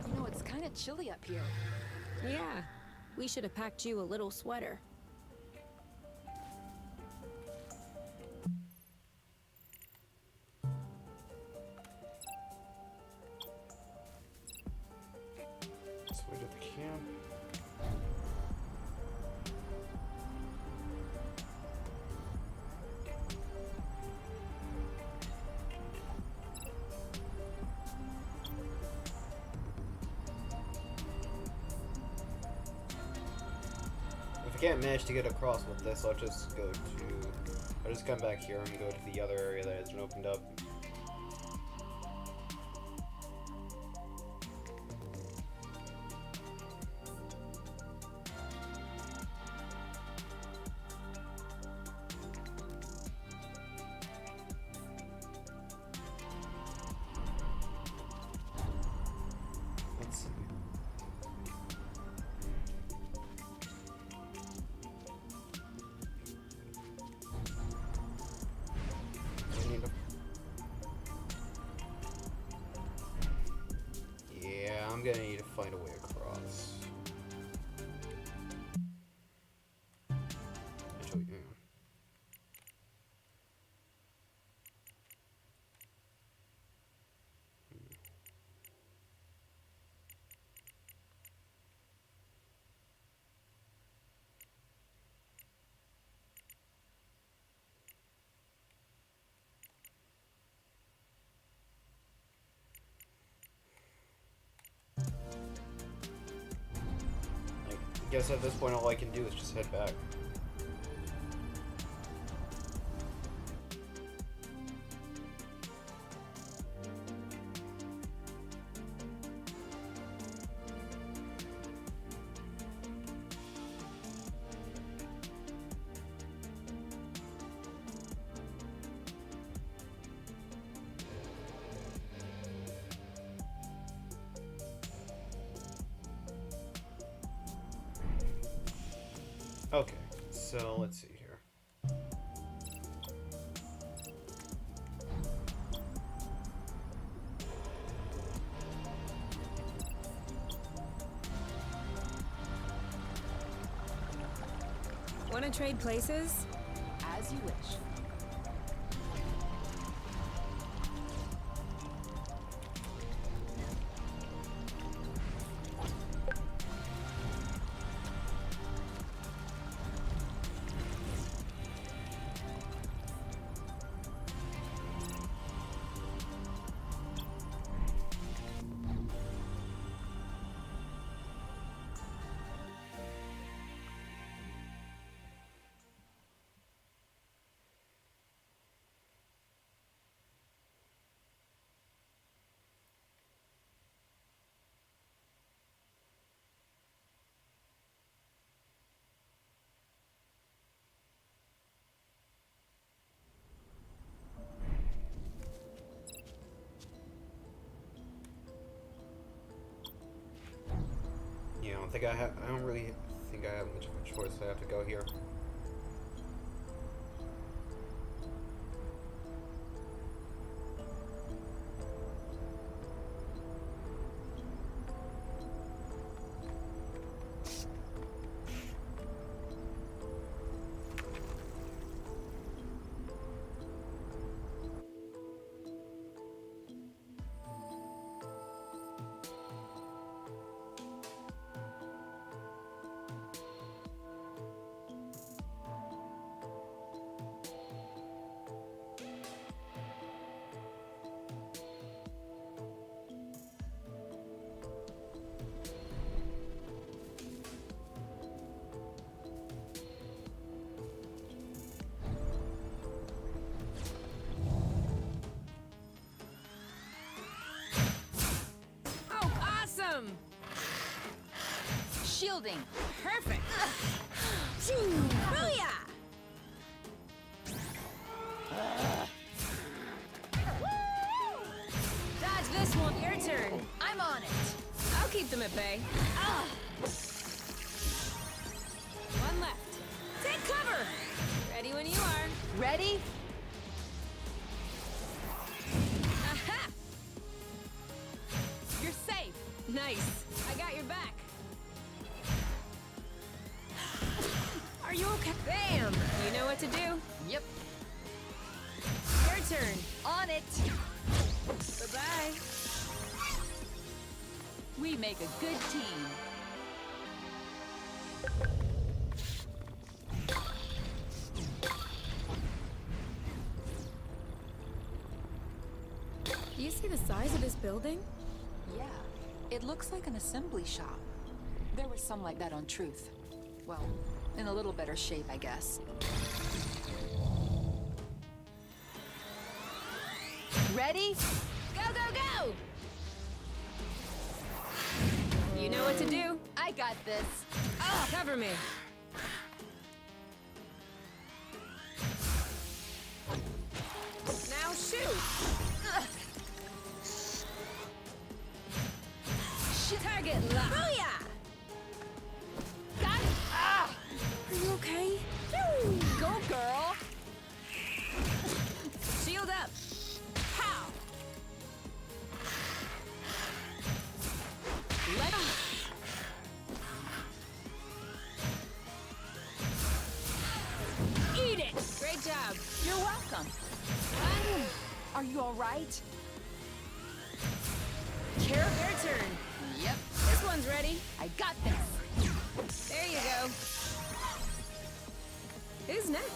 [SPEAKER 3] You know, it's kind of chilly up here.
[SPEAKER 2] Yeah, we should have packed you a little sweater.
[SPEAKER 1] Let's wait at the camp. If I can't manage to get across with this, I'll just come back here and go to the other area that hasn't opened up. Let's see. Yeah, I'm gonna need to find a way across. Actually, yeah. I guess at this point all I can do is just head back. Okay, so let's see here.
[SPEAKER 2] Want to trade places?
[SPEAKER 3] As you wish.
[SPEAKER 1] Yeah, I don't really think I have much of a choice. I have to go here.
[SPEAKER 3] Shielding.
[SPEAKER 2] Perfect. Booyah! Dodge this one. Your turn.
[SPEAKER 3] I'm on it.
[SPEAKER 2] I'll keep them at bay. One left. Take cover. Ready when you are.
[SPEAKER 3] Ready?
[SPEAKER 2] Aha!
[SPEAKER 3] You're safe.
[SPEAKER 2] Nice. I got your back. Are you okay? Bam! You know what to do.
[SPEAKER 3] Yep.
[SPEAKER 2] Your turn.
[SPEAKER 3] On it.
[SPEAKER 2] Bye-bye.
[SPEAKER 3] We make a good team.
[SPEAKER 2] Do you see the size of this building?
[SPEAKER 3] Yeah. It looks like an assembly shop. There was some like that on Truth. Well, in a little better shape, I guess. Ready?
[SPEAKER 2] Go, go, go! You know what to do.
[SPEAKER 3] I got this.
[SPEAKER 2] Cover me. Now shoot. Target lock. Booyah!
[SPEAKER 3] Got it.
[SPEAKER 2] Are you okay?
[SPEAKER 3] Go, girl.
[SPEAKER 2] Shield up.
[SPEAKER 3] Pow. Let
[SPEAKER 2] Eat it. Great job.
[SPEAKER 3] You're welcome. Are you all right?
[SPEAKER 2] Your turn.
[SPEAKER 3] Yep.
[SPEAKER 2] This one's ready.
[SPEAKER 3] I got this.
[SPEAKER 2] There you go. Who's next?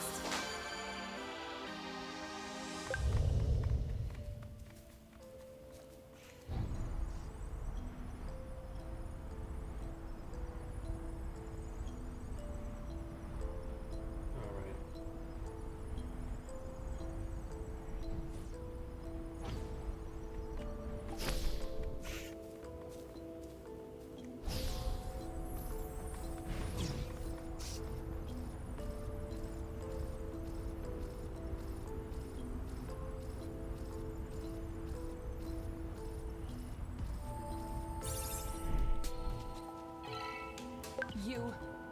[SPEAKER 1] Alright.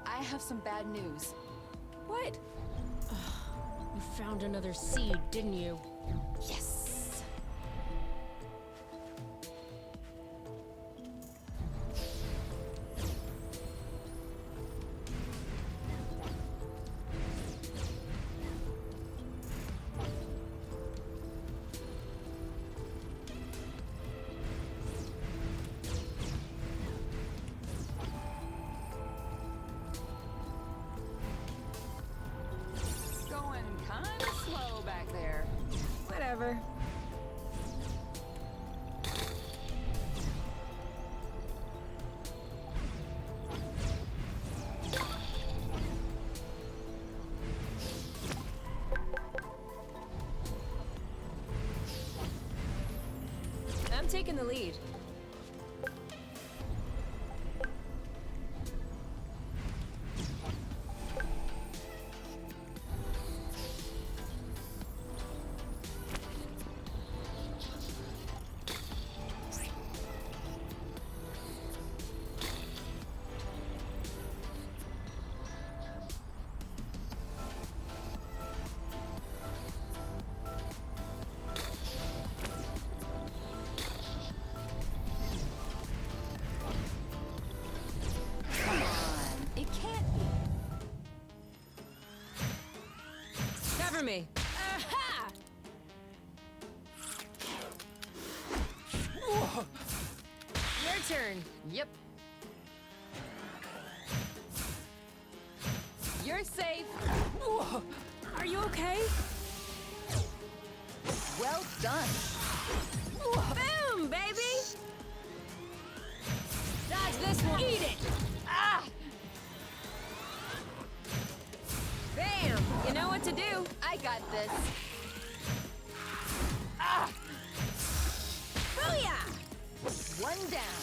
[SPEAKER 3] I have some bad news.
[SPEAKER 2] What? You found another seed, didn't you?
[SPEAKER 3] Yes! Going kinda slow back there.
[SPEAKER 2] Whatever. I'm taking the lead.
[SPEAKER 3] Come on. It can't be.
[SPEAKER 2] Cover me. Aha! Your turn.
[SPEAKER 3] Yep. You're safe.
[SPEAKER 2] Are you okay?
[SPEAKER 3] Well done.
[SPEAKER 2] Boom, baby! Dodge this one. Eat it!
[SPEAKER 3] Ah!
[SPEAKER 2] Bam! You know what to do.
[SPEAKER 3] I got this. Ah!
[SPEAKER 2] Booyah!
[SPEAKER 3] One down.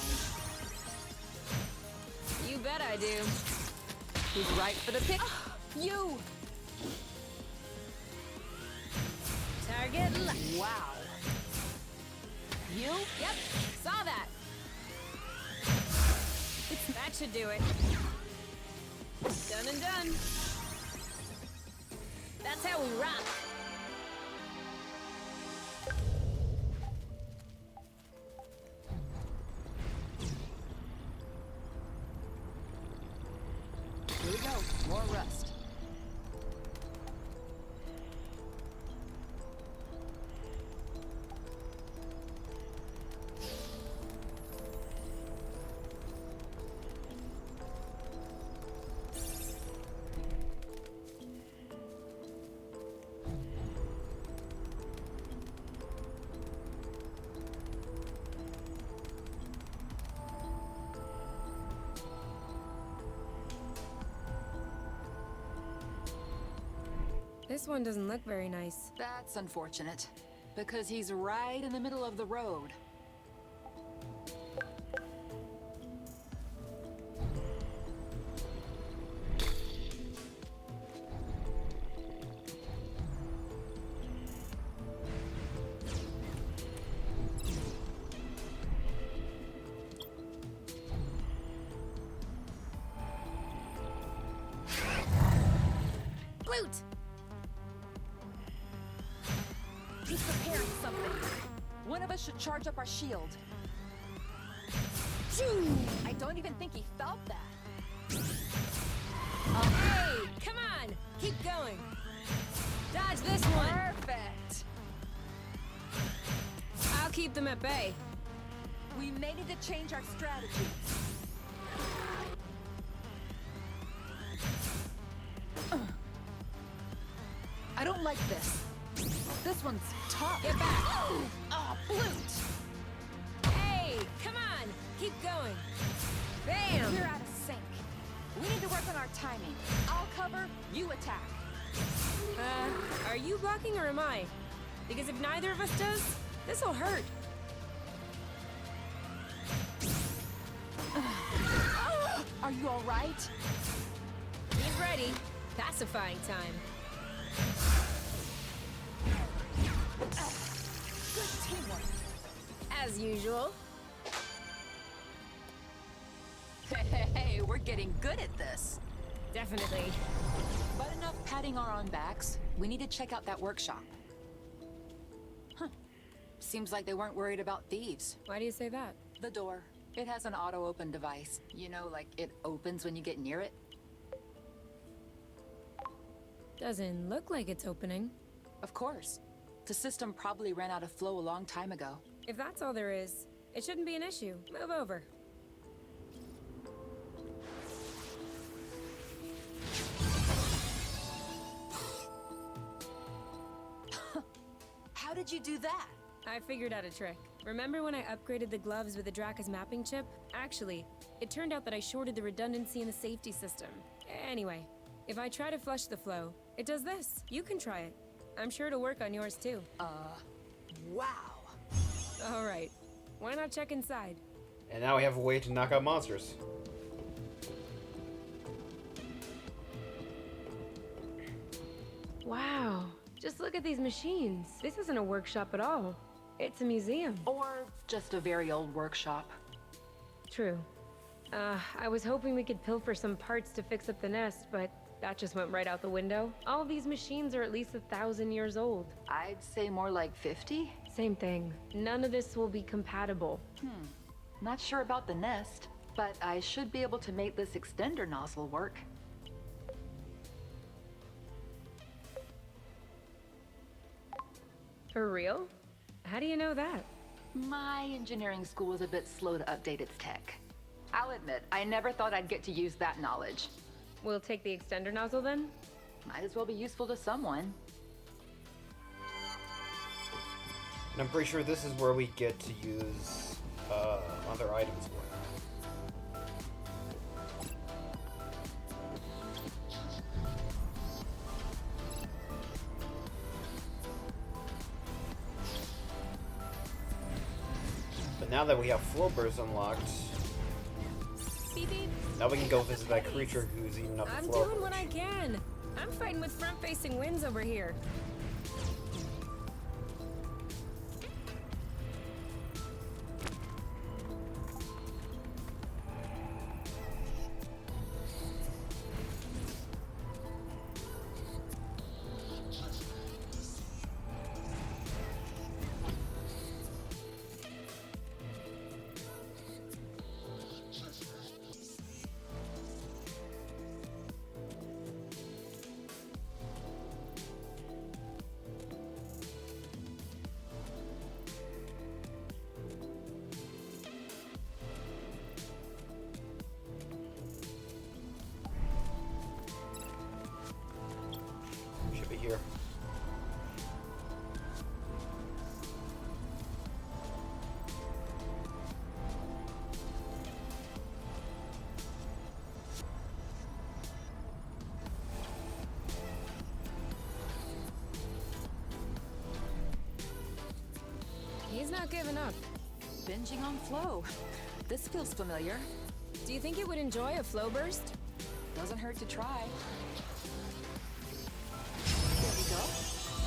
[SPEAKER 2] You bet. bet I do. He's right for the pick. You! Target left.
[SPEAKER 3] Wow. You?
[SPEAKER 2] Yep, saw that. That should do it. Done and done. That's how we rock.
[SPEAKER 3] Here we go. More rust.
[SPEAKER 2] This one doesn't look very nice.
[SPEAKER 3] That's unfortunate, because he's right in the middle of the road.
[SPEAKER 2] Glute!
[SPEAKER 3] He's preparing something. One of us should charge up our shield. I don't even think he felt that.
[SPEAKER 2] Hey, come on! Keep going! Dodge this one!
[SPEAKER 3] Perfect.
[SPEAKER 2] I'll keep them at bay.
[SPEAKER 3] We may need to change our strategy. I don't like this. This one's tough.
[SPEAKER 2] Get back!
[SPEAKER 3] Oh, flute!
[SPEAKER 2] Hey, come on! Keep going! Bam!
[SPEAKER 3] We're out of sync. We need to work on our timing. I'll cover, you attack.
[SPEAKER 2] Are you blocking or am I? Because if neither of us does, this'll hurt.
[SPEAKER 3] Are you all right?
[SPEAKER 2] He's ready. Pacifying time.
[SPEAKER 3] Good teamwork.
[SPEAKER 2] As usual.
[SPEAKER 3] Hey, we're getting good at this.
[SPEAKER 2] Definitely.
[SPEAKER 3] But enough patting our own backs. We need to check out that workshop. Huh. Seems like they weren't worried about thieves.
[SPEAKER 2] Why do you say that?
[SPEAKER 3] The door. It has an auto-open device. You know, like it opens when you get near it?
[SPEAKER 2] Doesn't look like it's opening.
[SPEAKER 3] Of course. The system probably ran out of flow a long time ago.
[SPEAKER 2] If that's all there is, it shouldn't be an issue. Move over.
[SPEAKER 3] How did you do that?
[SPEAKER 2] I figured out a trick. Remember when I upgraded the gloves with the Draka's mapping chip? Actually, it turned out that I shorted the redundancy in the safety system. Anyway, if I try to flush the flow, it does this. You can try it. I'm sure it'll work on yours too.
[SPEAKER 3] Wow.
[SPEAKER 2] Alright, why not check inside?
[SPEAKER 1] And now we have a way to knock out monsters.
[SPEAKER 2] Wow, just look at these machines. This isn't a workshop at all. It's a museum.
[SPEAKER 3] Or just a very old workshop.
[SPEAKER 2] True. I was hoping we could pilfer some parts to fix up the nest, but that just went right out the window. All these machines are at least 1,000 years old.
[SPEAKER 3] I'd say more like 50.
[SPEAKER 2] Same thing. None of this will be compatible.
[SPEAKER 3] Not sure about the nest, but I should be able to make this extender nozzle work.
[SPEAKER 2] For real? How do you know that?
[SPEAKER 3] My engineering school was a bit slow to update its tech. I'll admit, I never thought I'd get to use that knowledge.
[SPEAKER 2] We'll take the extender nozzle then?
[SPEAKER 3] Might as well be useful to someone.
[SPEAKER 1] And I'm pretty sure this is where we get to use other items for. But now that we have flow bursts unlocked,
[SPEAKER 2] Beep beep.
[SPEAKER 1] Now we can go visit that creature who's eating up the
[SPEAKER 2] I'm
[SPEAKER 1] floor.
[SPEAKER 2] doing what I can. I'm fighting with front-facing winds over here.
[SPEAKER 1] Should be here.
[SPEAKER 2] He's not giving up.
[SPEAKER 3] Binging on flow. This feels familiar.
[SPEAKER 2] Do you think it would enjoy a flow burst?
[SPEAKER 3] Doesn't hurt to try. There we go.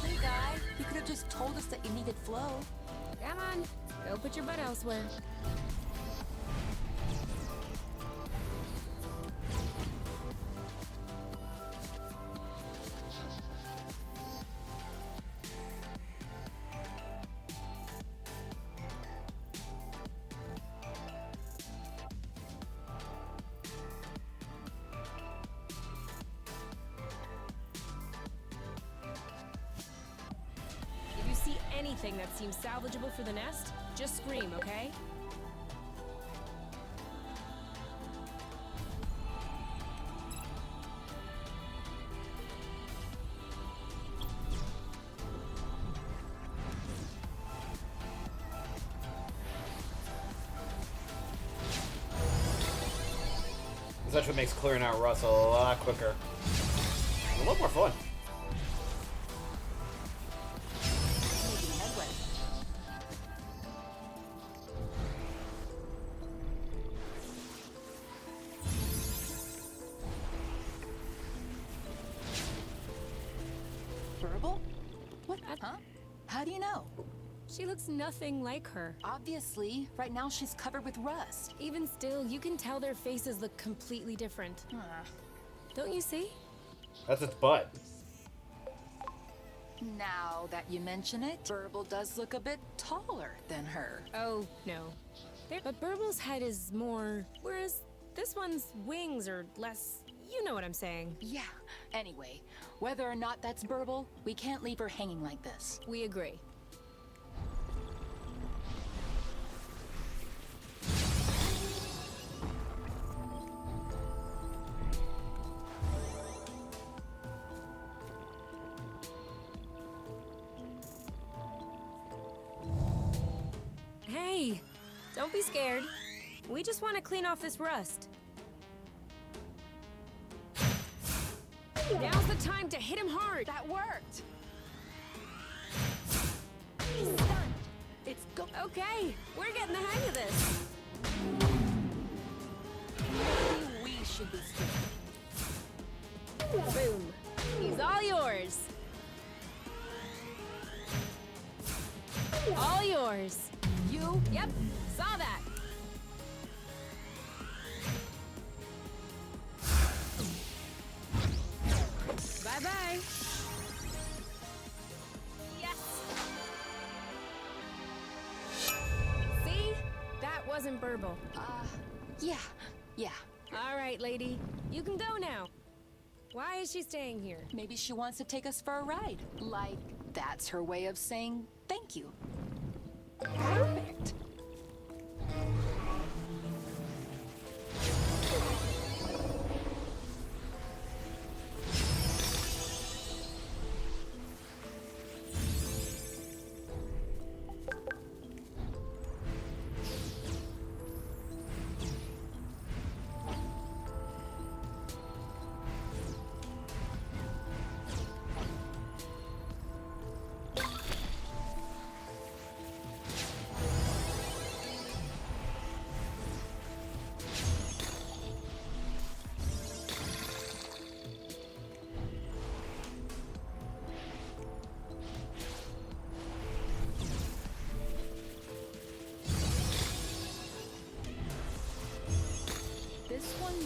[SPEAKER 3] Hey guy, you could have just told us that you needed flow.
[SPEAKER 2] Come on, go put your butt elsewhere. If you see anything that seems salvageable for the nest, just scream, okay?
[SPEAKER 1] This actually makes clearing out rust a lot quicker. A lot more fun.
[SPEAKER 3] Making headway. Verbal? What? Huh? How do you know?
[SPEAKER 2] She looks nothing like her.
[SPEAKER 3] Obviously, right now she's covered with rust.
[SPEAKER 2] Even still, you can tell their faces look completely different. Don't you see?
[SPEAKER 1] That's its butt.
[SPEAKER 3] Now that you mention it, Verbal does look a bit taller than her.
[SPEAKER 2] Oh, no. But Burble's head is more, whereas this one's wings are less. You know what I'm saying.
[SPEAKER 3] Yeah. Anyway, whether or not that's Burble, we can't leave her hanging like this.
[SPEAKER 2] We agree. Hey, don't be scared. We just want to clean off this rust. Now's the time to hit him hard.
[SPEAKER 3] That worked! He's stunned. It's go-
[SPEAKER 2] Okay, we're getting the hang of this.
[SPEAKER 3] Maybe we should be scared.
[SPEAKER 2] Boom. He's all yours. All yours.
[SPEAKER 3] You?
[SPEAKER 2] Yep, saw that. Bye-bye. Yes. See? That wasn't Burble.
[SPEAKER 3] Yeah.
[SPEAKER 2] All right, lady. You can go now. Why is she staying here?
[SPEAKER 3] Maybe she wants to take us for a ride. Like, that's her way of saying thank you. Perfect.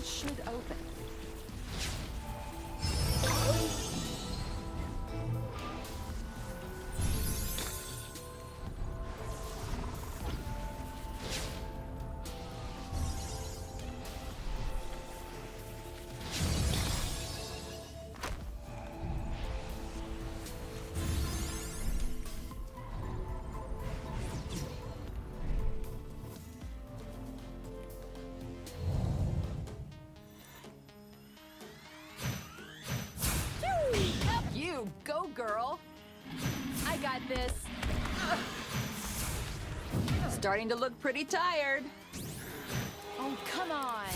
[SPEAKER 3] should open. You go, girl. I got this. Starting to look pretty tired. Oh, come on.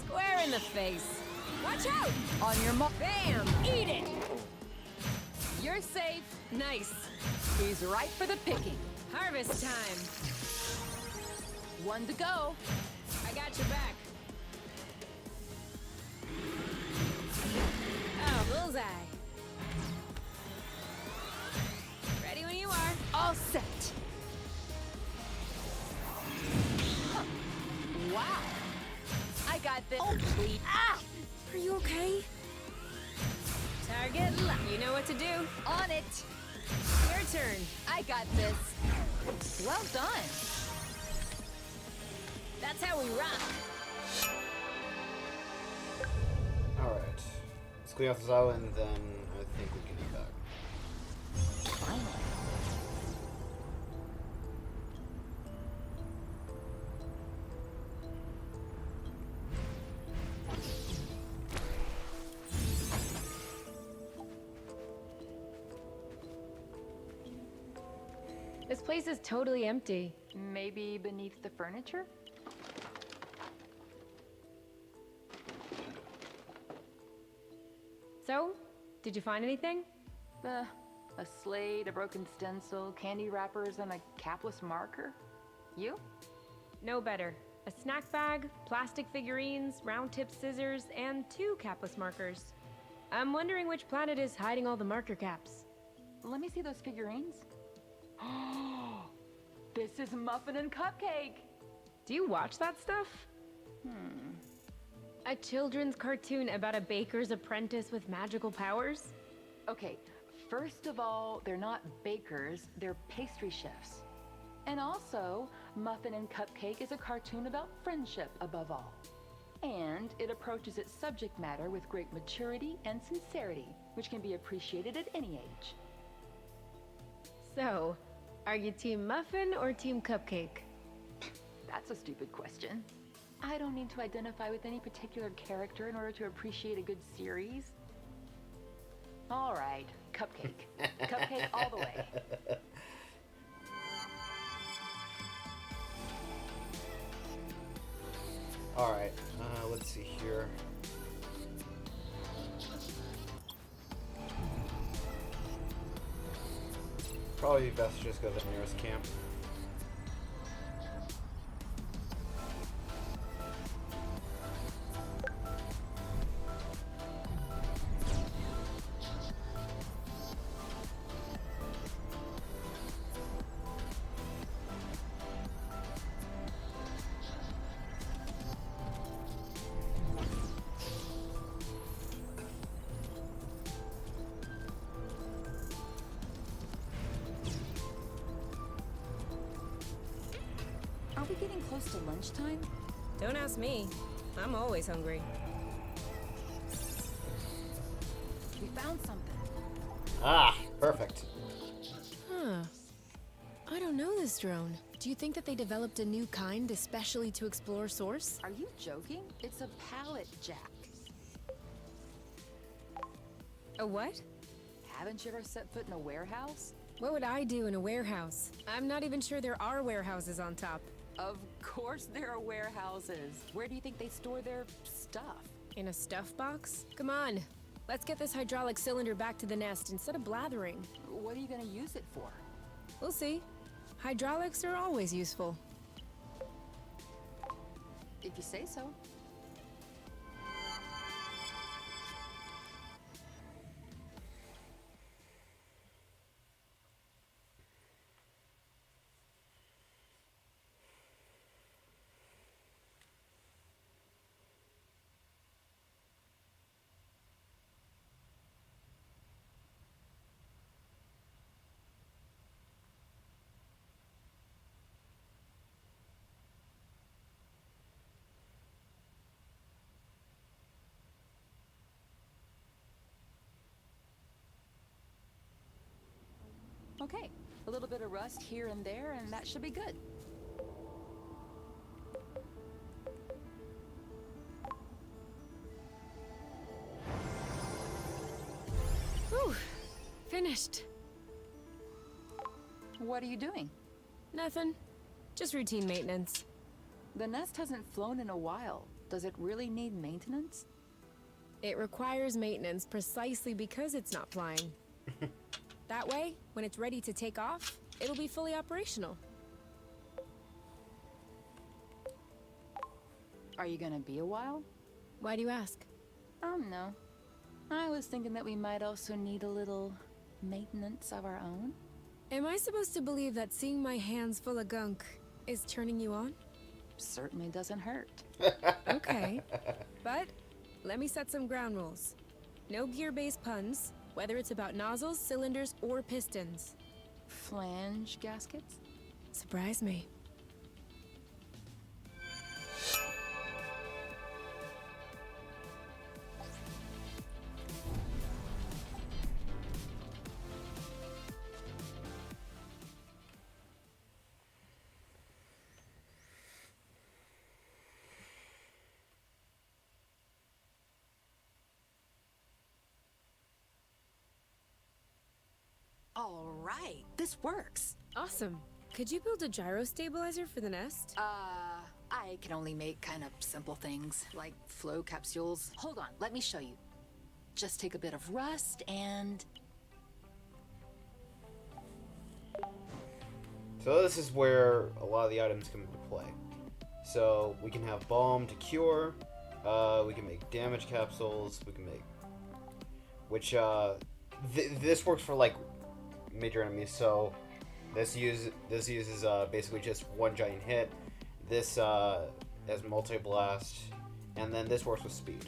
[SPEAKER 2] Square in the face. Watch out!
[SPEAKER 3] On your mark.
[SPEAKER 2] Bam! Eat it!
[SPEAKER 3] You're safe.
[SPEAKER 2] Nice.
[SPEAKER 3] He's right for the picking.
[SPEAKER 2] Harvest time.
[SPEAKER 3] One to go.
[SPEAKER 2] I got your back. Oh, bullseye. Ready when you are.
[SPEAKER 3] All set. Huh. Wow. I got this. Oh, please. Ah!
[SPEAKER 2] Are you okay? Target locked. You know what to do.
[SPEAKER 3] On it.
[SPEAKER 2] Your turn.
[SPEAKER 3] I got this. Well done.
[SPEAKER 2] That's how we rock.
[SPEAKER 1] Alright. Let's clean off this island, then I think we can get back.
[SPEAKER 3] Finally.
[SPEAKER 2] This place is totally empty.
[SPEAKER 3] Maybe beneath the furniture?
[SPEAKER 2] So, did you find anything?
[SPEAKER 3] A slate, a broken stencil, candy wrappers, and a capless marker? You?
[SPEAKER 2] No better. A snack bag, plastic figurines, round-tip scissors, and 2 capless markers. I'm wondering which planet is hiding all the marker caps.
[SPEAKER 3] Let me see those figurines. Oh, this is Muffin and Cupcake.
[SPEAKER 2] Do you watch that stuff? A children's cartoon about a baker's apprentice with magical powers?
[SPEAKER 3] Okay, first of all, they're not bakers, they're pastry chefs. And also, Muffin and Cupcake is a cartoon about friendship above all. And it approaches its subject matter with great maturity and sincerity, which can be appreciated at any age.
[SPEAKER 2] So, are you Team Muffin or Team Cupcake?
[SPEAKER 3] That's a stupid question. I don't need to identify with any particular character in order to appreciate a good series. All right, Cupcake. Cupcake all the way.
[SPEAKER 1] Alright, let's see here. Probably best to just go to the nearest camp.
[SPEAKER 3] Are we getting close to lunchtime?
[SPEAKER 2] Don't ask me. I'm always hungry.
[SPEAKER 3] We found something.
[SPEAKER 1] Ah, perfect.
[SPEAKER 2] Huh. I don't know this drone. Do you think that they developed a new kind especially to explore Source?
[SPEAKER 3] Are you joking? It's a pallet jack.
[SPEAKER 2] A what?
[SPEAKER 3] Haven't you ever set foot in a warehouse?
[SPEAKER 2] What would I do in a warehouse? I'm not even sure there are warehouses on top.
[SPEAKER 3] Of course there are warehouses. Where do you think they store their stuff?
[SPEAKER 2] In a stuff box? Come on. Let's get this hydraulic cylinder back to the nest instead of blathering.
[SPEAKER 3] What are you gonna use it for?
[SPEAKER 2] We'll see. Hydraulics are always useful.
[SPEAKER 3] If you say so. okay. A little bit of rust here and there, and that should be good.
[SPEAKER 2] Whew. Finished.
[SPEAKER 3] What are you doing?
[SPEAKER 2] Nothing. Just routine maintenance.
[SPEAKER 3] The nest hasn't flown in a while. Does it really need maintenance?
[SPEAKER 2] It requires maintenance precisely because it's not flying. That way, when it's ready to take off, it'll be fully operational.
[SPEAKER 3] Are you gonna be a while?
[SPEAKER 2] Why do you ask?
[SPEAKER 3] No. I was thinking that we might also need a little maintenance of our own.
[SPEAKER 2] Am I supposed to believe that seeing my hands full of gunk is turning you on?
[SPEAKER 3] Certainly doesn't hurt.
[SPEAKER 2] Okay. But let me set some ground rules. No gear-based puns, whether it's about nozzles, cylinders, or pistons.
[SPEAKER 3] Flange gaskets?
[SPEAKER 2] Surprise me.
[SPEAKER 3] All right, this works.
[SPEAKER 2] Awesome. Could you build a gyro stabilizer for the nest?
[SPEAKER 3] I can only make kind of simple things, like flow capsules. Hold on, let me show you. Just take a bit of rust and...
[SPEAKER 1] So this is where a lot of the items come into play. So we can have balm to cure, we can make damage capsules, we can make... Which, this works for, like, major enemies, so this uses basically just one giant hit. This has multi-blast, and then this works with speed.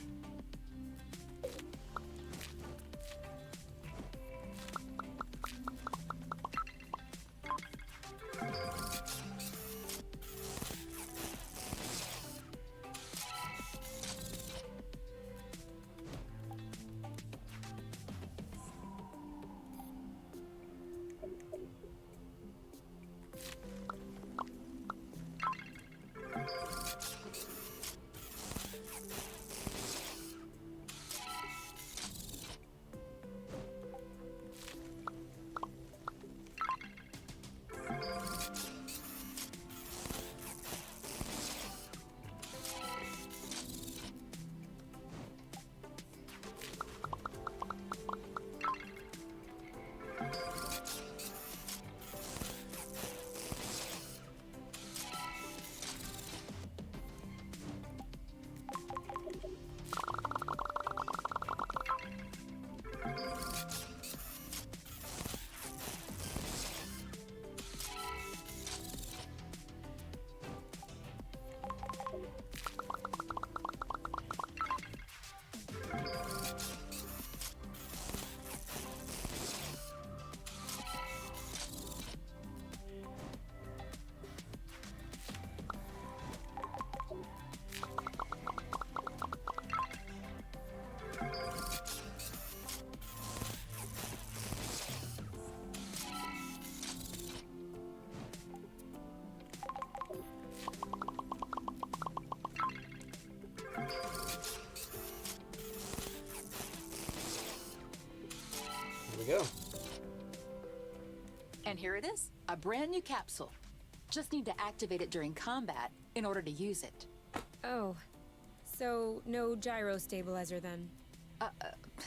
[SPEAKER 1] We go.
[SPEAKER 3] And here it is, a brand new capsule. Just need to activate it during combat in order to use it.
[SPEAKER 2] Oh. So, no gyro stabilizer then?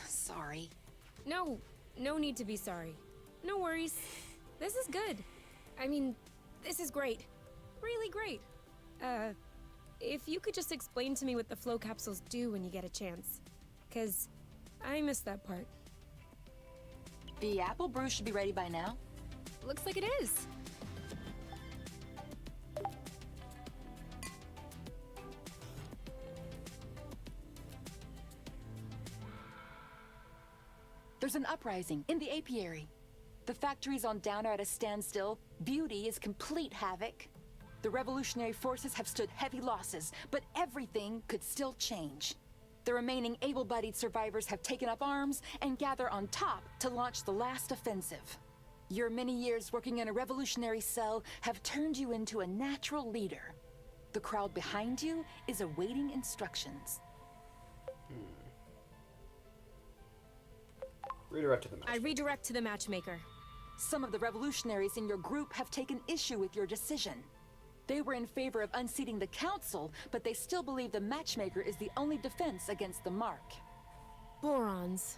[SPEAKER 3] Sorry.
[SPEAKER 2] No need to be sorry. No worries. This is good. I mean, this is great. Really great. If you could just explain to me what the flow capsules do when you get a chance. 'Cause I missed that part.
[SPEAKER 3] The apple brew should be ready by now.
[SPEAKER 2] Looks like it is.
[SPEAKER 3] There's an uprising in the apiary. The factories on down are at a standstill. Beauty is complete havoc. The revolutionary forces have stood heavy losses, but everything could still change. The remaining able-bodied survivors have taken up arms and gather on top to launch the last offensive. Your many years working in a revolutionary cell have turned you into a natural leader. The crowd behind you is awaiting instructions.
[SPEAKER 1] Redirect to the match.
[SPEAKER 2] I redirect to the matchmaker.
[SPEAKER 3] Some of the revolutionaries in your group have taken issue with your decision. They were in favor of unseating the council, but they still believe the matchmaker is the only defense against the mark.
[SPEAKER 2] Borons.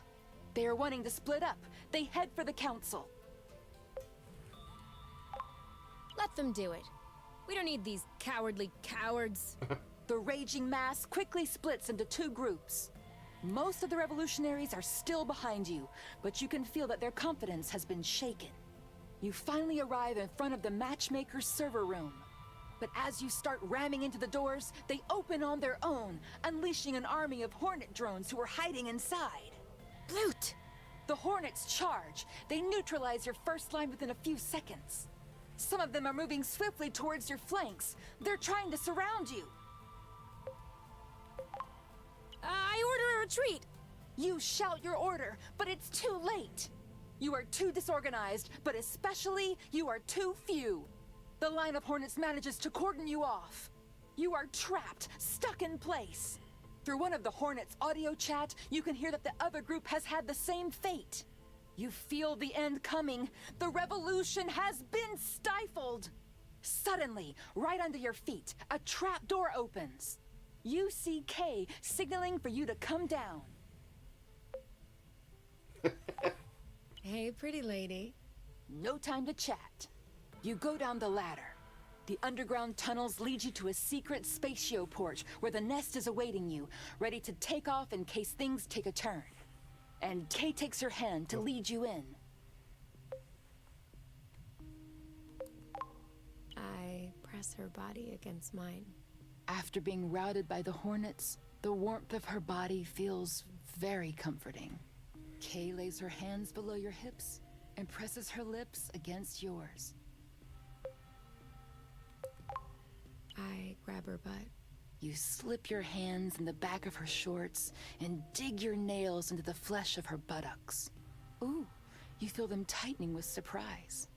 [SPEAKER 3] They are wanting to split up. They head for the council.
[SPEAKER 2] Let them do it. We don't need these cowardly cowards.
[SPEAKER 3] The raging mass quickly splits into two groups. Most of the revolutionaries are still behind you, but you can feel that their confidence has been shaken. You finally arrive in front of the matchmaker's server room. But as you start ramming into the doors, they open on their own, unleashing an army of Hornet drones who are hiding inside.
[SPEAKER 2] Loot!
[SPEAKER 3] The Hornets charge. They neutralize your first line within a few seconds. Some of them are moving swiftly towards your flanks. They're trying to surround you.
[SPEAKER 2] I order a retreat!
[SPEAKER 3] You shout your order, but it's too late. You are too disorganized, but especially you are too few. The line of Hornets manages to cordon you off. You are trapped, stuck in place. Through one of the Hornets' audio chat, you can hear that the other group has had the same fate. You feel the end coming. The revolution has been stifled. Suddenly, right under your feet, a trap door opens. You see Kay signaling for you to come down.
[SPEAKER 2] Hey, pretty lady.
[SPEAKER 3] No time to chat. You go down the ladder. The underground tunnels lead you to a secret spatioport where the nest is awaiting you, ready to take off in case things take a turn. And Kay takes her hand to lead you in.
[SPEAKER 2] I press her body against mine.
[SPEAKER 3] After being routed by the Hornets, the warmth of her body feels very comforting. Kay lays her hands below your hips and presses her lips against yours.
[SPEAKER 2] I grab her butt.
[SPEAKER 3] You slip your hands in the back of her shorts and dig your nails into the flesh of her buttocks. Ooh, you feel them tightening with surprise.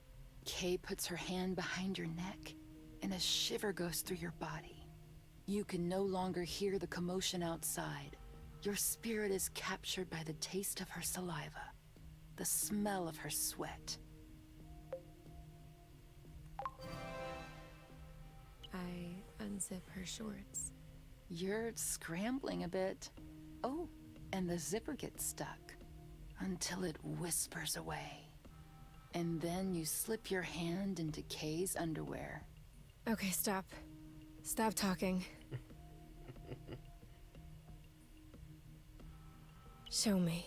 [SPEAKER 3] Kay puts her hand behind your neck and a shiver goes through your body. You can no longer hear the commotion outside. Your spirit is captured by the taste of her saliva, the smell of her sweat.
[SPEAKER 2] I unzip her shorts.
[SPEAKER 3] You're scrambling a bit. Oh, and the zipper gets stuck until it whispers away. And then you slip your hand into Kay's underwear.
[SPEAKER 2] Okay, stop. Stop talking. Show me.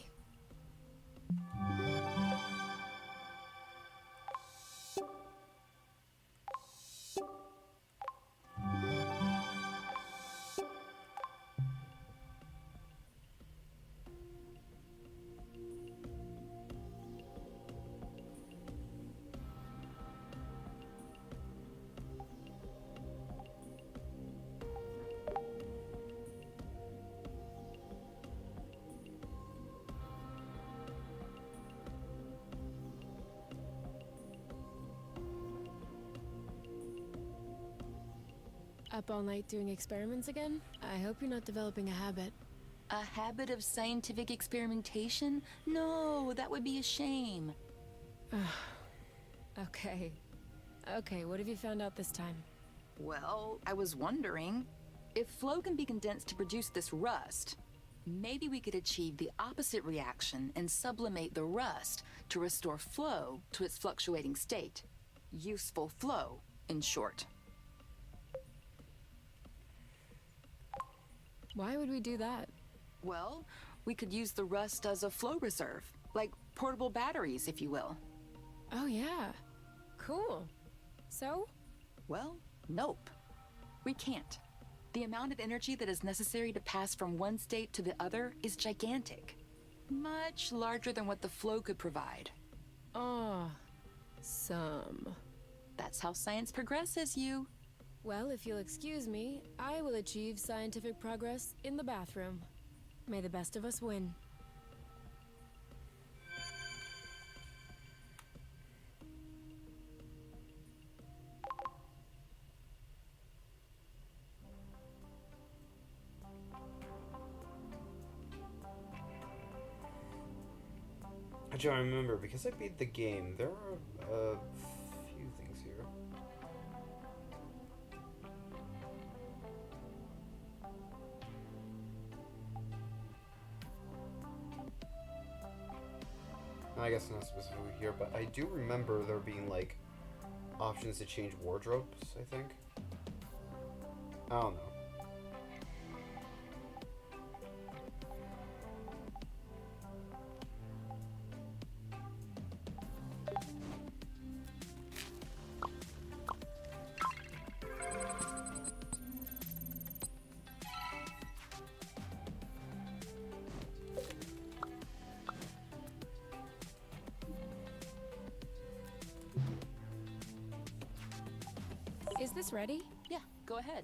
[SPEAKER 2] Up all night doing experiments again? I hope you're not developing a habit.
[SPEAKER 3] A habit of scientific experimentation? No, that would be a shame.
[SPEAKER 2] Okay. Okay, what have you found out this time?
[SPEAKER 3] Well, I was wondering, if flow can be condensed to produce this rust, maybe we could achieve the opposite reaction and sublimate the rust to restore flow to its fluctuating state. Useful flow, in short.
[SPEAKER 2] Why would we do that?
[SPEAKER 3] Well, we could use the rust as a flow reserve, like portable batteries, if you will.
[SPEAKER 2] Oh yeah. Cool. So?
[SPEAKER 3] Well, nope. We can't. The amount of energy that is necessary to pass from one state to the other is gigantic. Much larger than what the flow could provide.
[SPEAKER 2] Some.
[SPEAKER 3] That's how science progresses, you.
[SPEAKER 2] Well, if you'll excuse me, I will achieve scientific progress in the bathroom. May the best of us win.
[SPEAKER 1] trying to remember, because I beat the game, there are a few things here. I guess not specifically here, but I do remember there being, like, options to change wardrobes, I think. I don't know.
[SPEAKER 2] Is this ready?
[SPEAKER 3] Yeah, go ahead.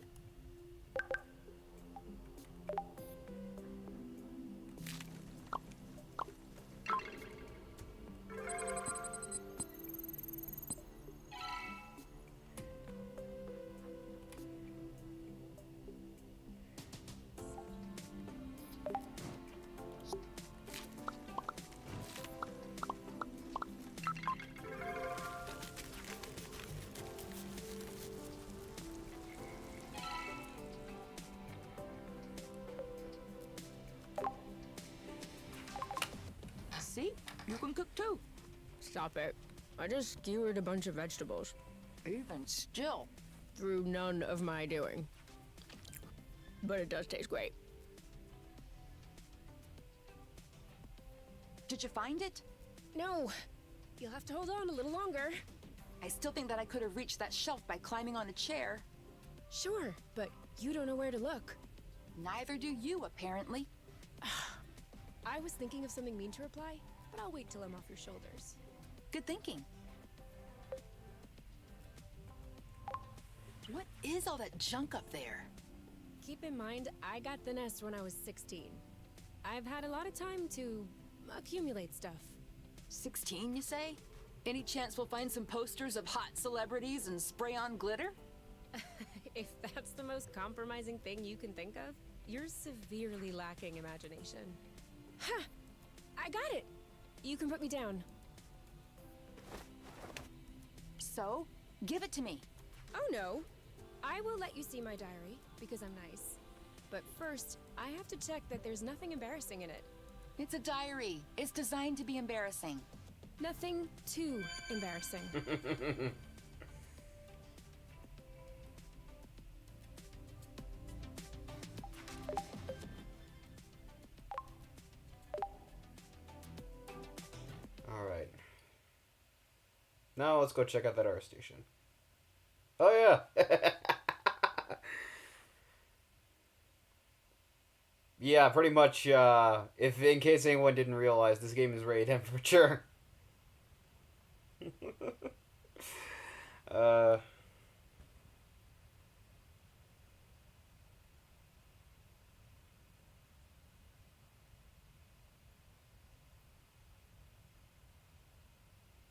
[SPEAKER 3] See? You can cook too.
[SPEAKER 2] Stop it. I just skewered a bunch of vegetables.
[SPEAKER 3] Even still.
[SPEAKER 2] Through none of my doing. But it does taste great.
[SPEAKER 3] Did you find it?
[SPEAKER 2] No. You'll have to hold on a little longer.
[SPEAKER 3] I still think that I could have reached that shelf by climbing on a chair.
[SPEAKER 2] Sure, but you don't know where to look.
[SPEAKER 3] Neither do you, apparently.
[SPEAKER 2] I was thinking of something mean to reply, but I'll wait till I'm off your shoulders.
[SPEAKER 3] Good thinking. What is all that junk up there?
[SPEAKER 2] Keep in mind, I got the nest when I was 16. I've had a lot of time to accumulate stuff.
[SPEAKER 3] 16, you say? Any chance we'll find some posters of hot celebrities and spray-on glitter?
[SPEAKER 2] If that's the most compromising thing you can think of, you're severely lacking imagination. Ha! I got it! You can put me down.
[SPEAKER 3] So, give it to me.
[SPEAKER 2] Oh no. I will let you see my diary, because I'm nice. But first, I have to check that there's nothing embarrassing in it.
[SPEAKER 3] It's a diary. It's designed to be embarrassing.
[SPEAKER 2] Nothing too embarrassing.
[SPEAKER 1] Alright. Now let's go check out that Artstation. Oh yeah! Yeah, pretty much, if in case anyone didn't realize, this game is rated temperature.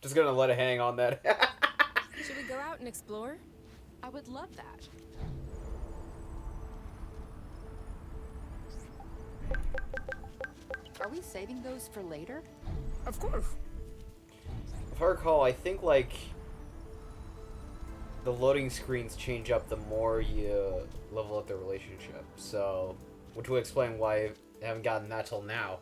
[SPEAKER 1] Just gonna let it hang on that.
[SPEAKER 2] Should we go out and explore?
[SPEAKER 3] I would love that. Are we saving those for later?
[SPEAKER 2] Of course.
[SPEAKER 1] If I recall, I think, like, the loading screens change up the more you level up the relationship, so, which would explain why I haven't gotten that till now.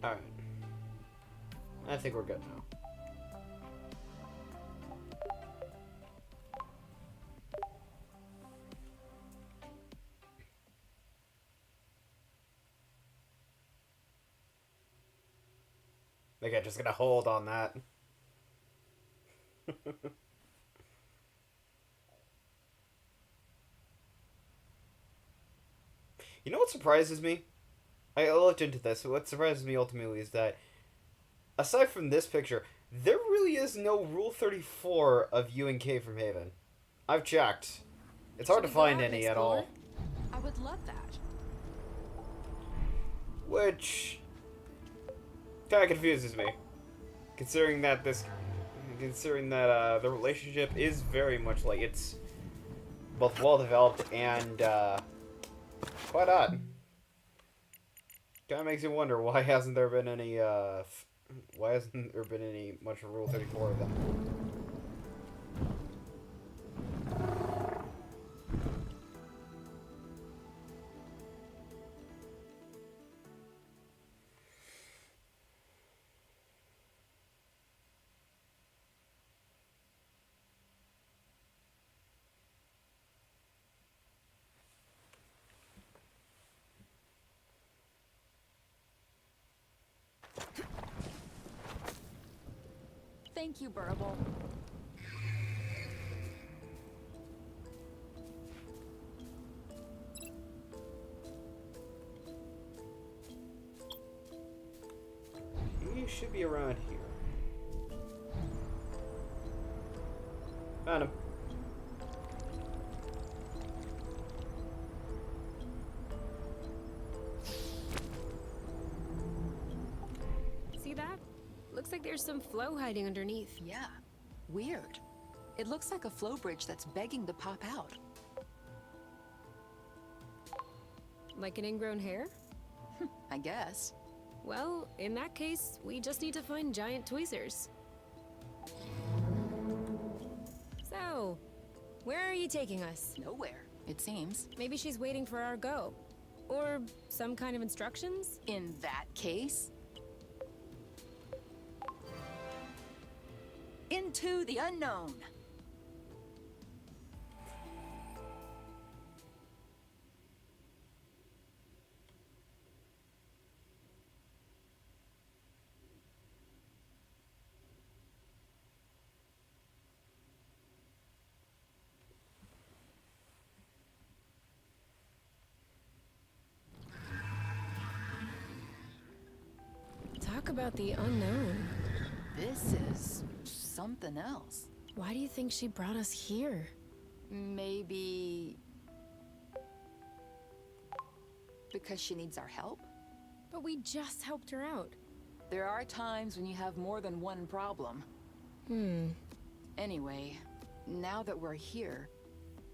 [SPEAKER 1] Alright. I think we're good now. I think I'm just gonna hold on that. You know what surprises me? I looked into this. What surprises me ultimately is that aside from this picture, there really is no Rule 34 of UNK from Haven. I've checked. It's hard to find any at all.
[SPEAKER 3] I would love that.
[SPEAKER 1] Which kind of confuses me, considering that the relationship is very much like it's both well developed and quite odd. Kind of makes you wonder why hasn't there been any much Rule 34 of them.
[SPEAKER 3] Thank you, Burble.
[SPEAKER 1] He should be around here. Found him.
[SPEAKER 2] See that? Looks like there's some flow hiding underneath.
[SPEAKER 3] Yeah, weird. It looks like a flow bridge that's begging to pop out.
[SPEAKER 2] Like an ingrown hair?
[SPEAKER 3] I guess.
[SPEAKER 2] Well, in that case, we just need to find giant tweezers. So, where are you taking us?
[SPEAKER 3] Nowhere, it seems.
[SPEAKER 2] Maybe she's waiting for our go. Or some kind of instructions?
[SPEAKER 3] In that case... into the unknown.
[SPEAKER 2] Talk about the unknown.
[SPEAKER 3] This is something else.
[SPEAKER 2] Why do you think she brought us here?
[SPEAKER 3] Maybe... because she needs our help?
[SPEAKER 2] But we just helped her out.
[SPEAKER 3] There are times when you have more than one problem. Anyway, now that we're here,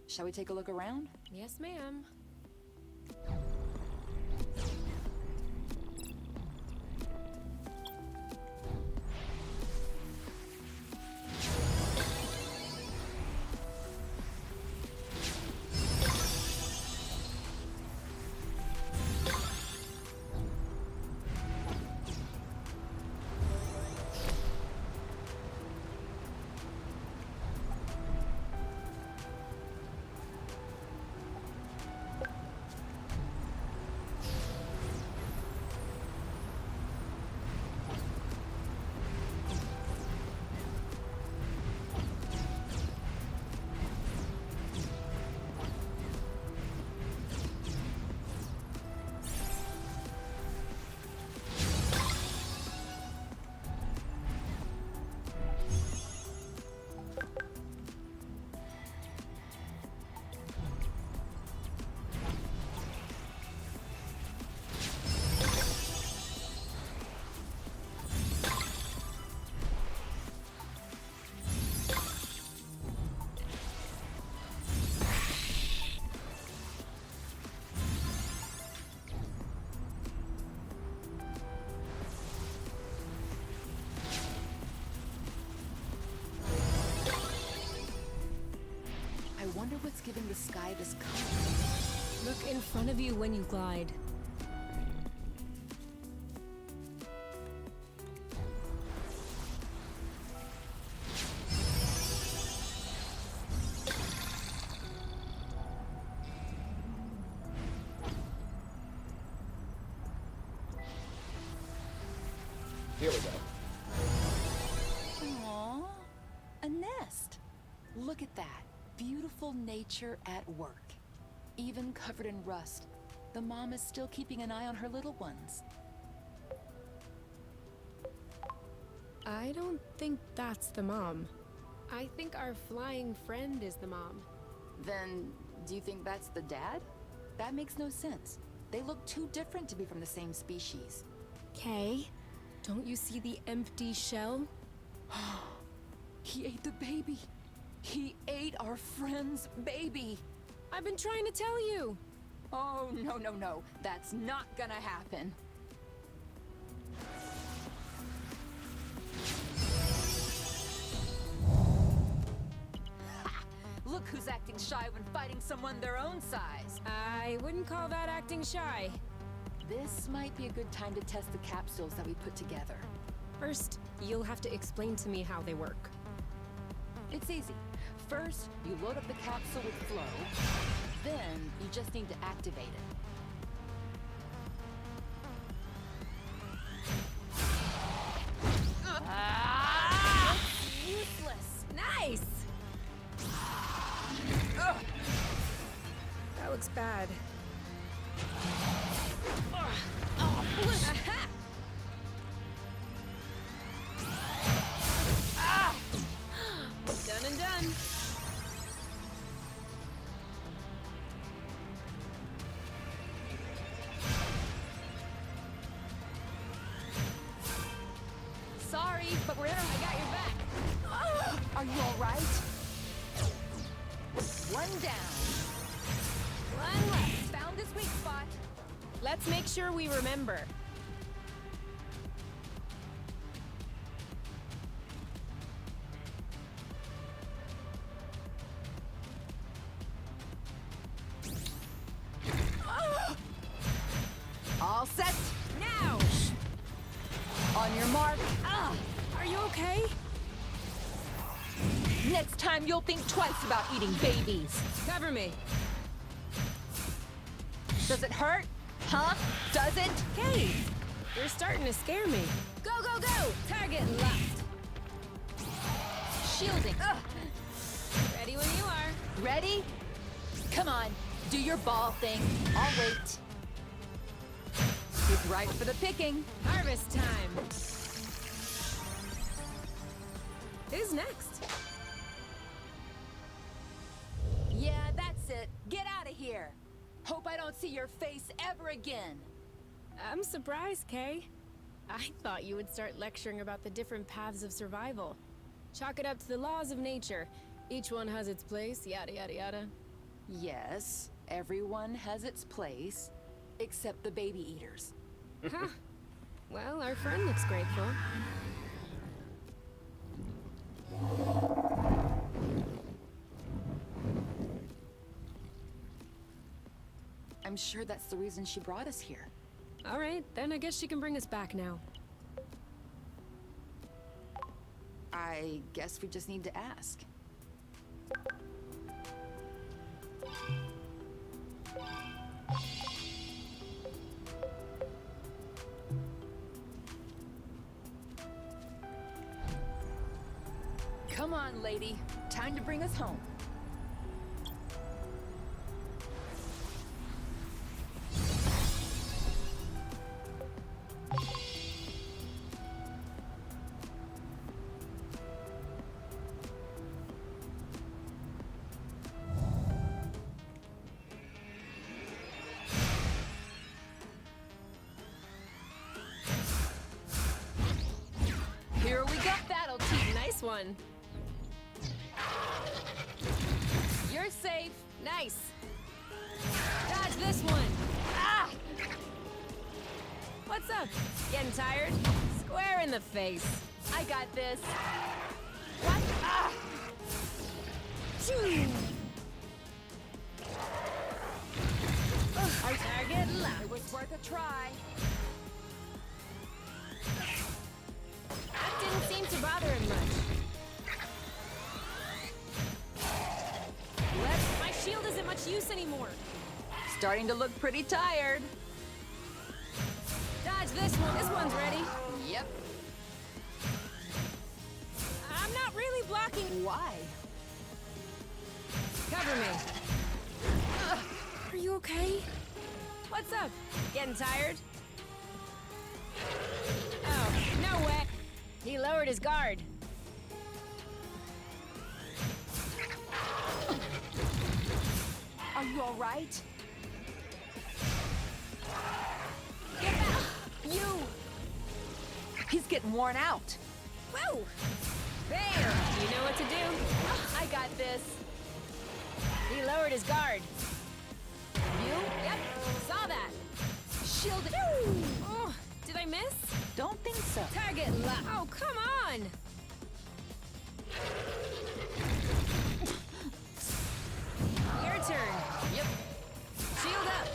[SPEAKER 3] shall we take a look around?
[SPEAKER 2] Yes, ma'am.
[SPEAKER 3] I wonder what's giving the sky this color.
[SPEAKER 2] Look in front of you when you glide.
[SPEAKER 1] Here we go.
[SPEAKER 3] Aww, a nest. Look at that. Beautiful nature at work. Even covered in rust, the mom is still keeping an eye on her little ones.
[SPEAKER 2] I don't think that's the mom. I think our flying friend is the mom.
[SPEAKER 3] Then, do you think that's the dad? That makes no sense. They look too different to be from the same species.
[SPEAKER 2] Kay, don't you see the empty shell?
[SPEAKER 3] He ate the baby. He ate our friend's baby.
[SPEAKER 2] I've been trying to tell you.
[SPEAKER 3] Oh, no, no, no. That's not gonna happen. Ha! Look who's acting shy when fighting someone their own size.
[SPEAKER 2] I wouldn't call that acting shy.
[SPEAKER 3] This might be a good time to test the capsules that we put together.
[SPEAKER 2] First, you'll have to explain to me how they work.
[SPEAKER 3] It's easy. First, you load up the capsule with flow. Then, you just need to activate it. It's useless!
[SPEAKER 2] Nice! That looks bad. Aha! Done and done.
[SPEAKER 3] Sorry, but we're I got your back. Are you all right? One down.
[SPEAKER 2] One left.
[SPEAKER 3] Found the sweet spot.
[SPEAKER 2] Let's make sure we remember.
[SPEAKER 3] All set.
[SPEAKER 2] Now!
[SPEAKER 3] On your mark.
[SPEAKER 2] Are you okay?
[SPEAKER 3] Next time you'll think twice about eating babies.
[SPEAKER 2] Cover me.
[SPEAKER 3] Does it hurt? Huh? Does it?
[SPEAKER 2] Kate! You're starting to scare me. Go, go, go! Target locked.
[SPEAKER 3] Shielding.
[SPEAKER 2] Ready when you are.
[SPEAKER 3] Ready? Come on. Do your ball thing. I'll wait. It's ripe for the picking.
[SPEAKER 2] Harvest time. Who's next?
[SPEAKER 3] Yeah, that's it. Get out of here. Hope I don't see your face ever again.
[SPEAKER 2] I'm surprised, Kay. I thought you would start lecturing about the different paths of survival. Chalk it up to the laws of nature. Each one has its place, yada yada yada.
[SPEAKER 3] Yes, everyone has its place, except the baby eaters.
[SPEAKER 2] Huh. Well, our friend looks grateful.
[SPEAKER 3] I'm sure that's the reason she brought us here.
[SPEAKER 2] All right, then I guess she can bring us back now.
[SPEAKER 3] I guess we just need to ask. Come on, lady. Time to bring us home. Here we go. That'll teach.
[SPEAKER 2] Nice one.
[SPEAKER 3] You're safe.
[SPEAKER 2] Nice. Dodge this one. Ah! What's up? Getting tired? Square in the face.
[SPEAKER 3] I got this. What? Ah!
[SPEAKER 2] Choo! Our target locked.
[SPEAKER 3] It was worth a try.
[SPEAKER 2] That didn't seem to bother him much. My shield isn't much use anymore.
[SPEAKER 3] Starting to look pretty tired.
[SPEAKER 2] Dodge this one. This one's ready.
[SPEAKER 3] Yep.
[SPEAKER 2] I'm not really blocking.
[SPEAKER 3] Why?
[SPEAKER 2] Cover me. Are you okay? What's up? Getting tired? Oh, no way. He lowered his guard.
[SPEAKER 3] Are you all right?
[SPEAKER 2] Get back! You!
[SPEAKER 3] He's getting worn out.
[SPEAKER 2] Whoa! There! You know what to do.
[SPEAKER 3] I got this.
[SPEAKER 2] He lowered his guard.
[SPEAKER 3] You?
[SPEAKER 2] Yep, saw that.
[SPEAKER 3] Shield it.
[SPEAKER 2] Oh, did I miss?
[SPEAKER 3] Don't think so.
[SPEAKER 2] Target Oh, come on! Your turn.
[SPEAKER 3] Yep.
[SPEAKER 2] Shield up.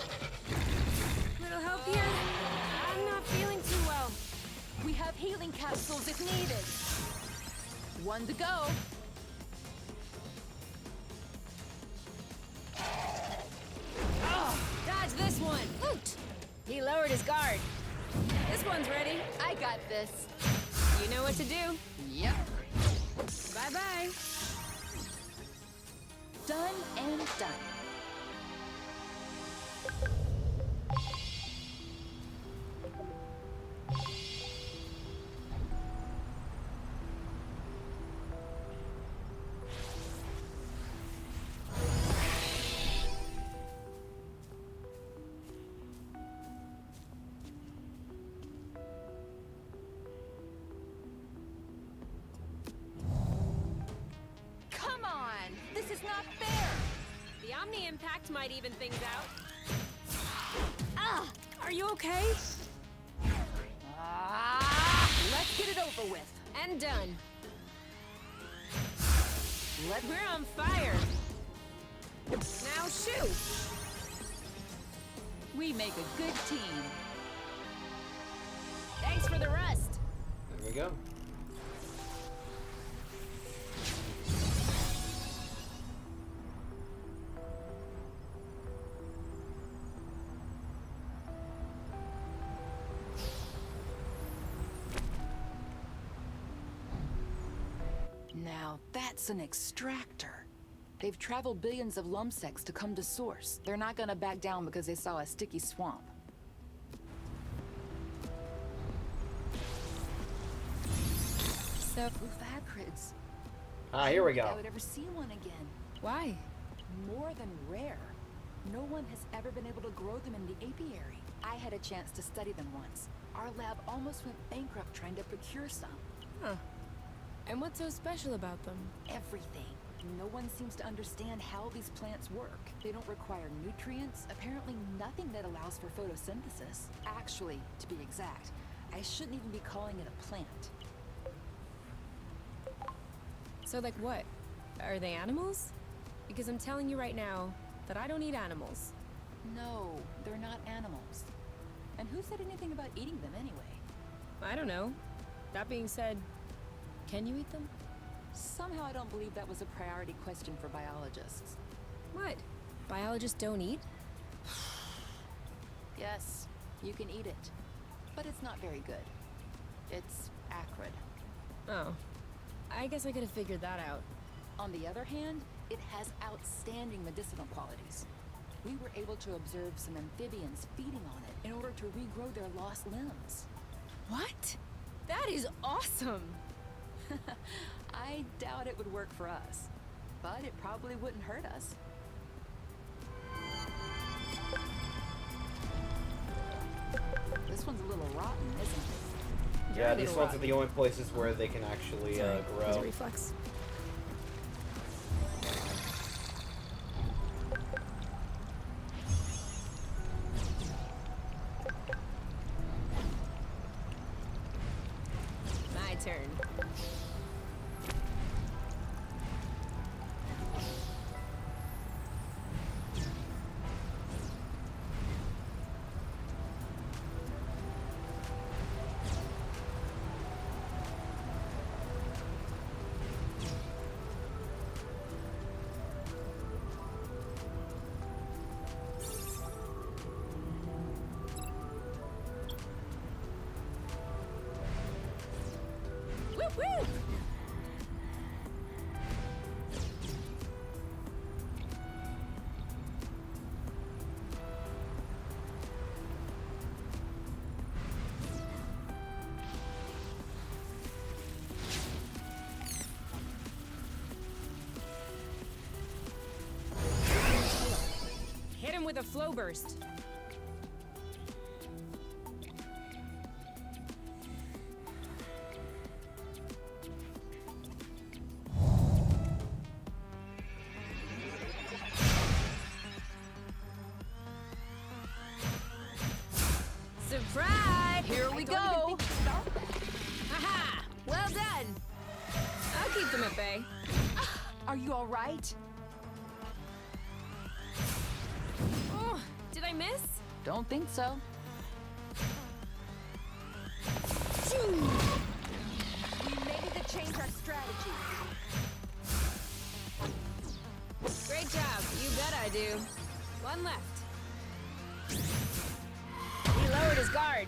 [SPEAKER 2] Little help here? I'm not feeling too well.
[SPEAKER 3] We have healing capsules if needed. One to go.
[SPEAKER 2] Oh, dodge this one. Hoot! He lowered his guard. This one's ready.
[SPEAKER 3] I got this.
[SPEAKER 2] You know what to do.
[SPEAKER 3] Yep.
[SPEAKER 2] Bye-bye.
[SPEAKER 3] Done and done. Come on! This is not fair!
[SPEAKER 2] The Omni Impact might even things out. Ah! Are you okay?
[SPEAKER 3] Let's get it over with.
[SPEAKER 2] And done.
[SPEAKER 3] Let
[SPEAKER 2] We're on fire. Now shoot!
[SPEAKER 3] we make a good team.
[SPEAKER 2] Thanks for the rust.
[SPEAKER 1] There we go.
[SPEAKER 3] Now that's an extractor. They've traveled billions of lumsects to come to Source. They're not gonna back down because they saw a sticky swamp.
[SPEAKER 2] So,
[SPEAKER 3] Acrids.
[SPEAKER 1] Ah, here we
[SPEAKER 3] I
[SPEAKER 1] go.
[SPEAKER 3] would ever see one again.
[SPEAKER 2] why?
[SPEAKER 3] More than rare. No one has ever been able to grow them in the apiary. I had a chance to study them once. Our lab almost went bankrupt trying to procure some.
[SPEAKER 2] Huh. And what's so special about them?
[SPEAKER 3] Everything. No one seems to understand how these plants work. They don't require nutrients, apparently nothing that allows for photosynthesis. Actually, to be exact, I shouldn't even be calling it a plant.
[SPEAKER 2] So like what? Are they animals? Because I'm telling you right now that I don't eat animals.
[SPEAKER 3] No, they're not animals. And who said anything about eating them anyway?
[SPEAKER 2] I don't know. That being said, can you eat them?
[SPEAKER 3] Somehow I don't believe that was a priority question for biologists.
[SPEAKER 2] What? Biologists don't eat?
[SPEAKER 3] Yes, you can eat it. But it's not very good. It's acrid.
[SPEAKER 2] Oh. I guess I could have figured that out.
[SPEAKER 3] On the other hand, it has outstanding medicinal qualities. We were able to observe some amphibians feeding on it in order to regrow their lost limbs.
[SPEAKER 2] What? That is awesome!
[SPEAKER 3] I doubt it would work for us, but it probably wouldn't hurt us. This one's a little rotten, isn't it?
[SPEAKER 1] Yeah, these ones are the only places where they can actually
[SPEAKER 2] There's a
[SPEAKER 1] grow.
[SPEAKER 2] reflex. My turn. Woo woo! him with a flow burst.
[SPEAKER 3] Surprise! Here we go!
[SPEAKER 2] Haha! Well done! I'll keep them at bay.
[SPEAKER 3] Are you alright?
[SPEAKER 2] Oh, did I miss?
[SPEAKER 3] Don't think so. We may need to change our strategy.
[SPEAKER 2] Great job. You bet I do. One left. He lowered his guard.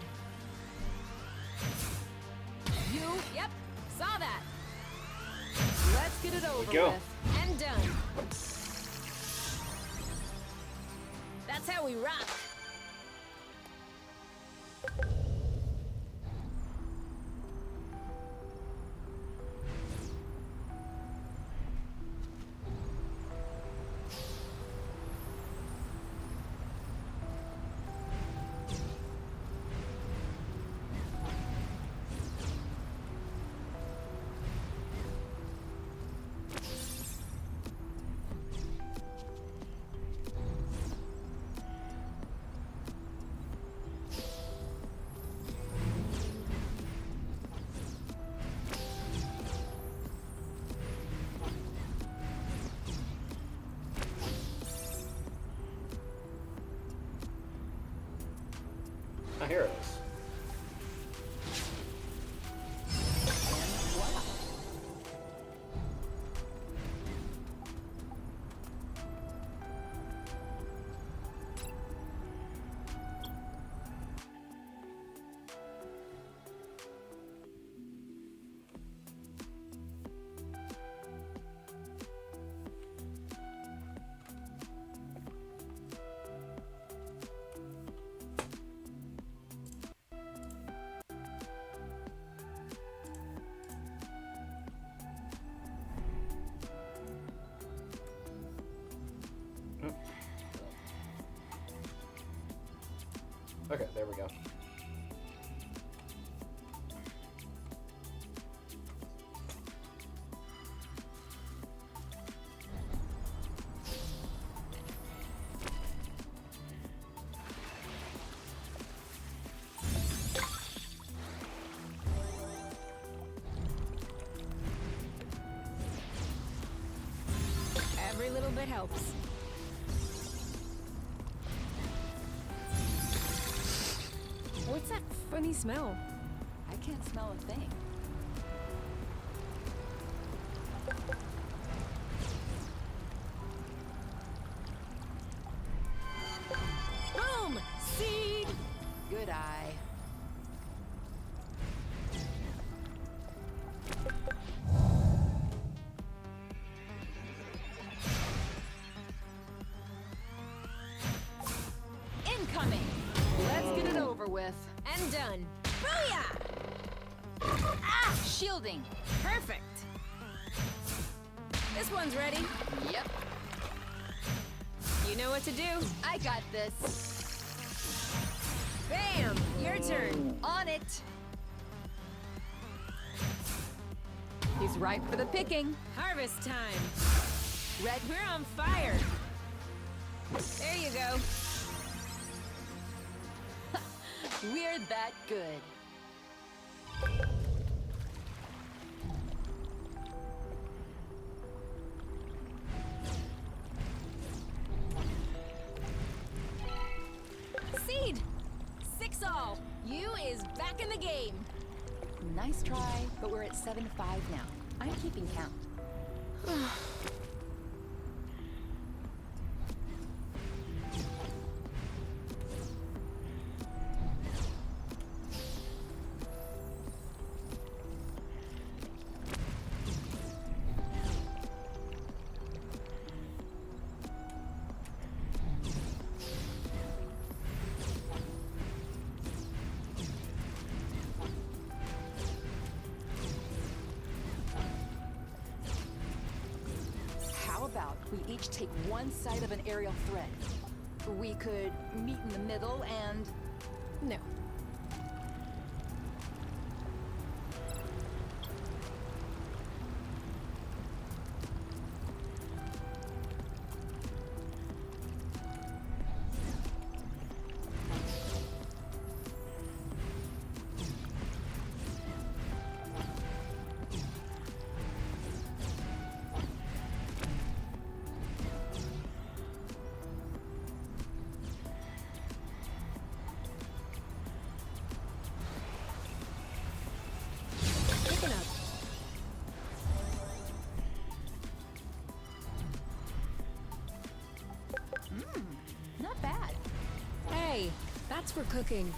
[SPEAKER 3] You?
[SPEAKER 2] Yep, saw that.
[SPEAKER 3] Let's get it over
[SPEAKER 1] go.
[SPEAKER 3] with.
[SPEAKER 2] And done. That's how we rock.
[SPEAKER 1] Oh, here it is. Okay, there we go.
[SPEAKER 2] Every little bit helps. What's that funny smell?
[SPEAKER 3] I can't smell a thing.
[SPEAKER 2] Boom! Seed!
[SPEAKER 3] Good eye. Incoming! Let's get it over with.
[SPEAKER 2] And done. Booyah!
[SPEAKER 3] Ah! Shielding!
[SPEAKER 2] Perfect. This one's ready.
[SPEAKER 3] Yep,
[SPEAKER 2] You know what to do.
[SPEAKER 3] I got this.
[SPEAKER 2] Bam! Your turn.
[SPEAKER 3] On it! He's ripe for the picking.
[SPEAKER 2] Harvest time.
[SPEAKER 3] Red,
[SPEAKER 2] We're on fire. There you go.
[SPEAKER 3] we're that good.
[SPEAKER 2] Seed! 6-all. You is back in the game.
[SPEAKER 3] Nice try, but we're at 7-5 now. I'm keeping count. How about we each take one side of an aerial thread? we could meet in the middle and...
[SPEAKER 2] No. Picking up.
[SPEAKER 3] Not bad.
[SPEAKER 2] Hey, that's for cooking.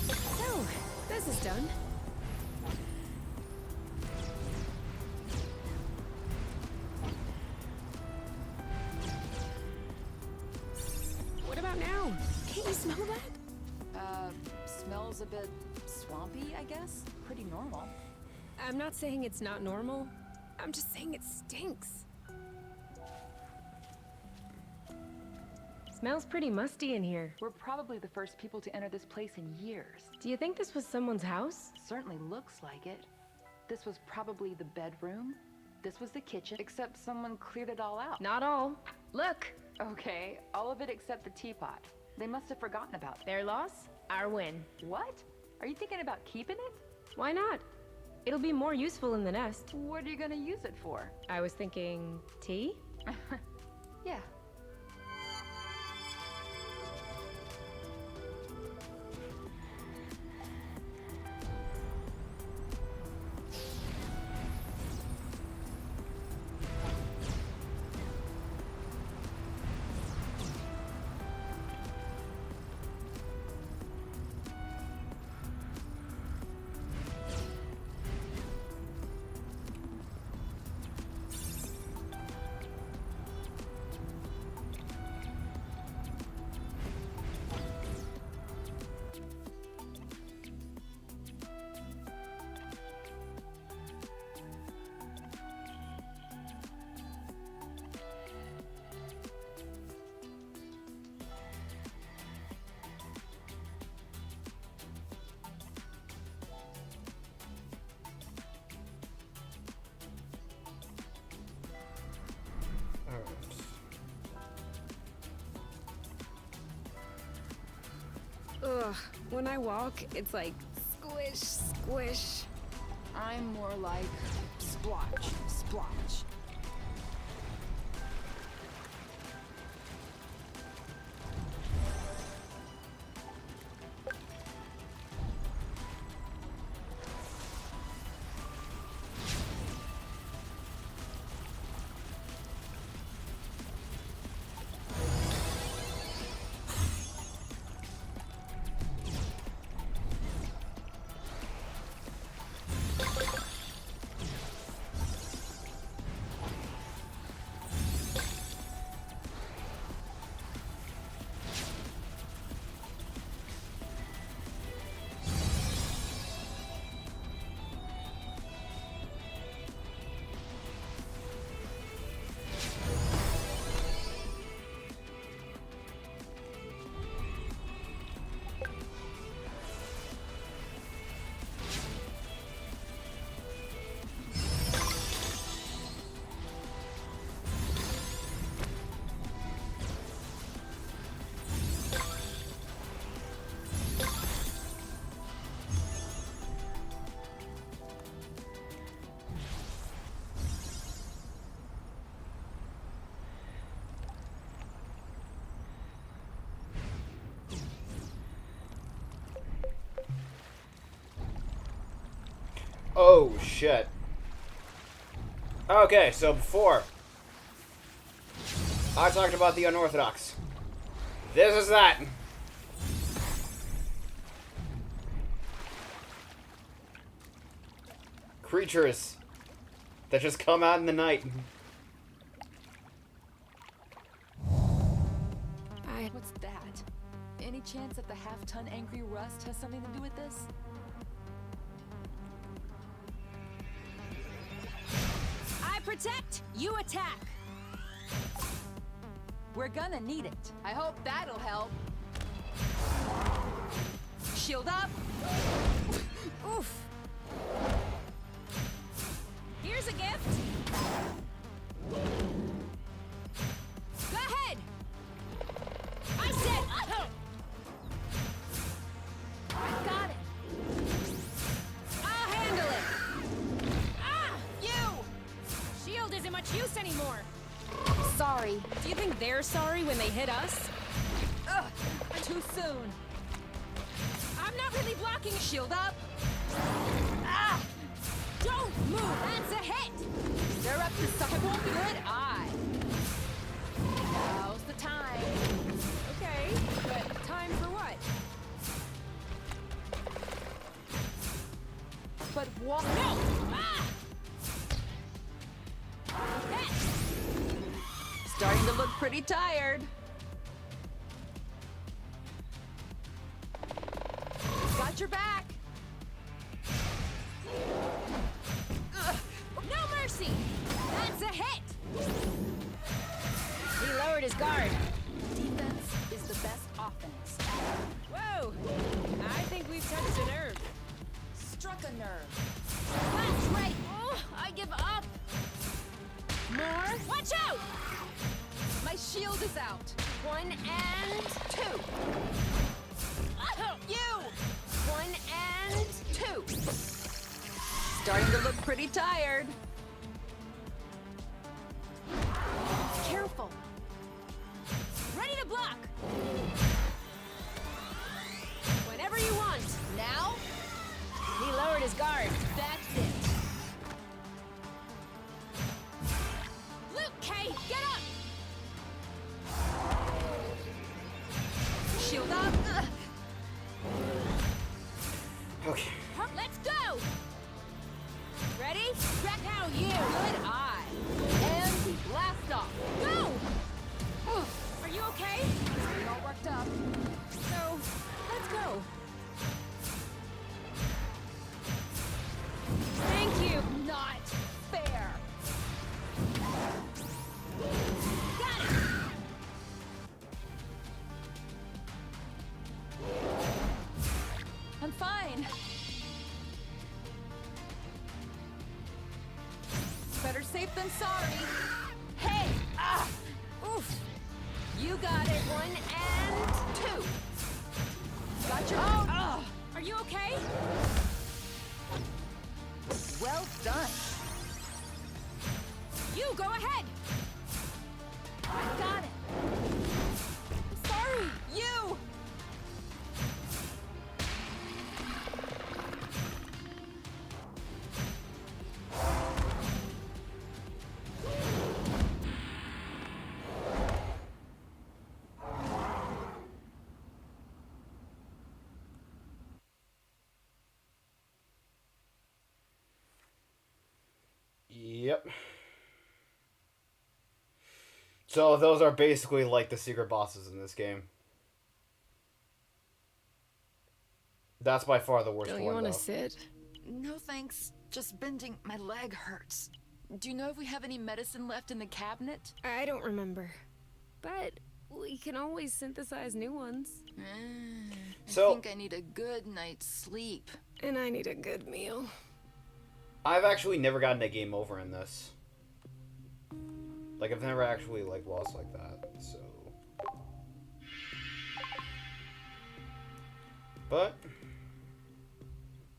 [SPEAKER 2] So, this is done. What about now? Can't you smell that?
[SPEAKER 3] Smells a bit swampy, I guess. Pretty normal.
[SPEAKER 2] I'm not saying it's not normal. I'm just saying it stinks. Smells pretty musty in here.
[SPEAKER 3] We're probably the first people to enter this place in years.
[SPEAKER 2] Do you think this was someone's house?
[SPEAKER 3] Certainly looks like it. This was probably the bedroom. This was the kitchen, except someone cleared it all out.
[SPEAKER 2] Not all. Look,
[SPEAKER 3] Okay, all of it except the teapot. They must have forgotten about it.
[SPEAKER 2] their loss, our win.
[SPEAKER 3] What? Are you thinking about keeping it?
[SPEAKER 2] Why not? It'll be more useful in the nest.
[SPEAKER 3] What are you gonna use it for?
[SPEAKER 2] I was thinking tea?
[SPEAKER 3] Yeah.
[SPEAKER 2] Ugh, when I walk, it's like squish, squish.
[SPEAKER 3] I'm more like splotch, splotch.
[SPEAKER 1] Oh, shit. Okay, so before I talked about the Unorthodox. This is that. Creatures that just come out in the night.
[SPEAKER 3] What's that? Any chance that the half-ton angry rust has something to do with this?
[SPEAKER 2] Protect, you attack.
[SPEAKER 3] We're gonna need it. I hope that'll help. Shield up.
[SPEAKER 2] Oof. Here's a gift. Go ahead. I said.
[SPEAKER 3] I got it.
[SPEAKER 2] I'll handle it. Ah, you. Shield isn't much use anymore.
[SPEAKER 3] Sorry.
[SPEAKER 2] Do you think they're sorry when they hit us?
[SPEAKER 3] Ugh, too soon.
[SPEAKER 2] I'm not really blocking.
[SPEAKER 3] Shield up.
[SPEAKER 2] Ah! Don't move. That's a hit.
[SPEAKER 3] They're up to something. Good eye. Now's the time.
[SPEAKER 2] Okay, but time for what?
[SPEAKER 3] But what?
[SPEAKER 2] No! Ah! Hit!
[SPEAKER 3] Starting to look pretty tired. Got your back.
[SPEAKER 2] Ugh. No mercy! That's a hit! He lowered his guard.
[SPEAKER 3] Defense is the best offense.
[SPEAKER 2] Whoa! I think we've touched a nerve.
[SPEAKER 3] Struck a nerve.
[SPEAKER 2] That's right! Oh, I give up! More? Watch out!
[SPEAKER 3] My shield is out.
[SPEAKER 2] 1 and 2. Oh,
[SPEAKER 3] You!
[SPEAKER 2] 1 and 2.
[SPEAKER 3] Starting to look pretty tired. Careful.
[SPEAKER 2] Ready to block! Whenever you want.
[SPEAKER 3] Now?
[SPEAKER 2] He lowered his guard.
[SPEAKER 3] That's it.
[SPEAKER 2] Luke K, get up!
[SPEAKER 3] Shield up. Ugh.
[SPEAKER 1] Okay.
[SPEAKER 2] Let's go! Ready? Back now, you!
[SPEAKER 3] Good eye. And we blast off.
[SPEAKER 2] Go! Are you okay?
[SPEAKER 3] Getting all worked up.
[SPEAKER 2] So, let's go. Thank you!
[SPEAKER 3] Not fair.
[SPEAKER 2] Got it!
[SPEAKER 3] I'm fine. Better safe than sorry. Hey! Ah!
[SPEAKER 2] Oof!
[SPEAKER 3] You got it.
[SPEAKER 2] 1 and 2.
[SPEAKER 3] Got your.
[SPEAKER 2] Oh! Are you okay?
[SPEAKER 3] Well done.
[SPEAKER 2] You go ahead!
[SPEAKER 3] I got it.
[SPEAKER 2] Sorry!
[SPEAKER 3] You.
[SPEAKER 1] Yep. So those are basically like the secret bosses in this game. That's by far the worst
[SPEAKER 2] Don't you
[SPEAKER 1] one,
[SPEAKER 2] want to
[SPEAKER 1] though.
[SPEAKER 2] sit?
[SPEAKER 3] No thanks. Just bending. My leg hurts. Do you know if we have any medicine left in the cabinet?
[SPEAKER 2] I don't remember. But we can always synthesize new ones.
[SPEAKER 3] I
[SPEAKER 1] So-
[SPEAKER 3] think I need a good night's sleep.
[SPEAKER 2] And I need a good meal.
[SPEAKER 1] I've actually never gotten a game over in this. Like, I've never actually, like, lost like that, so... But...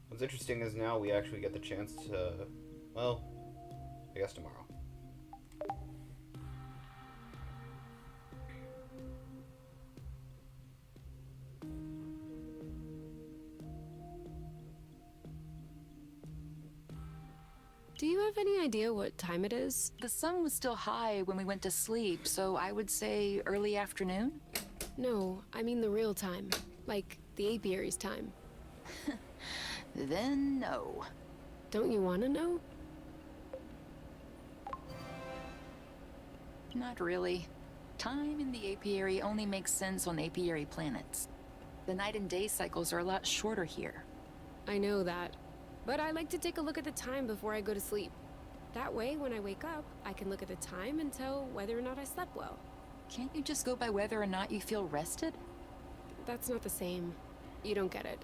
[SPEAKER 1] what's interesting is now we actually get the chance to... well, I guess tomorrow.
[SPEAKER 2] Do you have any idea what time it is?
[SPEAKER 3] The sun was still high when we went to sleep, so I would say early afternoon.
[SPEAKER 2] No, I mean the real time. Like, the apiary's time.
[SPEAKER 3] Then no.
[SPEAKER 2] Don't you want to know?
[SPEAKER 3] Not really. Time in the apiary only makes sense on apiary planets. The night and day cycles are a lot shorter here.
[SPEAKER 2] I know that. But I like to take a look at the time before I go to sleep. That way, when I wake up, I can look at the time and tell whether or not I slept well.
[SPEAKER 3] Can't you just go by whether or not you feel rested?
[SPEAKER 2] That's not the same. You don't get it.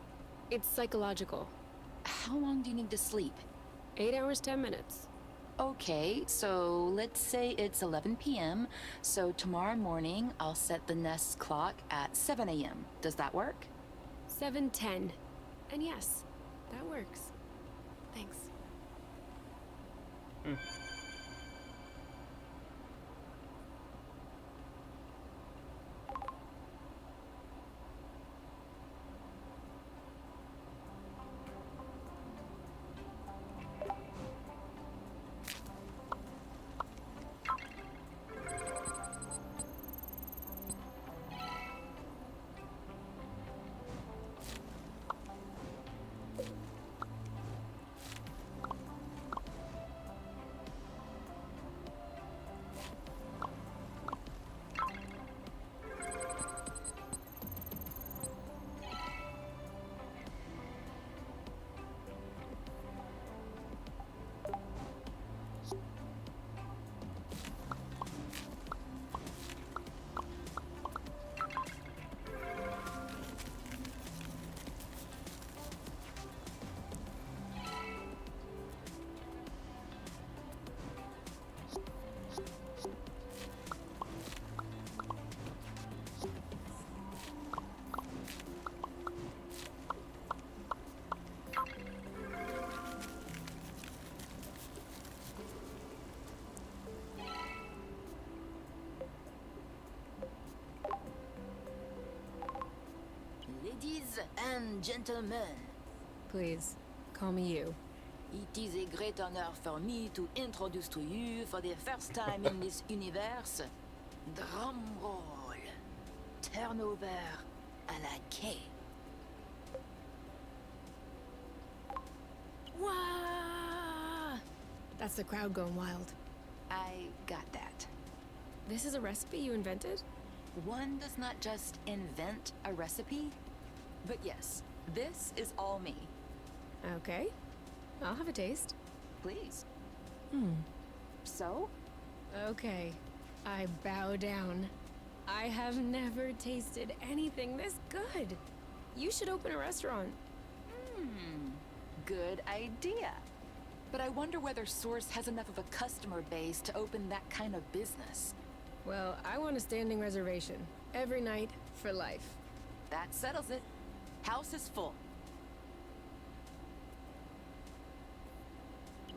[SPEAKER 2] It's psychological.
[SPEAKER 3] How long do you need to sleep?
[SPEAKER 2] 8 hours, 10 minutes.
[SPEAKER 3] Okay, so let's say it's 11 p.m. So tomorrow morning, I'll set the Nest clock at 7 a.m. Does that work?
[SPEAKER 2] 7:10. And yes, that works. Thanks.
[SPEAKER 3] Ladies and gentlemen,
[SPEAKER 2] Please, call me you.
[SPEAKER 3] it is a great honor for me to introduce to you for the first time in this universe, drum roll, turnover à la quai.
[SPEAKER 2] Wah! That's the crowd going wild.
[SPEAKER 3] I got that.
[SPEAKER 2] This is a recipe you invented?
[SPEAKER 3] One does not just invent a recipe, but yes, this is all me.
[SPEAKER 2] Okay. I'll have a taste.
[SPEAKER 3] Please. So?
[SPEAKER 2] Okay. I bow down. I have never tasted anything this good. You should open a restaurant.
[SPEAKER 3] Good idea. But I wonder whether Source has enough of a customer base to open that kind of business.
[SPEAKER 2] Well, I want a standing reservation. Every night, for life.
[SPEAKER 3] That settles it. House is full.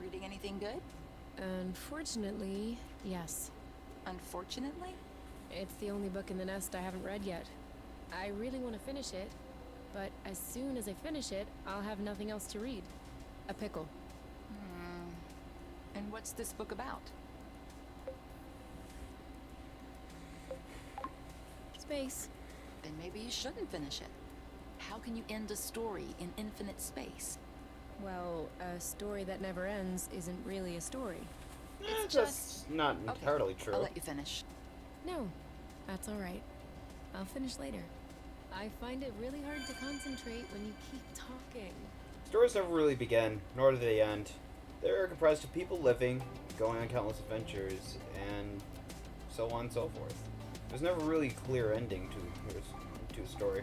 [SPEAKER 3] Reading anything good?
[SPEAKER 2] Unfortunately, yes.
[SPEAKER 3] Unfortunately?
[SPEAKER 2] It's the only book in the Nest I haven't read yet. I really want to finish it, but as soon as I finish it, I'll have nothing else to read. A pickle.
[SPEAKER 3] And what's this book about?
[SPEAKER 2] Space.
[SPEAKER 3] Then maybe you shouldn't finish it. How can you end a story in infinite space?
[SPEAKER 2] Well, a story that never ends isn't really a story.
[SPEAKER 3] It's
[SPEAKER 1] Just not entirely true.
[SPEAKER 3] I'll let you finish.
[SPEAKER 2] No, that's all right. I'll finish later. I find it really hard to concentrate when you keep talking.
[SPEAKER 1] Stories never really begin, nor do they end. They're comprised of people living, going on countless adventures, and so on and so forth. There's never really a clear ending to a story.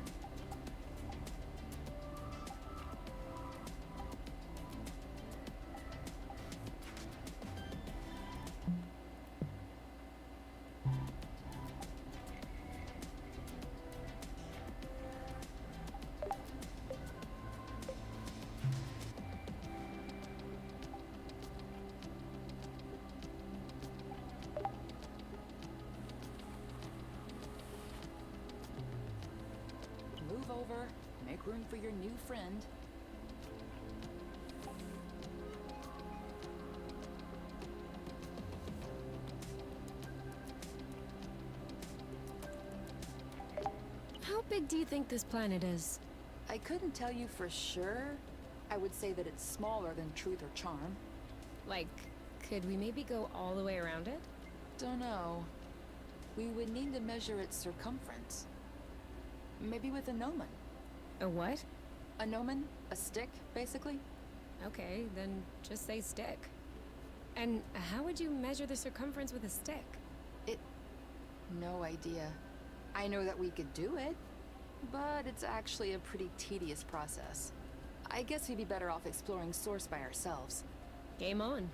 [SPEAKER 3] Move over, make room for your new friend.
[SPEAKER 2] How big do you think this planet is?
[SPEAKER 3] I couldn't tell you for sure. I would say that it's smaller than Truth or Charm.
[SPEAKER 2] Like, could we maybe go all the way around it?
[SPEAKER 3] Don't know. We would need to measure its circumference. Maybe with a gnomon.
[SPEAKER 2] A what?
[SPEAKER 3] A gnomon? A stick, basically?
[SPEAKER 2] Okay, then just say stick. And how would you measure the circumference with a stick?
[SPEAKER 3] No idea. I know that we could do it, but it's actually a pretty tedious process. I guess we'd be better off exploring Source by ourselves.
[SPEAKER 2] Game on.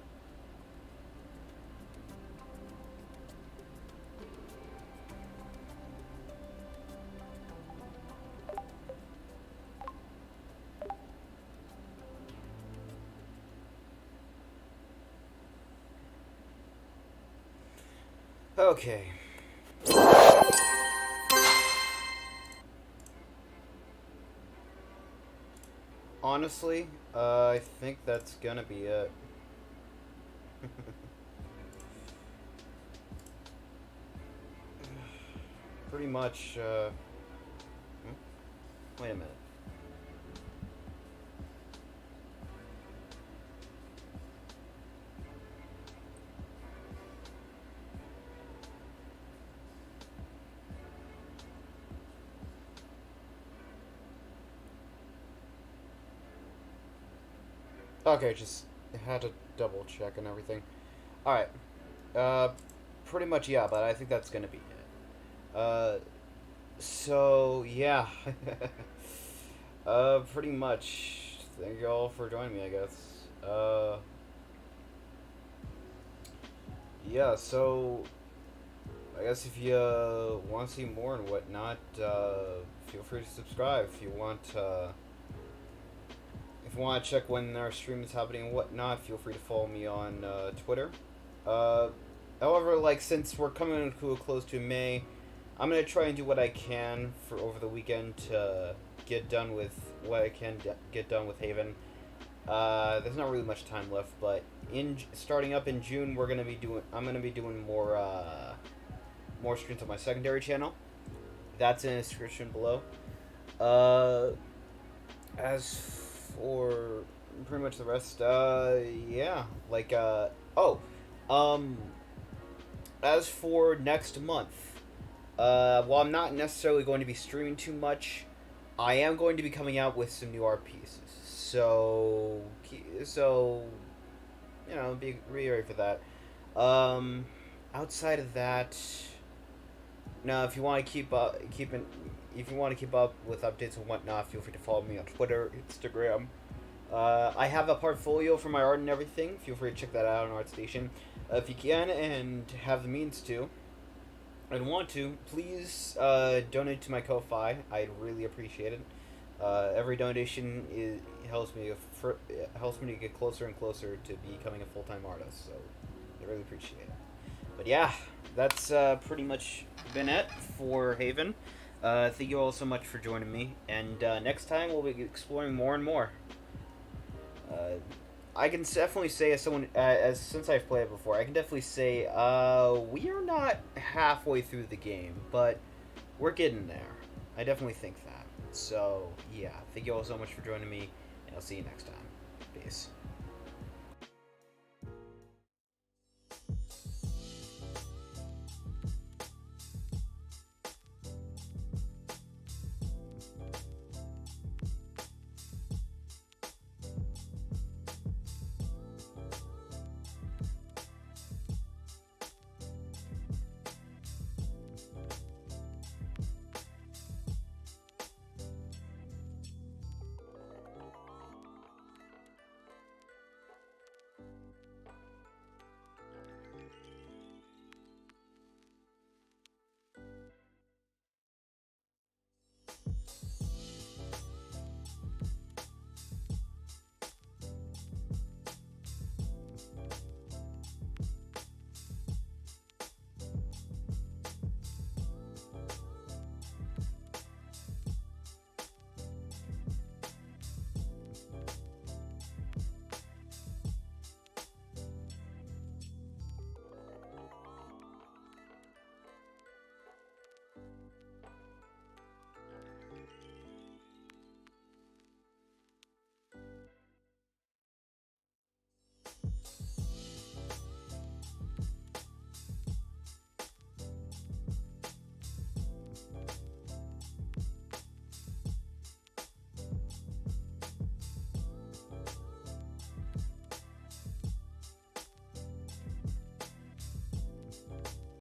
[SPEAKER 1] Okay. Honestly, I think that's gonna be it. Pretty much, wait a minute. Okay, just had to double check and everything. Alright. Pretty much, yeah, but I think that's gonna be it. So, yeah. Pretty much. Thank you all for joining me, I guess. Yeah, so, I guess if you, want to see more and whatnot, feel free to subscribe if you want, if you want to check when our stream is happening and whatnot, feel free to follow me on Twitter. However, like, since we're coming to a close to May, I'm going to try and do what I can for over the weekend to get done with what I can get done with Haven. There's not really much time left, but starting up in June, I'm going to be doing more streams on my secondary channel. That's in the description below. As for pretty much the rest, yeah, like, as for next month, while I'm not necessarily going to be streaming too much, I am going to be coming out with some new art pieces, so, you know, be ready for that. Outside of that, now, if you want to keep up with updates and whatnot, feel free to follow me on Twitter, Instagram. I have a portfolio for my art and everything. Feel free to check that out on Artstation. If you can and have the means to, and want to, please donate to my Ko-Fi. I'd really appreciate it. Every donation helps me to get closer and closer to becoming a full-time artist. So I really appreciate it. But yeah, that's pretty much been it for Haven. Thank you all so much for joining me, and next time we'll be exploring more and more. I can definitely say, as someone, since I've played it before, I can definitely say we are not halfway through the game, but we're getting there. I definitely think that. So yeah, thank you all so much for joining me, and I'll see you next time. Peace.